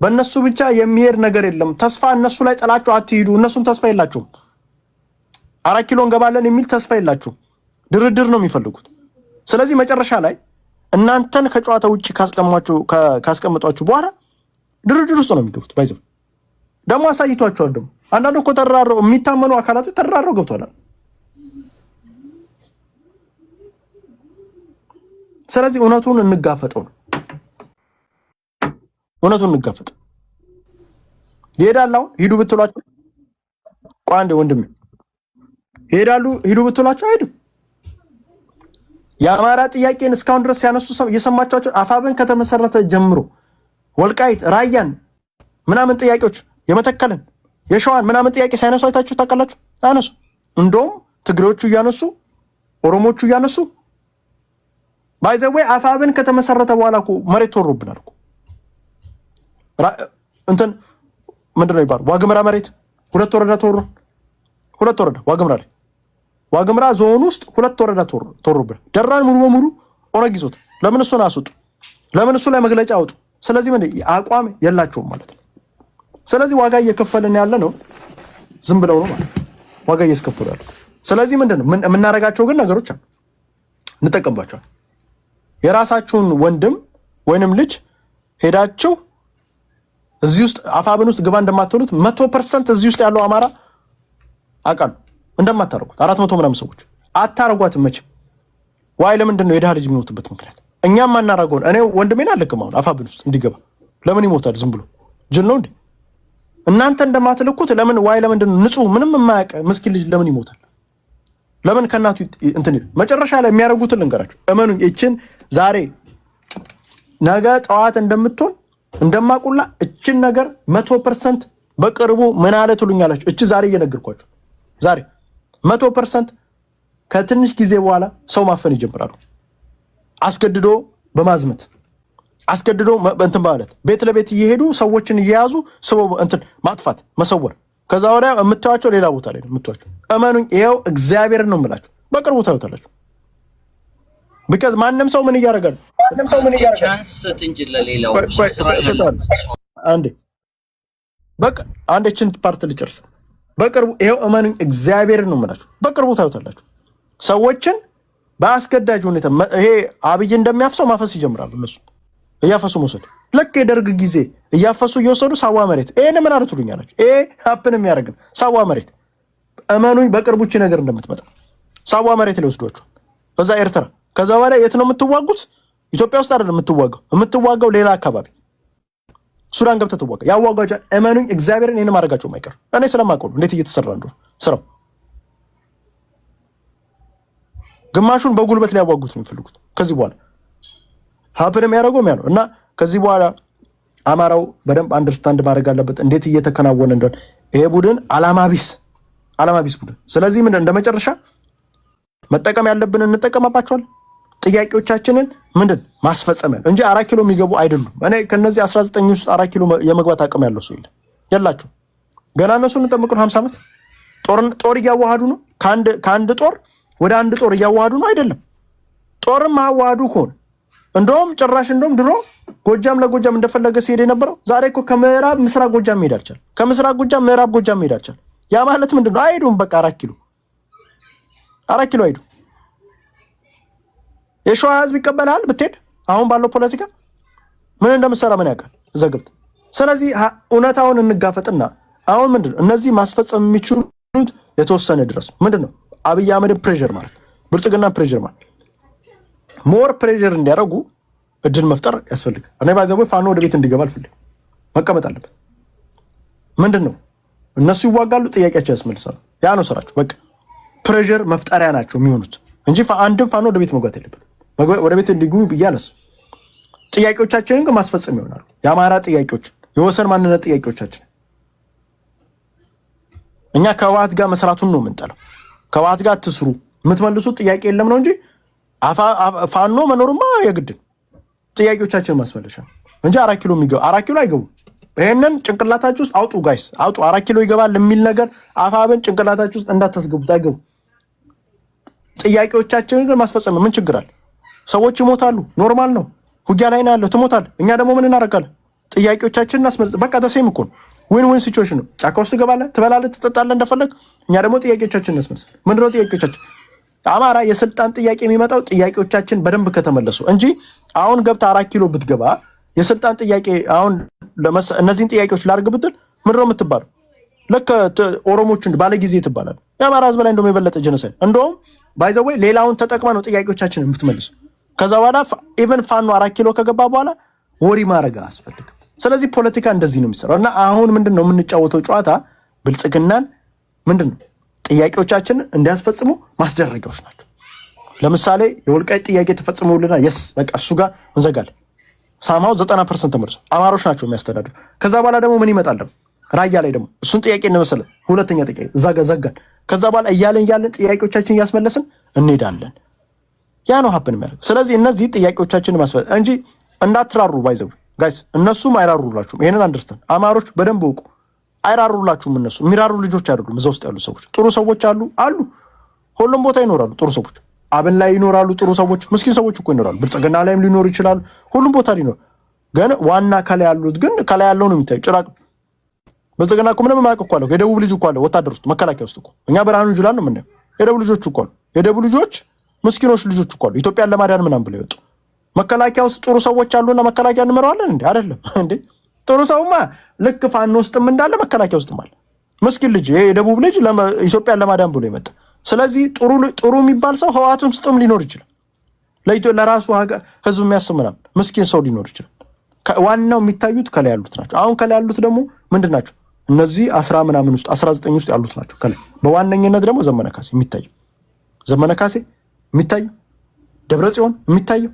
በእነሱ ብቻ የሚሄድ ነገር የለም። ተስፋ እነሱ ላይ ጥላችሁ አትሂዱ። እነሱም ተስፋ የላቸውም። 4 ኪሎ እንገባለን የሚል ተስፋ የላቸውም። ድርድር ነው የሚፈልጉት። ስለዚህ መጨረሻ ላይ እናንተን ከጨዋታ ውጭ ካስቀመጧችሁ በኋላ ድርድር ውስጥ ነው የሚገቡት። ባይዘው ደግሞ አሳይቷቸዋል። ደግሞ አንዳንዱ እኮ ተራራው የሚታመኑ አካላቶች ተራራው ገብቷል። ስለዚህ እውነቱን እንጋፈጠው ነው። እውነቱን እንጋፈጥ። ይሄዳል። አሁን ሂዱ ብትሏቸው ቆይ አንዴ ወንድሜ ይሄዳሉ። ሂዱ ብትሏቸው አይሄዱም። የአማራ ጥያቄን እስካሁን ድረስ ሲያነሱ የሰማችኋቸው አፋብን ከተመሰረተ ጀምሮ ወልቃይት፣ ራያን ምናምን ጥያቄዎች የመተከልን የሸዋን ምናምን ጥያቄ ሳይነሱ አይታችሁ ታውቃላችሁ? አነሱ። እንደውም ትግሬዎቹ እያነሱ ኦሮሞቹ እያነሱ ባይዘዌ አፋብን ከተመሰረተ በኋላ እኮ መሬት ተወሮብናል እኮ እንትን ምንድነው ይባላል ዋግምራ መሬት 2 ወረዳ ተወሮ 2 ወረዳ ዋግምራ ዞን ውስጥ 2 ወረዳ ተወሮብናል። ደራን ሙሉ በሙሉ ኦነግ ይዞት። ለምን እሱን አስወጡ? ለምን እሱ ላይ መግለጫ አውጡ? ስለዚህ ምን አቋም የላቸውም ማለት ነው። ስለዚህ ዋጋ እየከፈልን ያለ ነው። ዝም ብለው ነው ማለት ዋጋ እየከፈሉ ያለው። ስለዚህ ምንድነው የምናረጋቸው ግን ነገሮች አሉ፣ እንጠቀምባቸዋል። የራሳችሁን ወንድም ወይንም ልጅ ሄዳችሁ እዚህ ውስጥ አፋብን ውስጥ ግባ እንደማትሉት 100% እዚህ ውስጥ ያለው አማራ አቃሉ እንደማታረጉት 400 ምናምን ሰዎች አታረጓትም መቼም። ዋይ ለምንድን ነው የድሃ ልጅ የሚሞትበት ምክንያት? እኛም ማናረገው እኔ ወንድሜን አልልክም አሁን አፋብን ውስጥ እንዲገባ። ለምን ይሞታል? ዝም ብሎ ጅል ነው እንዴ? እናንተ እንደማትልኩት ለምን ዋይ ለምንድን ነው ንጹህ ምንም የማያውቅ ምስኪን ልጅ ለምን ይሞታል? ለምን ከናቱ እንትን መጨረሻ ላይ የሚያደርጉትን ልንገራችሁ። እመኑኝ እችን ዛሬ ነገ ጠዋት እንደምትሆን እንደማቁላ እችን ነገር 100% በቅርቡ ምን አለ ትሉኛላችሁ። እቺ ዛሬ እየነገርኳችሁ ዛሬ 100% ከትንሽ ጊዜ በኋላ ሰው ማፈን ይጀምራሉ። አስገድዶ በማዝመት አስገድዶ እንትን ማለት ቤት ለቤት እየሄዱ ሰዎችን እየያዙ ስበው እንትን ማጥፋት መሰወር። ከዛ ወዲያ የምታዩቸው ሌላ ቦታ ላይ ነው የምታዩቸው። እመኑኝ ይሄው እግዚአብሔርን ነው የምላችሁ በቅርቡ ታዩታላችሁ። ቢካዝ ማንም ሰው ምን እያደረጋል? ቻንስ ሰጥ እንጂ ለሌላው አንዴ በቃ አንዴችን ፓርት ልጨርስ። በቅርቡ ይሄው እመኑኝ እግዚአብሔርን ነው የምላችሁ በቅርቡ ታዩታላችሁ። ሰዎችን በአስገዳጅ ሁኔታ ይሄ አብይ እንደሚያፍሰው ማፈስ ይጀምራሉ። እነሱ እያፈሱ መውሰድ ልክ የደርግ ጊዜ እያፈሱ እየወሰዱ ሳዋ መሬት ይሄን ምን አርቱልኛላችሁ? ይሄ ሀፕን የሚያደርግ ሳዋ መሬት እመኑኝ በቅርቡች ነገር እንደምትመጣ ሳዋ መሬት ላይ ወስዷቸው ከዛ ኤርትራ ከዛ በኋላ የት ነው የምትዋጉት? ኢትዮጵያ ውስጥ አይደለም የምትዋጋው ሌላ አካባቢ ሱዳን ገብተህ ትዋጋ ያዋጋቸው። እመኑኝ እግዚአብሔርን ይሄን ማድረጋቸው ማይቀር እኔ ስለማውቀው እንዴት እየተሰራ እንደሆነ ስራው። ግማሹን በጉልበት ሊያዋጉት ነው የሚፈልጉት። ከዚህ በኋላ ሀፕን የሚያደርገው ያ ነው እና ከዚህ በኋላ አማራው በደንብ አንደርስታንድ ማድረግ አለበት እንዴት እየተከናወነ እንደሆነ። ይሄ ቡድን አላማ ቢስ ቡድን። ስለዚህ ምን እንደመጨረሻ መጠቀም ያለብን እንጠቀምባቸዋለን። ጥያቄዎቻችንን ምንድን ማስፈጸም ያለው እንጂ 4 ኪሎ የሚገቡ አይደሉም። እኔ ከነዚህ 19 ውስጥ 4 ኪሎ የመግባት አቅም ያለው ሰው የላችሁ። ገና እነሱን እንጠብቁን 50 ዓመት ጦር እያዋሃዱ ነው። ከአንድ ጦር ወደ አንድ ጦር እያዋሃዱ ነው አይደለም። ጦርም ማዋሃዱ ከሆነ እንደውም ጭራሽ እንደውም ድሮ ጎጃም ለጎጃም እንደፈለገ ሲሄድ የነበረው ዛሬ እኮ ከምዕራብ ምስራቅ ጎጃም መሄድ አልቻለም። ከምስራቅ ጎጃም ምዕራብ ጎጃም መሄድ አልቻለም። ያ ማለት ምንድነው? አይሄዱም። በቃ 4 ኪሎ አይሄዱም። የሸዋ ህዝብ ይቀበላል ብትሄድ አሁን ባለው ፖለቲካ ምን እንደምሰራ ምን ያውቃል እዛ ገብተህ። ስለዚህ እውነታውን እንጋፈጥና አሁን ምንድነው እነዚህ ማስፈጸም የሚችሉት የተወሰነ ድረስ ምንድነው አብይ አህመድን ፕሬሸር ማለት ብልጽግና ፕሬሸር ማለት ሞር ፕሬሸር እንዲያደርጉ እድል መፍጠር ያስፈልጋል። እኔ ባይዘው ፋኖ ወደ ቤት እንዲገባ አልፈልግም። መቀመጥ አለበት። ምንድነው እነሱ ይዋጋሉ፣ ጥያቄያቸው ያስመልሳሉ። ያ ነው ስራቸው። በቃ ፕሬሸር መፍጠሪያ ናቸው የሚሆኑት እንጂ አንድም ፋኖ ወደ ቤት መግባት የለበትም። ወደ ቤት እንዲገቡ ብያለስ። ጥያቄዎቻችንን ግን ማስፈጸም ይሆናሉ። የአማራ ጥያቄዎች፣ የወሰን ማንነት ጥያቄዎቻችን እኛ ከህወሓት ጋር መስራቱን ነው የምንጠላው። ከህወሓት ጋር አትስሩ የምትመልሱት ጥያቄ የለም ነው እንጂ ፋኖ መኖሩማ የግድ ጥያቄዎቻችንን ማስመለሻ እንጂ 4 ኪሎ የሚገቡ 4 ኪሎ አይገቡም። ይሄንን ጭንቅላታችሁ ውስጥ አውጡ ጋይስ፣ አውጡ። 4 ኪሎ ይገባል የሚል ነገር አፋብን ጭንቅላታችሁ ውስጥ እንዳታስገቡት፣ አይገቡም። ጥያቄዎቻችንን ግን ማስፈጸም ምን ችግር አለ? ሰዎች ይሞታሉ፣ ኖርማል ነው። ውጊያ ላይ ነው ያለው፣ ትሞታለህ። እኛ ደግሞ ምን እናደርጋለን? ጥያቄዎቻችንን እናስመልስ። በቃ ተሰይም እኮ ነው። ዊን ሲቹዌሽን ነው። ጫካ ውስጥ ትገባለህ፣ ትበላለህ፣ ትጠጣለህ እንደፈለግ። እኛ ደግሞ ጥያቄዎቻችንን እናስመልስ። ምንድነው ጥያቄዎቻችን? አማራ የስልጣን ጥያቄ የሚመጣው ጥያቄዎቻችን በደንብ ከተመለሱ እንጂ አሁን ገብተህ 4 ኪሎ ብትገባ የስልጣን ጥያቄ አሁን እነዚህን ጥያቄዎች ላድርግ ብትል ምንድነው የምትባለው? ልክ ኦሮሞችን ባለጊዜ ትባላለህ። የአማራ ህዝብ ላይ እንደውም የበለጠ ጀነሳይድ እንደውም ባይዘወይ ሌላውን ተጠቅማ ነው ጥያቄዎቻችንን የምትመልሱ። ከዛ በኋላ ኢቨን ፋኖ 4 ኪሎ ከገባ በኋላ ወሪ ማድረግ አያስፈልግም። ስለዚህ ፖለቲካ እንደዚህ ነው የሚሰራው እና አሁን ምንድነው የምንጫወተው ጨዋታ ብልጽግናን ምንድነው ጥያቄዎቻችንን እንዲያስፈጽሙ ማስደረጊያዎች ናቸው። ለምሳሌ የወልቃይት ጥያቄ ተፈጽሞልናል። የስ በቃ እሱ ጋር እንዘጋለን። ሳማው 90% ተመልሶ አማሮች ናቸው የሚያስተዳድሩ። ከዛ በኋላ ደግሞ ምን ይመጣል ደግሞ ራያ ላይ ደግሞ እሱን ጥያቄ እንመሰለ ሁለተኛ ጥያቄ እዛ ጋር ዘጋን። ከዛ በኋላ እያለን ጥያቄዎቻችን እያስመለስን እንሄዳለን። ያ ነው ሀፕን የሚያደርግ። ስለዚህ እነዚህ ጥያቄዎቻችን ማስፈጸም እንጂ እንዳትራሩ ባይዘው ጋይስ፣ እነሱም አይራሩላችሁም። ይሄንን አንደርስታንድ አማሮች በደንብ እውቁ። አይራሩላችሁም። እነሱ የሚራሩ ልጆች አይደሉም። እዛ ውስጥ ያሉ ሰዎች ጥሩ ሰዎች አሉ። ሁሉም ቦታ ይኖራሉ ጥሩ ሰዎች። አብን ላይ ይኖራሉ ጥሩ ሰዎች፣ ምስኪን ሰዎች እኮ ይኖራሉ። ብልጽግና ላይም ሊኖሩ ይችላሉ። ሁሉም ቦታ ሊኖር ግን ዋና ከላይ ያሉት ግን ከላይ ያለው ነው የሚታየው። ጭራቅ ብልጽግና እኮ ምንም የማያውቅ እኮ አለው። የደቡብ ልጅ እኮ አለ ወታደር ውስጥ መከላከያ ውስጥ እኮ። እኛ ብርሃኑ ጁላ ነው የምናየው። የደቡብ ልጆች እኮ አሉ። የደቡብ ልጆች ምስኪኖች ልጆች እኮ አሉ። ኢትዮጵያን ለማዳን ምናምን ብለው ይወጡ። መከላከያ ውስጥ ጥሩ ሰዎች አሉና መከላከያ እንመራዋለን እንዴ? አይደለም እንዴ? ጥሩ ሰውማ ልክ ፋኖ ውስጥም እንዳለ መከላከያ ውስጥም አለ። ምስኪን ልጅ ይሄ የደቡብ ልጅ ኢትዮጵያን ለማዳን ብሎ ይመጣ። ስለዚህ ጥሩ የሚባል ሰው ህወሓት ውስጥም ሊኖር ይችላል። ለራሱ ህዝብ የሚያስብ ምናምን ምስኪን ሰው ሊኖር ይችላል። ዋናው የሚታዩት ከላይ ያሉት ናቸው። አሁን ከላይ ያሉት ደግሞ ምንድን ናቸው? እነዚህ 10 ምናምን ውስጥ 19 ውስጥ ያሉት ናቸው ከላይ። በዋነኝነት ደግሞ ዘመነ ካሴ የሚታየው ደብረጽዮን የሚታየው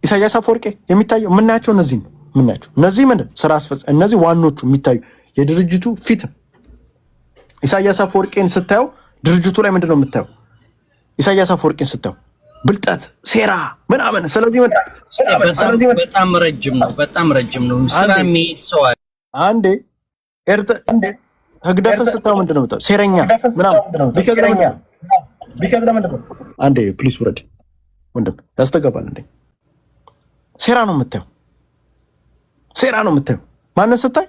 ኢሳያስ አፈወርቄ የሚታየው የምናያቸው እነዚህ ነው የምናያቸው። እነዚህ ምንድን ስራ አስፈጻሚ እነዚህ ዋኖቹ የሚታዩ የድርጅቱ ፊት። ኢሳያስ አፈወርቄን ስታየው ድርጅቱ ላይ ምንድን ነው የምታየው? ኢሳያስ አፈወርቄን ስታየው ብልጠት፣ ሴራ ምናምን። ስለዚህ በጣም ረጅም ነው ስራ የሚሄድ ሰው አለ። አንዴ ህግደፍን ስታየው ምንድን ነው የምታየው? ሴረኛ ምናምን። ቢከዝ ለምንድን ነው አንዴ ፕሊስ ውረድ ወንድም ያስተጋባል እንዴ? ሴራ ነው የምታየው። ማንን ስታይ?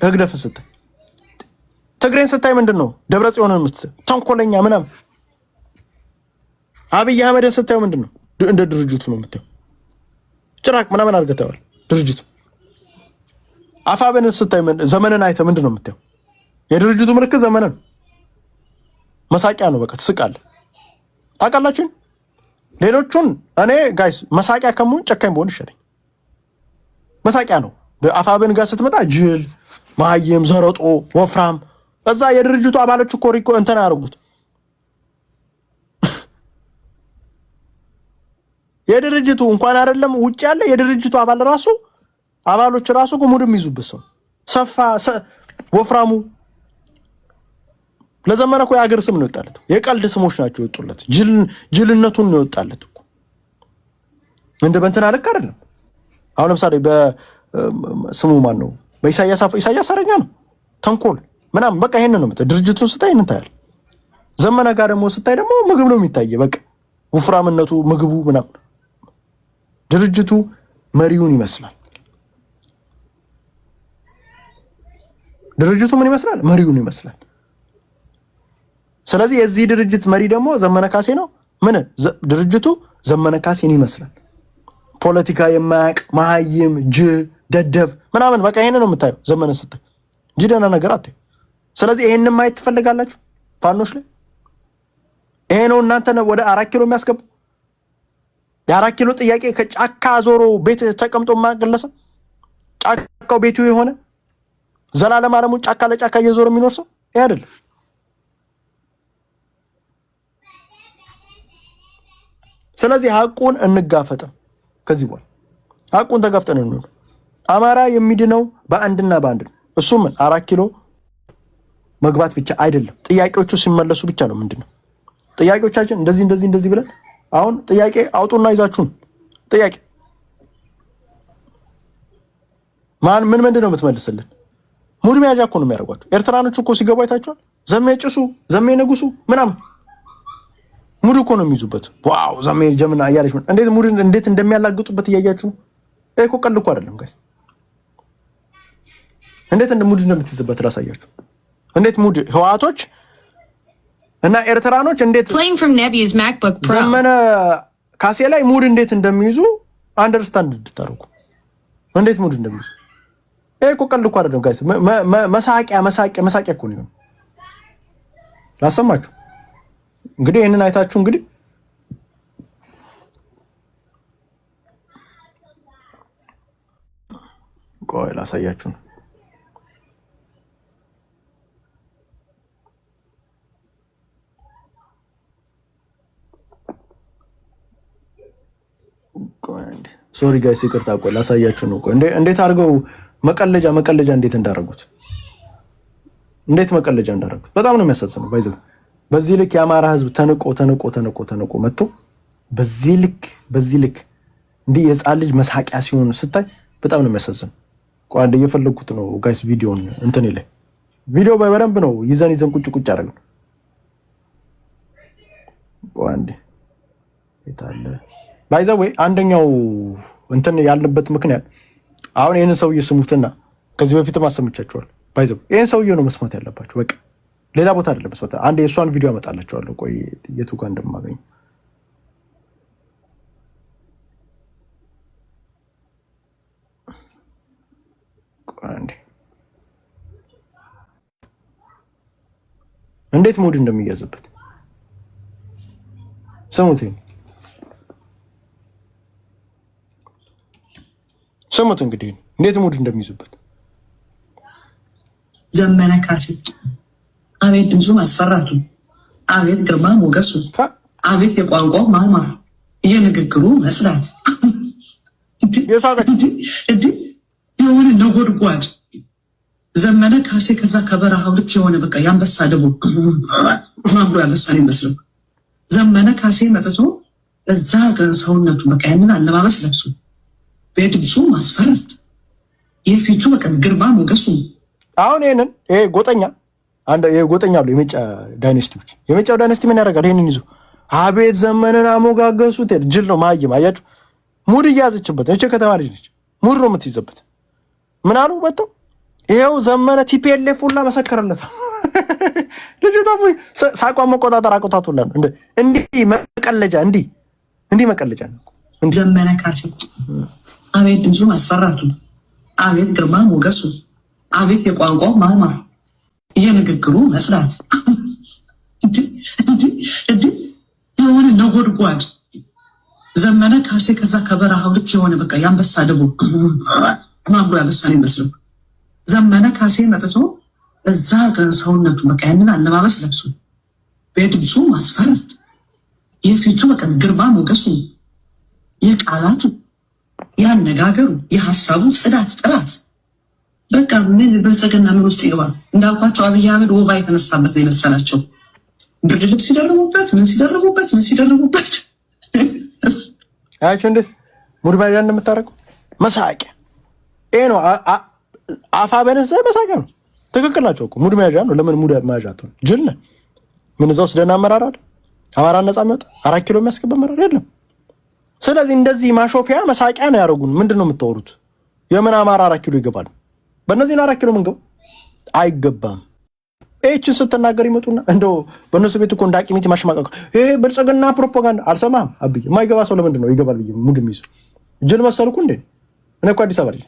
ህግደፍን ስታይ። ትግሬን ስታይ ምንድን ነው? ደብረ ጽዮንን የምትታየው ተንኮለኛ ምናምን። አብይ አህመድን ስታየው ምንድን ነው? እንደ ድርጅቱ ነው የምታየው። ጭራቅ ምናምን አድርገተዋል ድርጅቱ። አፋብን ስታይ ዘመንን አይተህ ምንድን ነው የምታየው? የድርጅቱ ምልክት ዘመንን መሳቂያ ነው። በቃ ትስቃለህ። ታውቃላችሁ ሌሎቹን እኔ ጋይስ መሳቂያ ከመሆን ጨካኝ በሆን ይሻለኝ። መሳቂያ ነው። አፋብን ጋር ስትመጣ ጅል፣ መሀይም፣ ዘረጦ፣ ወፍራም። እዛ የድርጅቱ አባሎች እኮ እንትን ያደርጉት የድርጅቱ እንኳን አይደለም ውጭ ያለ የድርጅቱ አባሎች ራሱ ሙድ የሚይዙበት ሰው ሰፋ ወፍራሙ። ለዘመነ እኮ የሀገር ስም ነው የወጣለት። የቀልድ ስሞች ናቸው የወጡለት። ጅልነቱን ነው የወጣለት እኮ እንደ በእንትና ልክ አይደለም። አሁን ለምሳሌ በስሙ ማን ነው? ኢሳያስ አረኛ ነው። ተንኮል ምናምን በቃ ይሄን ነው የምታይ። ድርጅቱን ስታይ ይሄን ታያለህ። ዘመነ ጋር ደግሞ ስታይ ደግሞ ምግብ ነው የሚታየ። በቃ ውፍራምነቱ፣ ምግቡ ምናምን። ድርጅቱ መሪውን ይመስላል። ድርጅቱ ምን ይመስላል? መሪውን ይመስላል። ስለዚህ የዚህ ድርጅት መሪ ደግሞ ዘመነ ካሴ ነው። ምን ድርጅቱ ዘመነ ካሴን ይመስላል። ፖለቲካ የማያውቅ መሀይም፣ ጅል፣ ደደብ ምናምን በቃ ይሄን ነው የምታየው ዘመነ ስታይ እንጂ ደህና ነገር አታየው። ስለዚህ ይሄንን ማየት ትፈልጋላችሁ ፋኖች ላይ? ይሄ ነው እናንተ ወደ 4 ኪሎ የሚያስገቡ። የ4 ኪሎ ጥያቄ ከጫካ ዞሮ ቤት ተቀምጦ ማግለሰብ ጫካው ቤቱ የሆነ ዘላለም አለሙ ጫካ ለጫካ እየዞረ የሚኖር ሰው ይሄ አይደለም። ስለዚህ ሀቁን እንጋፈጥ። ከዚህ በኋላ ሀቁን ተጋፍጠን እንኖር። አማራ የሚድነው በአንድና በአንድ ነው። እሱም 4 ኪሎ መግባት ብቻ አይደለም። ጥያቄዎቹ ሲመለሱ ብቻ ነው። ምንድነው ጥያቄዎቻችን? እንደዚህ ብለን አሁን ጥያቄ አውጡና ይዛችሁን ጥያቄ ምንድን ነው የምትመልስልን? ሙድ መያዣ እኮ ነው የሚያደርጓቸው። ኤርትራኖች እኮ ሲገቡ አይታችኋል። ዘሜ ጭሱ፣ ዘሜ ንጉሱ ምናምን ሙድ እኮ ነው የሚይዙበት። ዋው ዘሜ ጀምና እያለች እንዴት ሙድ እንዴት እንደሚያላግጡበት እያያችሁ ነው። ይሄ እኮ ቀልድ እኮ አይደለም ጋይስ። እንዴት ሙድ እንደምትይዝበት ላሳያችሁ። እንዴት ሙድ ህወሓቶች እና ኤርትራኖች እንዴት ዘመነ ካሴ ላይ ሙድ እንዴት እንደሚይዙ አንደርስታንድ እንድታደርጉ እንዴት ሙድ እንደሚይዙ። ይሄ እኮ ቀልድ እኮ አይደለም ጋይስ። መሳቂያ እኮ ነው። ላሰማችሁ እንግዲህ ይሄንን አይታችሁ እንግዲህ ቆይ ላሳያችሁ ነው። ሶሪ ጋይስ ይቅርታ፣ ቆይ ላሳያችሁ ነው። ቆይ እንዴት አድርገው መቀለጃ እንዴት እንዳደረጉት በጣም ነው የሚያሳዝነው። ባይዘው በዚህ ልክ የአማራ ህዝብ ተንቆ መጥቶ በዚህ ልክ እንዲህ የጻን ልጅ መሳቂያ ሲሆን ስታይ በጣም ነው የሚያሳዝነው። ቆይ አንዴ እየፈለኩት ነው ጋይስ ቪዲዮን እንትን ይለኝ ቪዲዮ በደንብ ነው ይዘን ቁጭ አደረግን። ቆይ አንዴ የታለ ባይዘው ወይ አንደኛው እንትን ያልንበት ምክንያት አሁን ይሄንን ሰውዬ ስሙትና ከዚህ በፊትም አሰምቻችኋለሁ። ባይዘው ይሄን ሰውዬ ነው መስማት ያለባችሁ። በቃ ሌላ ቦታ አይደለም መስማት። አንዴ የእሷን ቪዲዮ አመጣላችኋለሁ። ቆይ የቱ ጋር እንደማገኝ አንዴ እንዴት ሙድ እንደሚያዝበት ስሙት እንግዲህ እንዴት ሙድ እንደሚይዙበት። ዘመነ ካሴ አቤት ድምፁ ማስፈራቱ፣ አቤት ግርማ ሞገሱ፣ አቤት የቋንቋው ማማር፣ የንግግሩ መጽዳት፣ የሆነ ነጎድጓድ ዘመነ ካሴ ከዛ ከበረሃው ልክ የሆነ በቃ ያንበሳ ደቦ ማምሮ ያለሳን ይመስለው ዘመነ ካሴ መጥቶ እዛ ሰውነቱ በቃ ያንን አለባበስ ለብሶ በድምፁ ማስፈራት የፊቱ በቃ ግርማ ሞገሱ። አሁን ይሄ ጎጠኛ አሉ የሜጫ ዳይኔስቲዎች። የሜጫው ዳይኔስቲ ምን ያደርጋል? ይሄንን ይዞ አቤት ዘመነን አሞጋገሱት። ጅል ነው ማይም። አያችሁ ሙድ እያዘችበት እቺ ከተማ ልጅ ነች። ሙድ ነው የምትይዘበት። ምን አሉ መጥተው ይሄው ዘመነ ቲፒኤልኤፍ ሁላ መሰከረለት። ልጅቷ ሳቋም መቆጣጠር አቆታቱላ እንዲህ መቀለጃ እንዲህ መቀለጃ ነው ዘመነ ካሴ። አቤት ድምፁ ማስፈራቱ፣ አቤት ግርማ ሞገሱ፣ አቤት የቋንቋው ማማር፣ የንግግሩ መጽዳት፣ የሆነ ነጎድጓድ ዘመነ ካሴ ከዛ ከበረሃው ልክ የሆነ በቃ ያንበሳ ደቦ ማምሮ ያለሳን ይመስለው ዘመነ ካሴ መጥቶ እዛ ሰውነቱ በቃ ያንን አለባበስ ለብሶ በድምፁ ማስፈራት የፊቱ በቃ ግርማ ሞገሱ፣ የቃላቱ፣ ያነጋገሩ፣ የሀሳቡ ጽዳት ጥራት በቃ ምን ብልጽግና ምን ውስጥ ይገባል? እንዳልኳቸው አብይ አህመድ ወባ የተነሳበት ነው የመሰላቸው። ብርድ ልብስ ሲደርቡበት አያቸው እንዴት ሙድ መያዣ እንደምታደርገው መሳቂያ። ይሄ ነው አፋ በነሰ መሳቂያ ነው። ትክክል ናቸው እኮ ሙድ መያዣ ነው። ለምን ሙድ መያዣ አትሆን? ጅል ነህ። ምን እዛ ውስጥ ደህና አመራር አለ? አማራን ነፃ የሚወጣ 4 ኪሎ የሚያስገባ አመራር የለም። ስለዚህ እንደዚህ ማሾፊያ መሳቂያ ነው ያደረጉን። ምንድን ነው የምታወሩት? የምን አማራ 4 ኪሎ ይገባል? በእነዚህ 4 ኪሎ ምን ገቡ? አይገባም። ይህችን ስትናገር ይመጡና እንደው በእነሱ ቤት እኮ እንደ አቂሚት ማሽማቀቅ ይሄ ብልጽግና ፕሮፓጋንዳ አልሰማህም። አብይ የማይገባ ሰው ለምንድን ነው ይገባል ብዬ ሙድ የሚይዙ ጅል መሰልኩ እንዴ? እኔ እኮ አዲስ አበባ ልጅ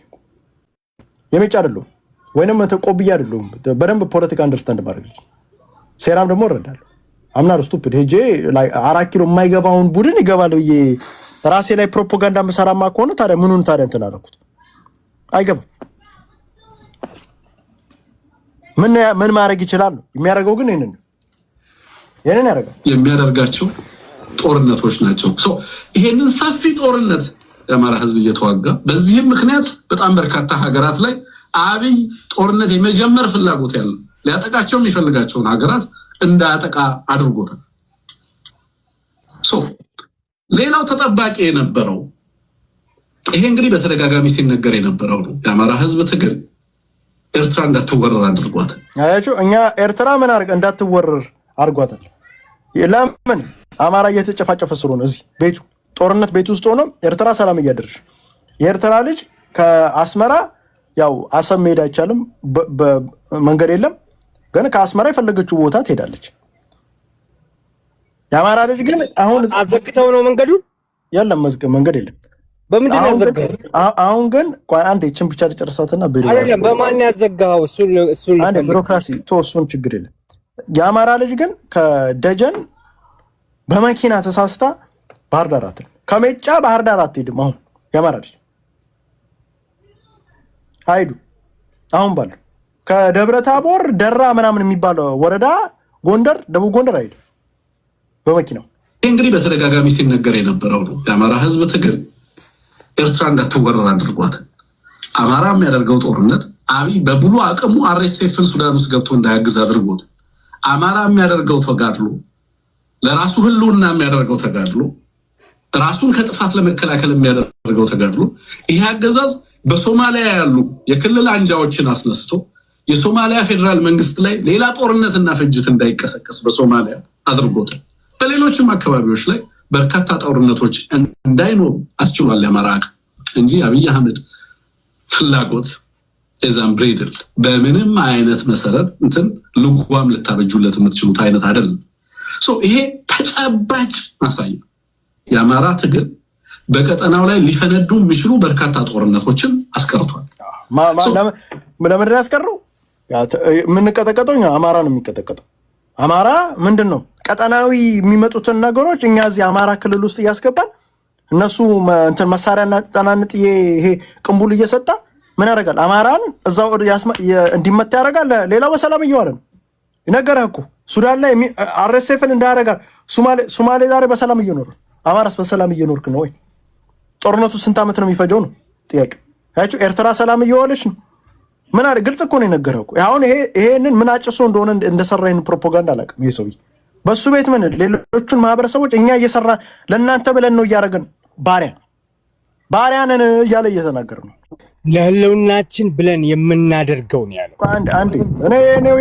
የሜጫ አይደለሁም ወይንም ቆብዬ አይደለሁም። በደንብ ፖለቲካ አንደርስታንድ ማድረግ ልጅ ሴራም ደግሞ እረዳለሁ። አምናር ስቱፒድ ሄጄ 4 ኪሎ የማይገባውን ቡድን ይገባል ብዬ ራሴ ላይ ፕሮፓጋንዳ መሰራማ ከሆነ ታዲያ ምኑን ታዲያ እንትን አደረኩት? አይገባም። ምን ማድረግ ይችላል? የሚያደርገው ግን ይሄንን ያደርጋል። የሚያደርጋቸው ጦርነቶች ናቸው። ይሄንን ሰፊ ጦርነት የአማራ ህዝብ እየተዋጋ በዚህም ምክንያት በጣም በርካታ ሀገራት ላይ አብይ ጦርነት የመጀመር ፍላጎት ያለው ሊያጠቃቸው የሚፈልጋቸውን ሀገራት እንዳያጠቃ አድርጎታል። ሌላው ተጠባቂ የነበረው ይሄ እንግዲህ በተደጋጋሚ ሲነገር የነበረው ነው። የአማራ ህዝብ ትግል ኤርትራ እንዳትወረር አድርጓታል። አያችሁ እኛ ኤርትራ ምን አድርገ እንዳትወረር አድርጓታል። ለምን? አማራ እየተጨፋጨፈ ስለሆነ እዚህ ቤቱ ጦርነት ቤት ውስጥ ሆኖ ኤርትራ ሰላም እያደረሽ የኤርትራ ልጅ ከአስመራ ያው አሰብ መሄድ አይቻልም፣ መንገድ የለም። ግን ከአስመራ የፈለገችው ቦታ ትሄዳለች። የአማራ ልጅ ግን አሁን አዘግተው ነው መንገዱ የለም፣ መንገድ የለም። በምንድን ነው ያዘጋው? አሁን ግን አንዴ እችን ብቻ ልጨርሳትና አይደለም በማን ያዘጋው? እሱን አንዴ ቢሮክራሲ ተወሱን ችግር የለም። የአማራ ልጅ ግን ከደጀን በመኪና ተሳስታ ባህር ዳር አትሄድም፣ ከሜጫ ባህር ዳር አትሄድም። አሁን የአማራ ልጅ አይዱ አሁን ባለው ከደብረ ታቦር ደራ ምናምን የሚባለው ወረዳ ጎንደር፣ ደቡብ ጎንደር አይሄድም በመኪናው። ይህ እንግዲህ በተደጋጋሚ ሲነገር የነበረው ነው። የአማራ ህዝብ ትግል ኤርትራ እንዳትወረር አድርጓታል። አማራ የሚያደርገው ጦርነት አብይ በሙሉ አቅሙ አርኤስኤፍን ሱዳን ውስጥ ገብቶ እንዳያግዝ አድርጎት፣ አማራ የሚያደርገው ተጋድሎ ለራሱ ህልውና የሚያደርገው ተጋድሎ ራሱን ከጥፋት ለመከላከል የሚያደርገው ተጋድሎ ይሄ አገዛዝ በሶማሊያ ያሉ የክልል አንጃዎችን አስነስቶ የሶማሊያ ፌዴራል መንግስት ላይ ሌላ ጦርነትና ፍጅት እንዳይቀሰቀስ በሶማሊያ አድርጎታል። በሌሎችም አካባቢዎች ላይ በርካታ ጦርነቶች እንዳይኖሩ አስችሏል የአማራ አቅም እንጂ አብይ አህመድ ፍላጎት እዛም ብሬድል በምንም አይነት መሰረት እንትን ልጓም ልታበጁለት የምትችሉት አይነት አይደለም። ይሄ ተጨባጭ ማሳያ የአማራ ትግል በቀጠናው ላይ ሊፈነዱ የሚችሉ በርካታ ጦርነቶችን አስቀርቷል። ለምንድን ያስቀረው? የምንቀጠቀጠው አማራ ነው የሚቀጠቀጠው። አማራ ምንድን ነው ቀጠናዊ የሚመጡትን ነገሮች እኛ እዚህ አማራ ክልል ውስጥ እያስገባን እነሱ እንትን መሳሪያና ጠናንጥ ይሄ ቅንቡል እየሰጣ ምን ያደርጋል? አማራን እዛው እንዲመታ ያደርጋል። ሌላው በሰላም እየዋለ ነው። ይነገርህ እኮ ሱዳን ላይ አርኤስኤፍን እንዳያደርጋል። ሶማሌ ዛሬ በሰላም እየኖር፣ አማራስ በሰላም እየኖርክ ነው ወይ? ጦርነቱ ስንት ዓመት ነው የሚፈጀው ነው ጥያቄ። ያችሁ ኤርትራ ሰላም እየዋለች ነው። ምን አለ? ግልጽ እኮ ነው የነገረህ እኮ። አሁን ይሄንን ምን አጭሶ እንደሆነ እንደሰራ ይሄን ፕሮፓጋንዳ አላውቅም። ይሄ ሰውዬ በሱ ቤት ምን ሌሎቹን ማህበረሰቦች እኛ እየሰራ ለእናንተ ብለን ነው እያደረገን ባሪያንን እያለ እየተናገረ ነው። ለህልውናችን ብለን የምናደርገው ነው ያለው። አንዴ እኔ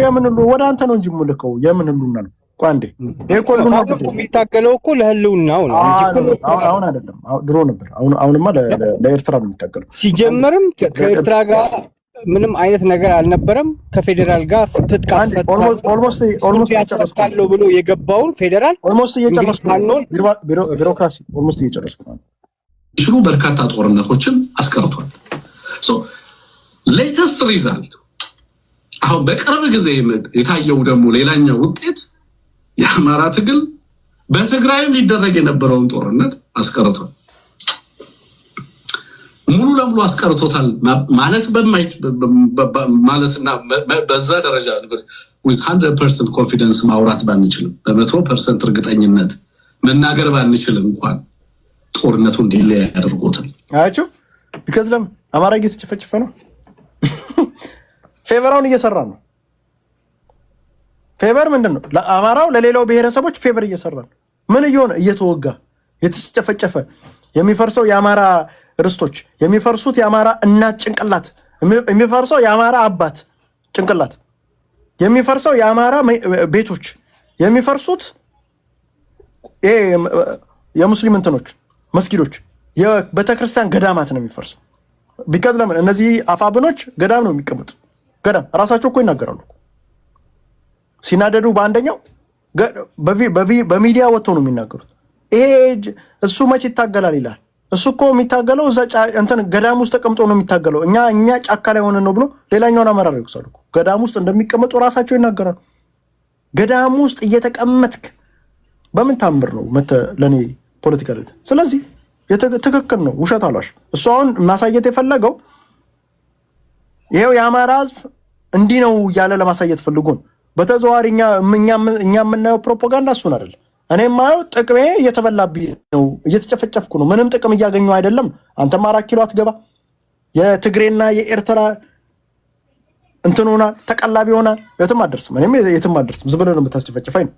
የምን ሁሉ ወደ አንተ ነው እንጂ የምልከው የምን ሁሉና ነው። አንዴ ይሄ እኮ ሁሉና የሚታገለው እኮ ለህልውናው ነው እንጂ አሁን አይደለም። ድሮ ነበር። አሁንማ ለኤርትራ ነው የሚታገለው። ሲጀመርም ከኤርትራ ጋር ምንም አይነት ነገር አልነበረም። ከፌዴራል ጋር ትጥቅ ኦልሞስት ያጨረስካለው ብሎ የገባውን ፌዴራል ኦልሞስት እየጨረስኩ ነው። ቢሮክራሲ ኦልሞስት እየጨረስኩ ነው። ሽሉ በርካታ ጦርነቶችን አስቀርቷል። ሌተስት ሪዛልት አሁን በቅርብ ጊዜ የታየው ደግሞ ሌላኛው ውጤት የአማራ ትግል በትግራይም ሊደረግ የነበረውን ጦርነት አስቀርቷል። ሙሉ ለሙሉ አስቀርቶታል ማለት ማለትና በዛ ደረጃ with 100% ኮንፊደንስ ማውራት ባንችልም በ100% እርግጠኝነት መናገር ባንችልም እንኳን ጦርነቱ እንዲለያ ያደርጎታል። አያችሁ ቢካዝ ለምን አማራ እየተጨፈጨፈ ነው። ፌቨራውን እየሰራ ነው። ፌቨር ምንድነው? ለአማራው ለሌላው ብሔረሰቦች ፌቨር እየሰራ ነው። ምን እየሆነ እየተወጋ የተጨፈጨፈ የሚፈርሰው የአማራ ርስቶች የሚፈርሱት የአማራ እናት ጭንቅላት የሚፈርሰው የአማራ አባት ጭንቅላት የሚፈርሰው የአማራ ቤቶች የሚፈርሱት የሙስሊም እንትኖች መስጊዶች የቤተክርስቲያን ገዳማት ነው የሚፈርሰው። ቢካዝ ለምን እነዚህ አፋብኖች ገዳም ነው የሚቀመጡ። ገዳም ራሳቸው እኮ ይናገራሉ። ሲናደዱ በአንደኛው በሚዲያ ወጥቶ ነው የሚናገሩት። ይሄ እሱ መች ይታገላል ይላል። እሱ እኮ የሚታገለው እዛ እንትን ገዳም ውስጥ ተቀምጦ ነው የሚታገለው። እኛ ጫካ ላይ ሆነን ነው ብሎ ሌላኛውን አመራር ይወቅሳሉ። ገዳም ውስጥ እንደሚቀመጡ ራሳቸው ይናገራሉ። ገዳም ውስጥ እየተቀመጥክ በምን ታምር ነው ለኔ ፖለቲካ ላይ? ስለዚህ ትክክል ነው፣ ውሸት አሏሽ። እሱ አሁን ማሳየት የፈለገው ይሄው የአማራ ህዝብ እንዲህ ነው እያለ ለማሳየት ፈልጎ ነው። በተዘዋዋሪ እኛ የምናየው ፕሮፓጋንዳ እሱን አይደለም። እኔ የማየው ጥቅሜ እየተበላብኝ ነው፣ እየተጨፈጨፍኩ ነው፣ ምንም ጥቅም እያገኘሁ አይደለም። አንተም 4 ኪሎ አትገባ፣ የትግሬና የኤርትራ እንትን ሆናል፣ ተቀላቢ ሆናል፣ የትም አደርስም። እኔም የትም አደርስም። ዝም ብለህ ነው የምታስጨፈጭፈኝ።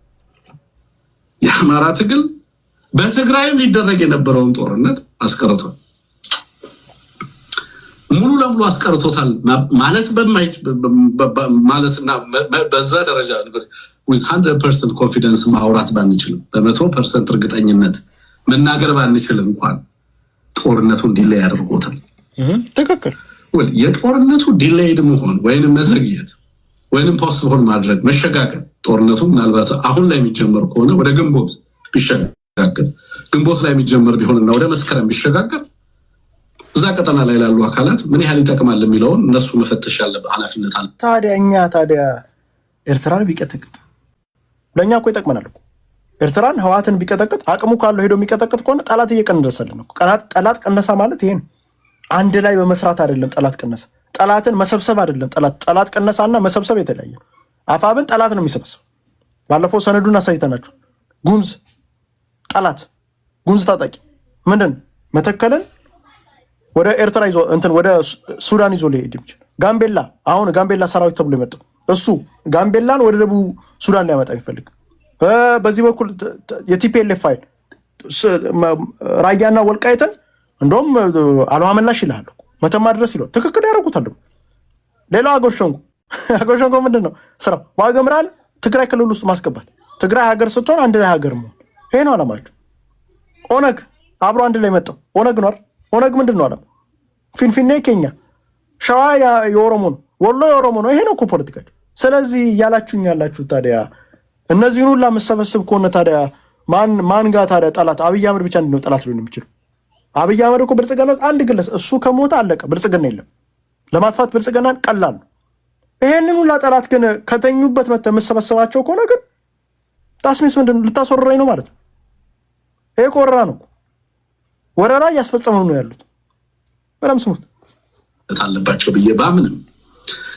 የአማራ ትግል በትግራይም ሊደረግ የነበረውን ጦርነት አስቀርቷል። ሙሉ ለሙሉ አስቀርቶታል ማለት ማለትና በዛ ደረጃ with 100% ኮንፊደንስ ማውራት ባንችልም በ100% እርግጠኝነት መናገር ባንችልም እንኳን ጦርነቱ ዲሌይ ያደርጎታል። ትክክል። የጦርነቱ ዲሌይድ መሆን ወይንም መዘግየት ወይንም ፖስትፖን ማድረግ መሸጋገር ጦርነቱ ምናልባት አሁን ላይ የሚጀመር ከሆነ ወደ ግንቦት ቢሸጋገር ግንቦት ላይ የሚጀመር ቢሆንና ወደ መስከረም ቢሸጋገር እዛ ቀጠና ላይ ላሉ አካላት ምን ያህል ይጠቅማል የሚለውን እነሱ መፈተሽ ያለበት ኃላፊነት አለ። ታዲያ ኤርትራን ቢቀጠቅጥ ለእኛ እኮ ይጠቅመናል እኮ። ኤርትራን ህወሓትን ቢቀጠቅጥ አቅሙ ካለው ሄዶ የሚቀጠቅጥ ከሆነ ጠላት እየቀነሰልን እኮ። ጠላት ቀነሳ ማለት ይሄን አንድ ላይ በመስራት አይደለም። ጠላት ቀነሳ ጠላትን መሰብሰብ አይደለም። ጠላት ቀነሳና መሰብሰብ የተለያየ ነው። አፋብን ጠላት ነው የሚሰበሰብ። ባለፈው ሰነዱን አሳይተናችሁ ጉንዝ ጠላት ጉንዝ ታጣቂ ምንድን መተከልን ወደ ኤርትራ ይዞ እንትን ወደ ሱዳን ይዞ ሊሄድ ይችላል። ጋምቤላ አሁን ጋምቤላ ሰራዊት ተብሎ የመጣው እሱ ጋምቤላን ወደ ደቡብ ሱዳን ሊያመጣ ይፈልግ። በዚህ በኩል የቲፒኤልኤፍ ፋይል ራያና ወልቃይትን እንደውም አልዋ መላሽ ይላል መተማ ድረስ ይለው ትክክል ያደርጉታል። ሌላው አጎሸንጎ ምንድነው ስራው? ዋግምራን ትግራይ ክልል ውስጥ ማስገባት፣ ትግራይ ሀገር ስትሆን አንድ ላይ ሀገር መሆን። ይሄ ነው አላማቸው። ኦነግ አብሮ አንድ ላይ መጣው ኦነግ ነው። ኦነግ ምንድነው አላማ? ፊንፊኔ ኬኛ፣ ሸዋ የኦሮሞ ነው፣ ወሎ የኦሮሞ ነው። ይሄ ነው እኮ ፖለቲካቸው። ስለዚህ እያላችሁኝ ያላችሁ ታዲያ እነዚህን ሁላ መሰበስብ ከሆነ ታዲያ ማን ጋር ታዲያ ጠላት? አብይ አህመድ ብቻ እንዴት ነው ጠላት ሊሆን የሚችለው? አብይ አህመድ እኮ ብልጽግና አንድ ግለሰብ እሱ ከሞተ አለቀ። ብልጽግና የለም። ለማጥፋት ብልጽግናን ቀላል ነው። ይሄንን ሁላ ጠላት ግን ከተኙበት መተ መሰበሰባቸው ከሆነ ግን ታስሚስ ምንድን ልታስወረረኝ ነው ማለት ነው። ይሄ ወረራ ነው። ወረራ እያስፈጸሙ ነው ያሉት። በጣም ስሙት አለባቸው ብዬ ባምንም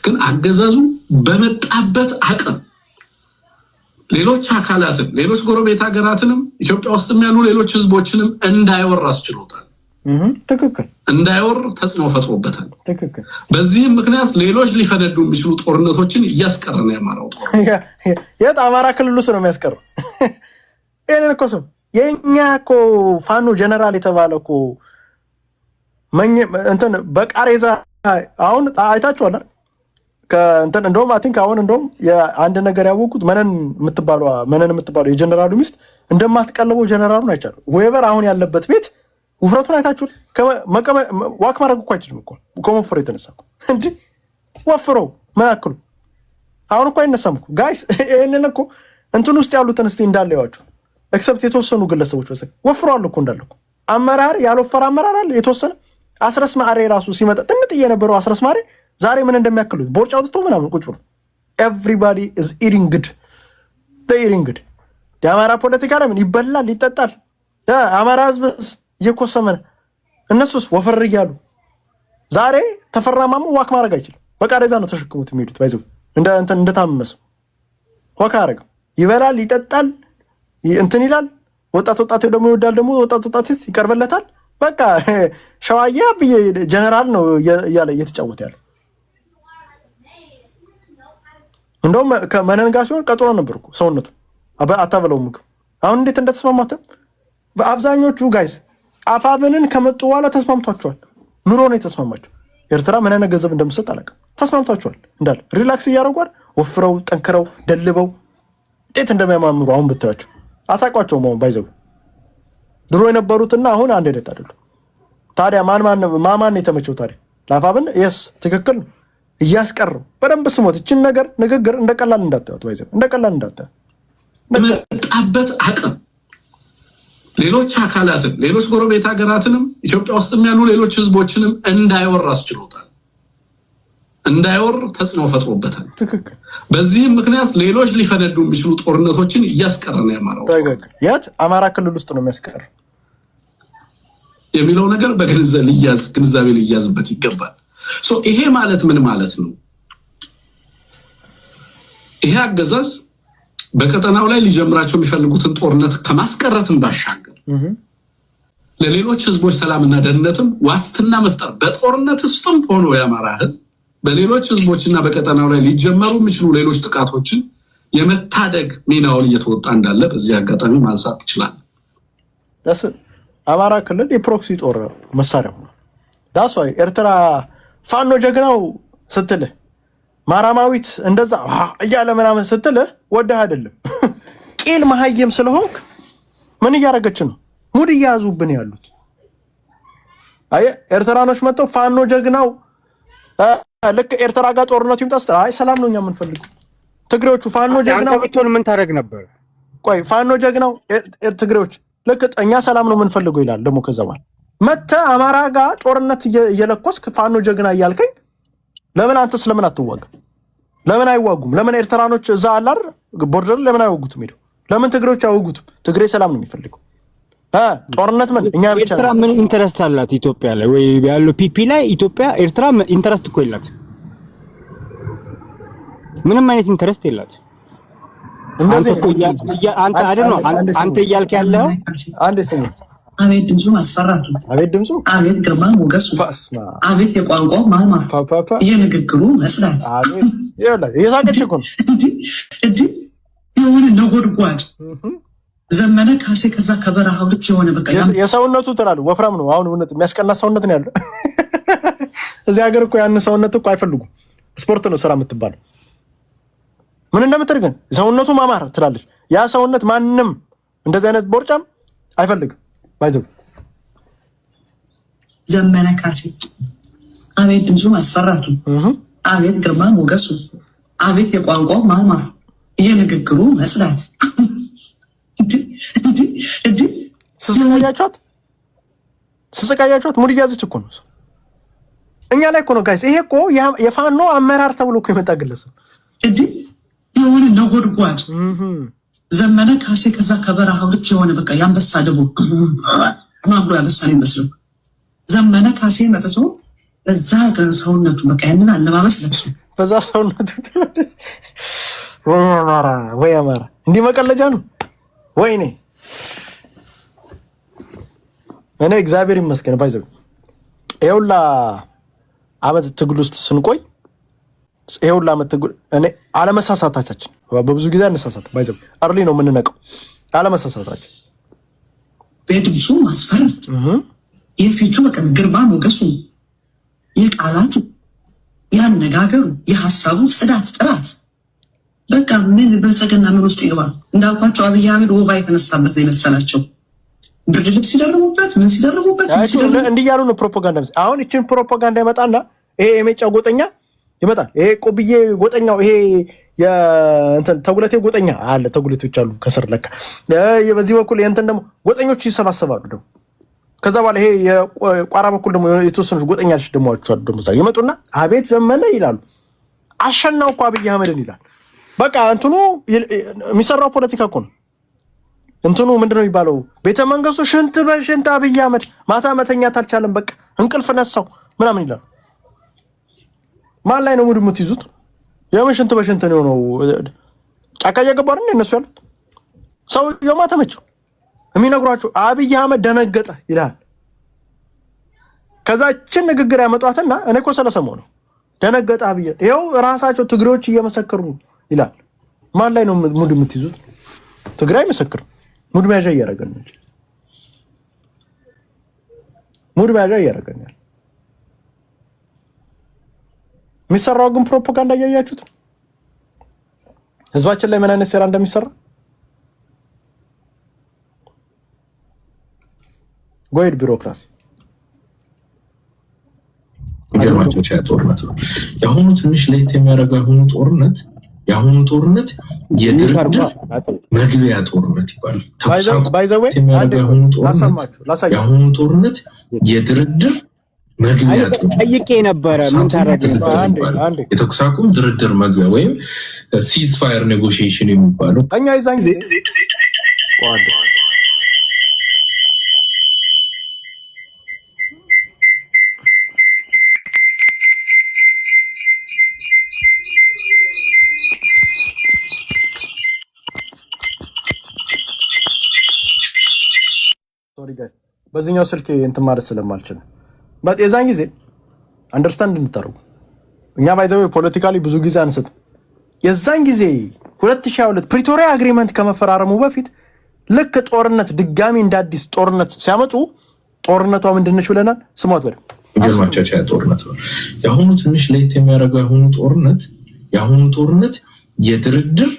ግን አገዛዙ በመጣበት አቅም ሌሎች አካላትን ሌሎች ጎረቤት ሀገራትንም ኢትዮጵያ ውስጥም ያሉ ሌሎች ህዝቦችንም እንዳይወር አስችሎታል። ትክክል። እንዳይወር ተጽዕኖ ፈጥሮበታል። ትክክል። በዚህም ምክንያት ሌሎች ሊፈነዱ የሚችሉ ጦርነቶችን እያስቀረ ነው ያማራው ጦር። የት አማራ ክልል ውስጥ ነው የሚያስቀረው? ይሄንን እኮ ስም የኛ እኮ ፋኖ ጀነራል የተባለ እኮ እንትን በቃሬዛ አሁን አይታችኋል ከእንትን እንደውም አይ ቲንክ አሁን እንደውም የአንድ ነገር ያወቁት መነን የምትባለው የጀነራሉ ሚስት እንደማትቀልበው ጀነራሉን አይቻለሁ። ዌበር አሁን ያለበት ቤት ውፍረቱን አይታችሁት ዋክ ማድረግ እኮ አይችልም እኮ ከመወፈሩ የተነሳ እኮ እንዴ ወፍረው መያክሉ አሁን እኮ አይነሳም እኮ ጋይስ። ይሄንን እኮ እንትን ውስጥ ያሉትን እስቲ እንዳለ ያዋቸው ኤክሰፕት የተወሰኑ ግለሰቦች በስተቀር ወፍረዋል እኮ እንዳለ እኮ። አመራር ያልወፈረ አመራር አለ የተወሰነ። አስረስ ማሬ ራሱ ሲመጣ ጥንጥ የነበረው አስረስ ማሬ ዛሬ ምን እንደሚያክሉት ቦርጫ አውጥቶ ምናምን ቁጭ ብሎ everybody is eating good they eating good። የአማራ ፖለቲካ ለምን ይበላል ይጠጣል? አማራ ህዝብ እየኮሰመነ እነሱስ ወፈር እያሉ ዛሬ ተፈራማሙ ዋክ ማድረግ አይችልም። በቃሬዛ ነው ተሸክሙት የሚሄዱት። ባይዘው እንደታመመሰው ዋክ አረጋ ይበላል ይጠጣል እንትን ይላል። ወጣት ደግሞ ይወዳል። ደግሞ ወጣት ይቀርበለታል። በቃ ሸዋያ ብዬ ጀነራል ነው እያለ እየተጫወተ ያለው። እንደውም ከመነን ጋር ሲሆን ቀጥሮ ነበርኩ ሰውነቱ አታበለው ምግብ። አሁን እንዴት እንደተስማማተ በአብዛኞቹ ጋይስ አፋብንን ከመጡ በኋላ ተስማምቷቸዋል። ኑሮ ነው የተስማማቸው። ኤርትራ ምን አይነት ገንዘብ እንደምሰጥ አላውቅም። ተስማምቷቸዋል እንዳለ ሪላክስ እያደረጓል። ወፍረው ጠንክረው ደልበው እንዴት እንደሚያማምሩ አሁን ብታያቸው አታውቋቸውም። አሁን ባይዘው ድሮ የነበሩትና አሁን አንድ አይነት አይደሉም። ታዲያ ማን የተመቸው ታዲያ? ለአፋብን የስ ትክክል ነው እያስቀረው በደንብ ስሞት። እችን ነገር ንግግር እንደቀላል እንዳታዩት ባይዘው እንደቀላል እንዳታዩት። በመጣበት አቅም ሌሎች አካላትን ሌሎች ጎረቤት ሀገራትንም ኢትዮጵያ ውስጥም ያሉ ሌሎች ህዝቦችንም እንዳይወር አስችሎታል። እንዳይወር ተጽዕኖ ፈጥሮበታል። ትክክል። በዚህም ምክንያት ሌሎች ሊፈነዱ የሚችሉ ጦርነቶችን እያስቀረ ነው ያማራው። ትክክል። የት አማራ ክልል ውስጥ ነው የሚያስቀር የሚለው ነገር ግንዛቤ ሊያዝበት ይገባል። ይሄ ማለት ምን ማለት ነው? ይሄ አገዛዝ በቀጠናው ላይ ሊጀምራቸው የሚፈልጉትን ጦርነት ከማስቀረትም ባሻገር ለሌሎች ህዝቦች ሰላምና ደህንነትም ዋስትና መፍጠር በጦርነት ውስጥም ሆኖ የአማራ ህዝብ በሌሎች ህዝቦችና በቀጠናው ላይ ሊጀመሩ የሚችሉ ሌሎች ጥቃቶችን የመታደግ ሚናውን እየተወጣ እንዳለ በዚህ አጋጣሚ ማንሳት ትችላለህ። አማራ ክልል የፕሮክሲ ጦር መሳሪያ ሆኗል። ዳስ ዋይ ኤርትራ ፋኖ ጀግናው ስትልህ ማራማዊት እንደዛ እያለ ምናምን ስትልህ ወደህ አይደለም። ቂል መሀየም ስለሆንክ ምን እያደረገች ነው? ሙድ እያያዙብን ያሉት አየህ። ኤርትራኖች መጥተው ፋኖ ጀግናው ልክ ኤርትራ ጋር ጦርነቱ ይምጣ ስትል አይ ሰላም ነው እኛ የምንፈልገው። ትግሬዎቹ ፋኖ ጀግናው አንተ ብትሆን ምን ታደርግ ነበር? ቆይ ፋኖ ጀግናው ትግሬዎች ልክ እኛ ሰላም ነው የምንፈልገው ይላል። ደግሞ ከዛ በኋላ መተህ አማራ ጋር ጦርነት እየለኮስክ ፋኖ ጀግና እያልከኝ ለምን አንተስ ለምን አትዋጋም? ለምን አይዋጉም? ለምን ኤርትራኖች እዛ አላር ቦርደር ለምን አይዋጉትም? ሄደው ለምን ትግሬዎች አይዋጉትም? ትግሬ ሰላም ነው የሚፈልገው። ጦርነት ምን እኛ ብቻ ኤርትራ ምን ኢንተረስት አላት ኢትዮጵያ ላይ ወይ ያለው ፒፒ ላይ? ኢትዮጵያ ኤርትራ ኢንተረስት እኮ የላት። ምንም አይነት ኢንተረስት የላት። አንተ እኮ አንተ አይደል ነው አንተ እያልክ ያለው አንድ ሰው አቤት ድምፁ አስፈራቱ፣ አቤት ድምፁ፣ አቤት ግርማ ሞገሱ፣ አቤት የቋንቋው ማማር፣ የንግግሩ መስላት፣ አቤት ይኸውልህ እየሳቀች እኮ ነው እንዲህ የሆነ ነጎድጓድ ዘመነ ካሴ ከዛ ከበረሃው ልክ የሆነ በቃ የሰውነቱ ትላለህ ወፍራም ነው። አሁን እውነት የሚያስቀና ሰውነት ነው ያለው። እዚህ ሀገር እኮ ያን ሰውነት እኮ አይፈልጉም። ስፖርት ነው ስራ የምትባለው። ምን እንደምትል ግን ሰውነቱ ማማር ትላለች። ያ ሰውነት ማንም እንደዚህ አይነት ቦርጫም አይፈልግም። ባይዘው ዘመነ ካሴ አቤት ድምፁ ማስፈራቱ፣ አቤት ግርማ ሞገሱ፣ አቤት የቋንቋው ማማር፣ የንግግሩ መስላት። ስስቃያችኋት ሙድ እያዘች እኮ ነው። እኛ ላይ እኮ ነው ጋይስ። ይሄ እኮ የፋኖ አመራር ተብሎ እኮ የመጣ ግለሰብ የሆነ ነጎድጓድ ዘመነ ካሴ ከዛ ከበረሃው ልክ የሆነ በቃ ያንበሳ ደቦ ማብሎ ያበሳል ይመስለው ዘመነ ካሴ መጥቶ በዛ ሰውነቱ በቃ ያንን አለባበስ ለብሶ በዛ ሰውነቱ ወይ አማራ እንዲህ መቀለጃ ነው። ወይኔ እኔ እግዚአብሔር ይመስገን ባይዘው ይኸውላ አመት ትግል ውስጥ ስንቆይ ይኸውላ አመት ትግል እኔ አለመሳሳታችን በብዙ ጊዜ አነሳሳት ባይዘው አርሊ ነው የምንነቀው። አለመሳሳታችን በድምፁ ማስፈራት የፊቱ በቃ ግርማ ሞገሱ፣ የቃላቱ፣ ያነጋገሩ፣ የሐሳቡ ጽዳት ጥራት በቃ ምን ብልጽግና ምን ውስጥ ይገባል። እንዳልኳቸው አብይ አህመድ ወባ የተነሳበት ነው የመሰላቸው። ብርድ ልብስ ሲደርቡበት ምን ሲደርቡበት እንዲያሉ ነው ፕሮፓጋንዳ። አሁን እቺን ፕሮፓጋንዳ ይመጣና ይሄ የሜጫ ጎጠኛ ይመጣል። ይሄ ቆብዬ ጎጠኛው ይሄ የእንትን ተጉለቴ ጎጠኛ አለ። ተጉለቶች አሉ ከስር ለካ በዚህ በኩል የእንትን ደግሞ ጎጠኞች ይሰባሰባሉ። ደግሞ ከዛ በኋላ ይሄ የቋራ በኩል ደግሞ የተወሰኑ ጎጠኛች ደግሞ አሉ። ደግሞ እዛ ይመጡና አቤት ዘመነ ይላሉ። አሸናው እኮ አብይ አህመድን ይላል። በቃ እንትኑ የሚሰራው ፖለቲካ እኮ ነው። እንትኑ ምንድነው የሚባለው? ቤተ መንግስቱ ሽንት በሽንት አብይ አህመድ ማታ መተኛት አልቻለም፣ በቃ እንቅልፍ ነሳው ምናምን ይላል። ማን ላይ ነው ሙድ የምትይዙት? የምን ሽንት በሽንት ነው ነው? ጫካ እየገባ አይደል እነሱ ያሉት? ሰው የማ ተመቸው የሚነግሯቸው አብይ አህመድ ደነገጠ ይላል። ከዛችን ንግግር ያመጧትና እኔ እኮ ስለሰማሁ ነው ደነገጠ አብይ። ይኸው ራሳቸው ትግሬዎች እየመሰከሩ ይላል። ማን ላይ ነው ሙድ የምትይዙት? ትግራይ መሰክር ሙድ መያዣ እያደረገን ነው። ሙድ መያዣ እያደረገን ያለ የሚሰራው ግን ፕሮፓጋንዳ እያያችሁት ህዝባችን ላይ ምን አይነት ሴራ እንደሚሰራ ጎይድ ቢሮክራሲ ገርማቸው ጦርነት ነው የአሁኑ። ትንሽ ለየት የሚያደርገው የአሁኑ ጦርነት የድርድር መግቢያ ጦርነት ይባላል። ተኩሳቁ የሚያደርገው የአሁኑ ጦርነት የድርድር መግቢያ ጦርነት ጠይቄ ነበረ። ምን ታደርግ የተኩስ አቁም ድርድር መግቢያ ወይም ሲዝ ፋየር ኔጎሽዬሽን የሚባለው እኛ ይዛን ጊዜ በዚህኛው ስልክ እንትን ማለት ስለማልችል የዛን ጊዜ አንደርስታንድ እንድታደርጉ እኛ ባይዘው ፖለቲካሊ ብዙ ጊዜ አንስት የዛን ጊዜ 2022 ፕሪቶሪያ አግሪመንት ከመፈራረሙ በፊት ልክ ጦርነት ድጋሚ እንደ አዲስ ጦርነት ሲያመጡ ጦርነቷ ምንድነች ብለናል። ስሟት በደም ገርማቻቻ ጦርነት ነው የአሁኑ። ትንሽ ለየት የሚያደርገው የአሁኑ ጦርነት የድርድር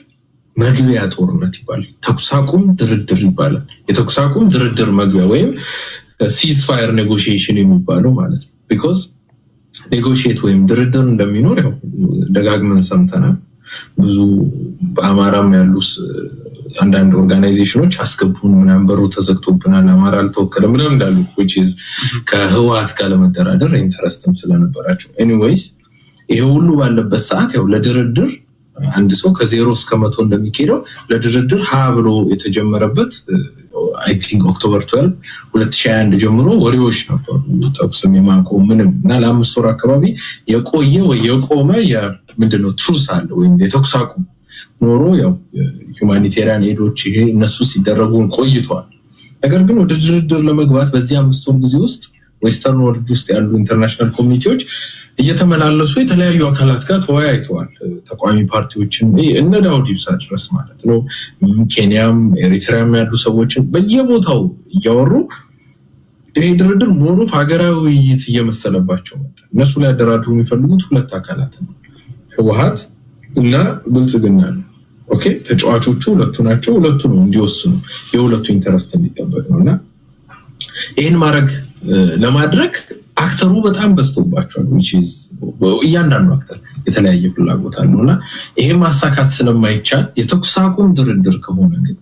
መግቢያ ጦርነት ይባላል። ተኩስ አቁም ድርድር ይባላል። የተኩስ አቁም ድርድር መግቢያ ወይም ሲዝ ፋየር ኔጎሽዬሽን የሚባለው ማለት ነው። ቢኮዝ ኔጎሽዬት ወይም ድርድር እንደሚኖር ያው ደጋግመን ሰምተናል። ብዙ በአማራም ያሉ አንዳንድ ኦርጋናይዜሽኖች አስገቡን ምናምን በሩ ተዘግቶብናል አማራ አልተወከለም ምናምን እንዳሉ ከህወሓት ጋር ለመደራደር ኢንተረስትም ስለነበራቸው ኤኒዌይስ ይሄ ሁሉ ባለበት ሰዓት ያው ለድርድር አንድ ሰው ከ0 እስከ 100 እንደሚሄደው ለድርድር ሀ ብሎ የተጀመረበት አይ ቲንክ ኦክቶበር 12 2021 ጀምሮ ወሬዎች ነበሩ። ተኩስም የማቆም ምንም እና ለ5 ወር አካባቢ የቆየ ወይ የቆመ ምንድነው ትሩስ አለ ወይም የተኩስ አቁም ኖሮ ያው ሁማኒቴሪያን ኤዶች ይሄ እነሱ ሲደረጉ ቆይተዋል። ነገር ግን ወደ ድርድር ለመግባት በዚህ 5 ወር ጊዜ ውስጥ ዌስተርን ወርልድ ውስጥ ያሉ ኢንተርናሽናል ኮሚኒቲዎች እየተመላለሱ የተለያዩ አካላት ጋር ተወያይተዋል። ተቋሚ ፓርቲዎችን እነ ዳውድ ኢብሳ ድረስ ማለት ነው፣ ኬንያም ኤሪትሪያም ያሉ ሰዎችን በየቦታው እያወሩ ይሄ ድርድር ሞሮፍ ሀገራዊ ውይይት እየመሰለባቸው መጣ። እነሱ ላይ ያደራድሩ የሚፈልጉት 2 አካላት ነው፣ ህወሓት እና ብልጽግና ነው። ኦኬ ተጫዋቾቹ 2 ናቸው። 2 ነው እንዲወስኑ የሁለቱ ኢንተረስት እንዲጠበቅ ነውና ይሄን ለማድረግ አክተሩ በጣም በዝቶባቸዋል። which is እያንዳንዱ አክተር የተለያየ ፍላጎት አለውና ይሄ ማሳካት ስለማይቻል የተኩስ አቁም ድርድር ከሆነ ግን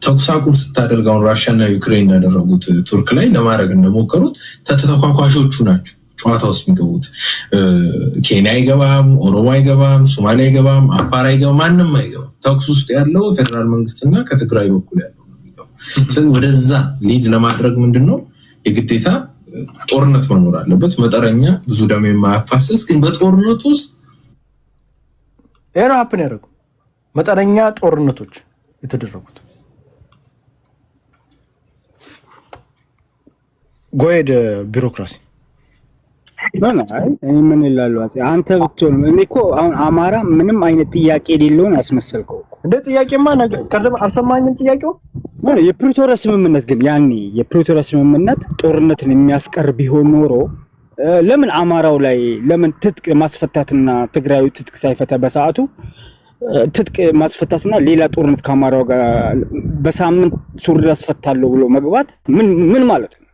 ተኩስ አቁም ስታደርገው ራሽያና ዩክሬን እንዳደረጉት ቱርክ ላይ ለማድረግ እንደሞከሩት ተተኳኳሾቹ ናቸው ጨዋታ ውስጥ የሚገቡት። ኬንያ አይገባም፣ ኦሮሞ አይገባም፣ ሶማሊያ አይገባም፣ አፋር አይገባም፣ ማንም አይገባም። ተኩስ ውስጥ ያለው ፌደራል መንግስትና ከትግራይ በኩል ያለው ነው የሚገባው። ስለዚህ ወደዛ ሊድ ለማድረግ ምንድነው የግዴታ ጦርነት መኖር አለበት። መጠረኛ ብዙ ደም የማያፋሰስ ግን በጦርነት ውስጥ ኤራ ሀፕን ያደረጉ መጠነኛ ጦርነቶች የተደረጉት ጎይድ ቢሮክራሲ ምን ይላሉ? አንተ ብትሆን እኔ እኮ አሁን አማራ ምንም አይነት ጥያቄ የሌለውን ያስመሰልከው እንደ ጥያቄማ ነገር ቀደም አልሰማኝም። ጥያቄው የፕሪቶሪያ ስምምነት ግን ያኔ የፕሪቶሪያ ስምምነት ጦርነትን የሚያስቀር ቢሆን ኖሮ ለምን አማራው ላይ ለምን ትጥቅ ማስፈታትና ትግራዊ ትጥቅ ሳይፈታ በሰዓቱ ትጥቅ ማስፈታትና ሌላ ጦርነት ከአማራው ጋር በሳምንት ሱሪ ያስፈታለሁ ብሎ መግባት ምን ማለት ነው?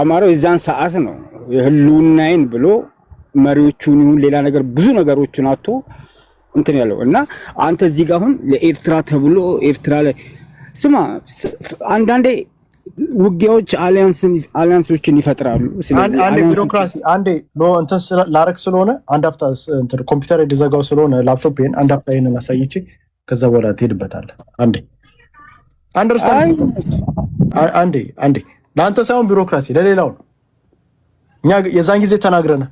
አማራው የዛን ሰዓት ነው የህልውናዬን ብሎ መሪዎቹን ይሁን ሌላ ነገር ብዙ ነገሮችን አጥቶ እንትን ያለው እና አንተ እዚህ ጋር አሁን ለኤርትራ ተብሎ ኤርትራ ላይ ስማ አንዳንዴ ውጊያዎች አሊያንሶችን ይፈጥራሉ። ስለዚህ አንዴ ቢሮክራሲ አንዴ እንትን ላረክ ስለሆነ አንድ አፍታ እንትን ኮምፒውተር የደዘጋው ስለሆነ ላፕቶፕን አንድ አፍታ ይሄንን አሳይቼ ከዛ በኋላ ትሄድበታለህ። አንደርስታንድ አንዴ ለአንተ ሳይሆን ቢሮክራሲ ለሌላው ነው። እኛ የዛን ጊዜ ተናግረናል።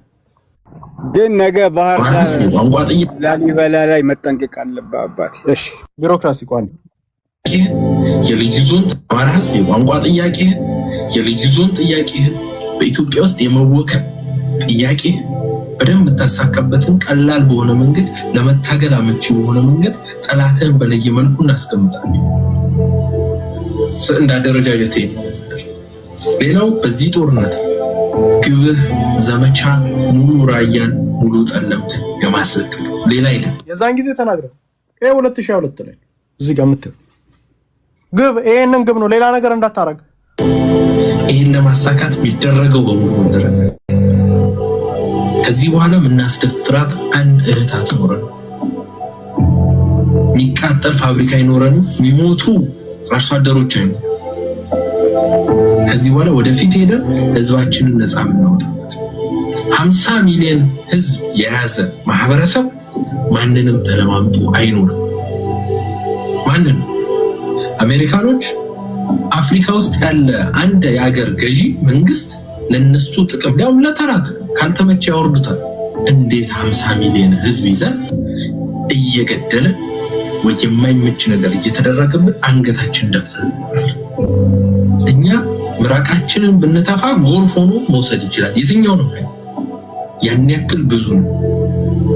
ግን ነገ ባህር ዳር ላሊበላ ላይ መጠንቀቅ አለበት አባቴ። እሺ ቢሮክራሲ ቋን የልዩ ዞን ተማራስ የቋንቋ ጥያቄ የልዩ ዞን ጥያቄ በኢትዮጵያ ውስጥ የመወከል ጥያቄ በደንብ ታሳካበትን ቀላል በሆነ መንገድ ለመታገል አመቺ በሆነ መንገድ ጠላትን በለየ መልኩ እናስቀምጣለን። እንዳደረጃጀቴ ሌላው በዚህ ጦርነት ግብህ ዘመቻ ሙሉ ራያን ሙሉ ጠለምትን የማስለቀቅ ሌላ አይደለም። የዛን ጊዜ ተናግረን 2022 ላይ እዚህ ጋር ምትል ግብ ይሄንን ግብ ነው፣ ሌላ ነገር እንዳታረግ። ይሄን ለማሳካት የሚደረገው በሙሉ እንደረገ ከዚህ በኋላ የምናስደፍራት አንድ እህት አትኖረን፣ የሚቃጠል ፋብሪካ አይኖረን፣ የሚሞቱ አርሶ አደሮች አይኖር። ከዚህ በኋላ ወደፊት ሄደን ህዝባችንን ነፃ የምናወጣበት 50 ሚሊዮን ህዝብ የያዘ ማህበረሰብ ማንንም ተለማምጦ አይኖርም። ማንንም አሜሪካኖች አፍሪካ ውስጥ ያለ አንድ የሀገር ገዢ መንግስት ለነሱ ጥቅም ሊያውም ለተራት ካልተመቸ ያወርዱታል። እንዴት 50 ሚሊዮን ህዝብ ይዘን እየገደለ ወይ የማይመች ነገር እየተደረገብን አንገታችን ደፍተን እኛ ምራቃችንን ብንተፋ ጎርፍ ሆኖ መውሰድ ይችላል። የትኛው ነው ያን ያክል ብዙ ነው።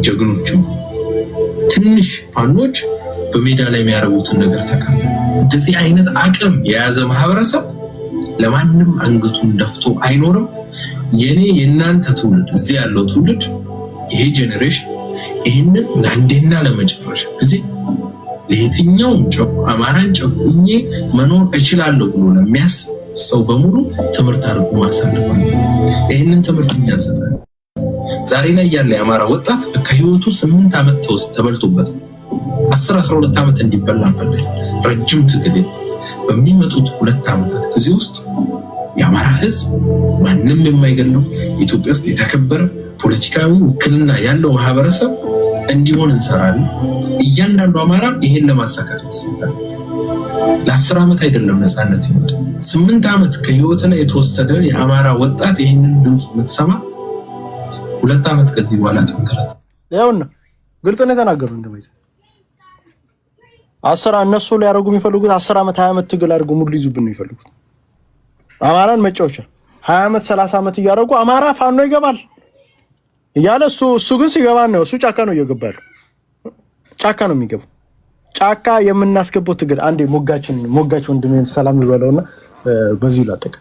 ጀግኖችም ትንሽ ፋኖች በሜዳ ላይ የሚያረጉትን ነገር ተካለ። እንደዚህ አይነት አቅም የያዘ ማህበረሰብ ለማንም አንገቱን ደፍቶ አይኖርም። የኔ የናንተ ትውልድ እዚህ ያለው ትውልድ ይሄ ጄኔሬሽን ይሄንን ለአንዴና ለመጨረሻ ጊዜ ለየትኛውም አማራን ጨቁኜ መኖር እችላለሁ ብሎ ለሚያስብ ሰው በሙሉ ትምህርት አድርጎ ማሳለፍ ነው። ይሄንን ትምህርት እንሰጣለን። ዛሬ ላይ ያለ የአማራ ወጣት ከህይወቱ 8 ዓመት ተበልቶበት 10-12 ዓመት እንዲበላ ፈልግ ረጅም ትግል በሚመጡት 2 ዓመታት ጊዜ ውስጥ የአማራ ህዝብ ማንም የማይገለው ኢትዮጵያ ውስጥ የተከበረ ፖለቲካዊ ውክልና ያለው ማህበረሰብ እንዲሆን እንሰራለን። እያንዳንዱ አማራ ይሄን ለማሳካት ይሰራል። ለ10 ዓመት አይደለም ነፃነት ይመጣ 8 ዓመት ከህይወት ላይ የተወሰደ የአማራ ወጣት ይሄንን ድምጽ የምትሰማ 2 ዓመት ከዚህ በኋላ ተንከራት ያውና ግልጽ ነው የተናገሩ እንደማይዘ እነሱ ሊያደርጉ የሚፈልጉት 10 ዓመት 20 ዓመት ትግል አድርገው ሙሉ ሊይዙብን ነው የሚፈልጉት። አማራን መጫወቻ 20 ዓመት 30 ዓመት እያደረጉ አማራ ፋኖ ይገባል እያለ እሱ ግን ሲገባ ነው እሱ ጫካ ነው እየገባል። ጫካ ነው የሚገባው። ጫካ የምናስገባው ትግል አንዴ ሞጋች ወንድሜን ሰላም ይበለውና በዚህ ላጠቀ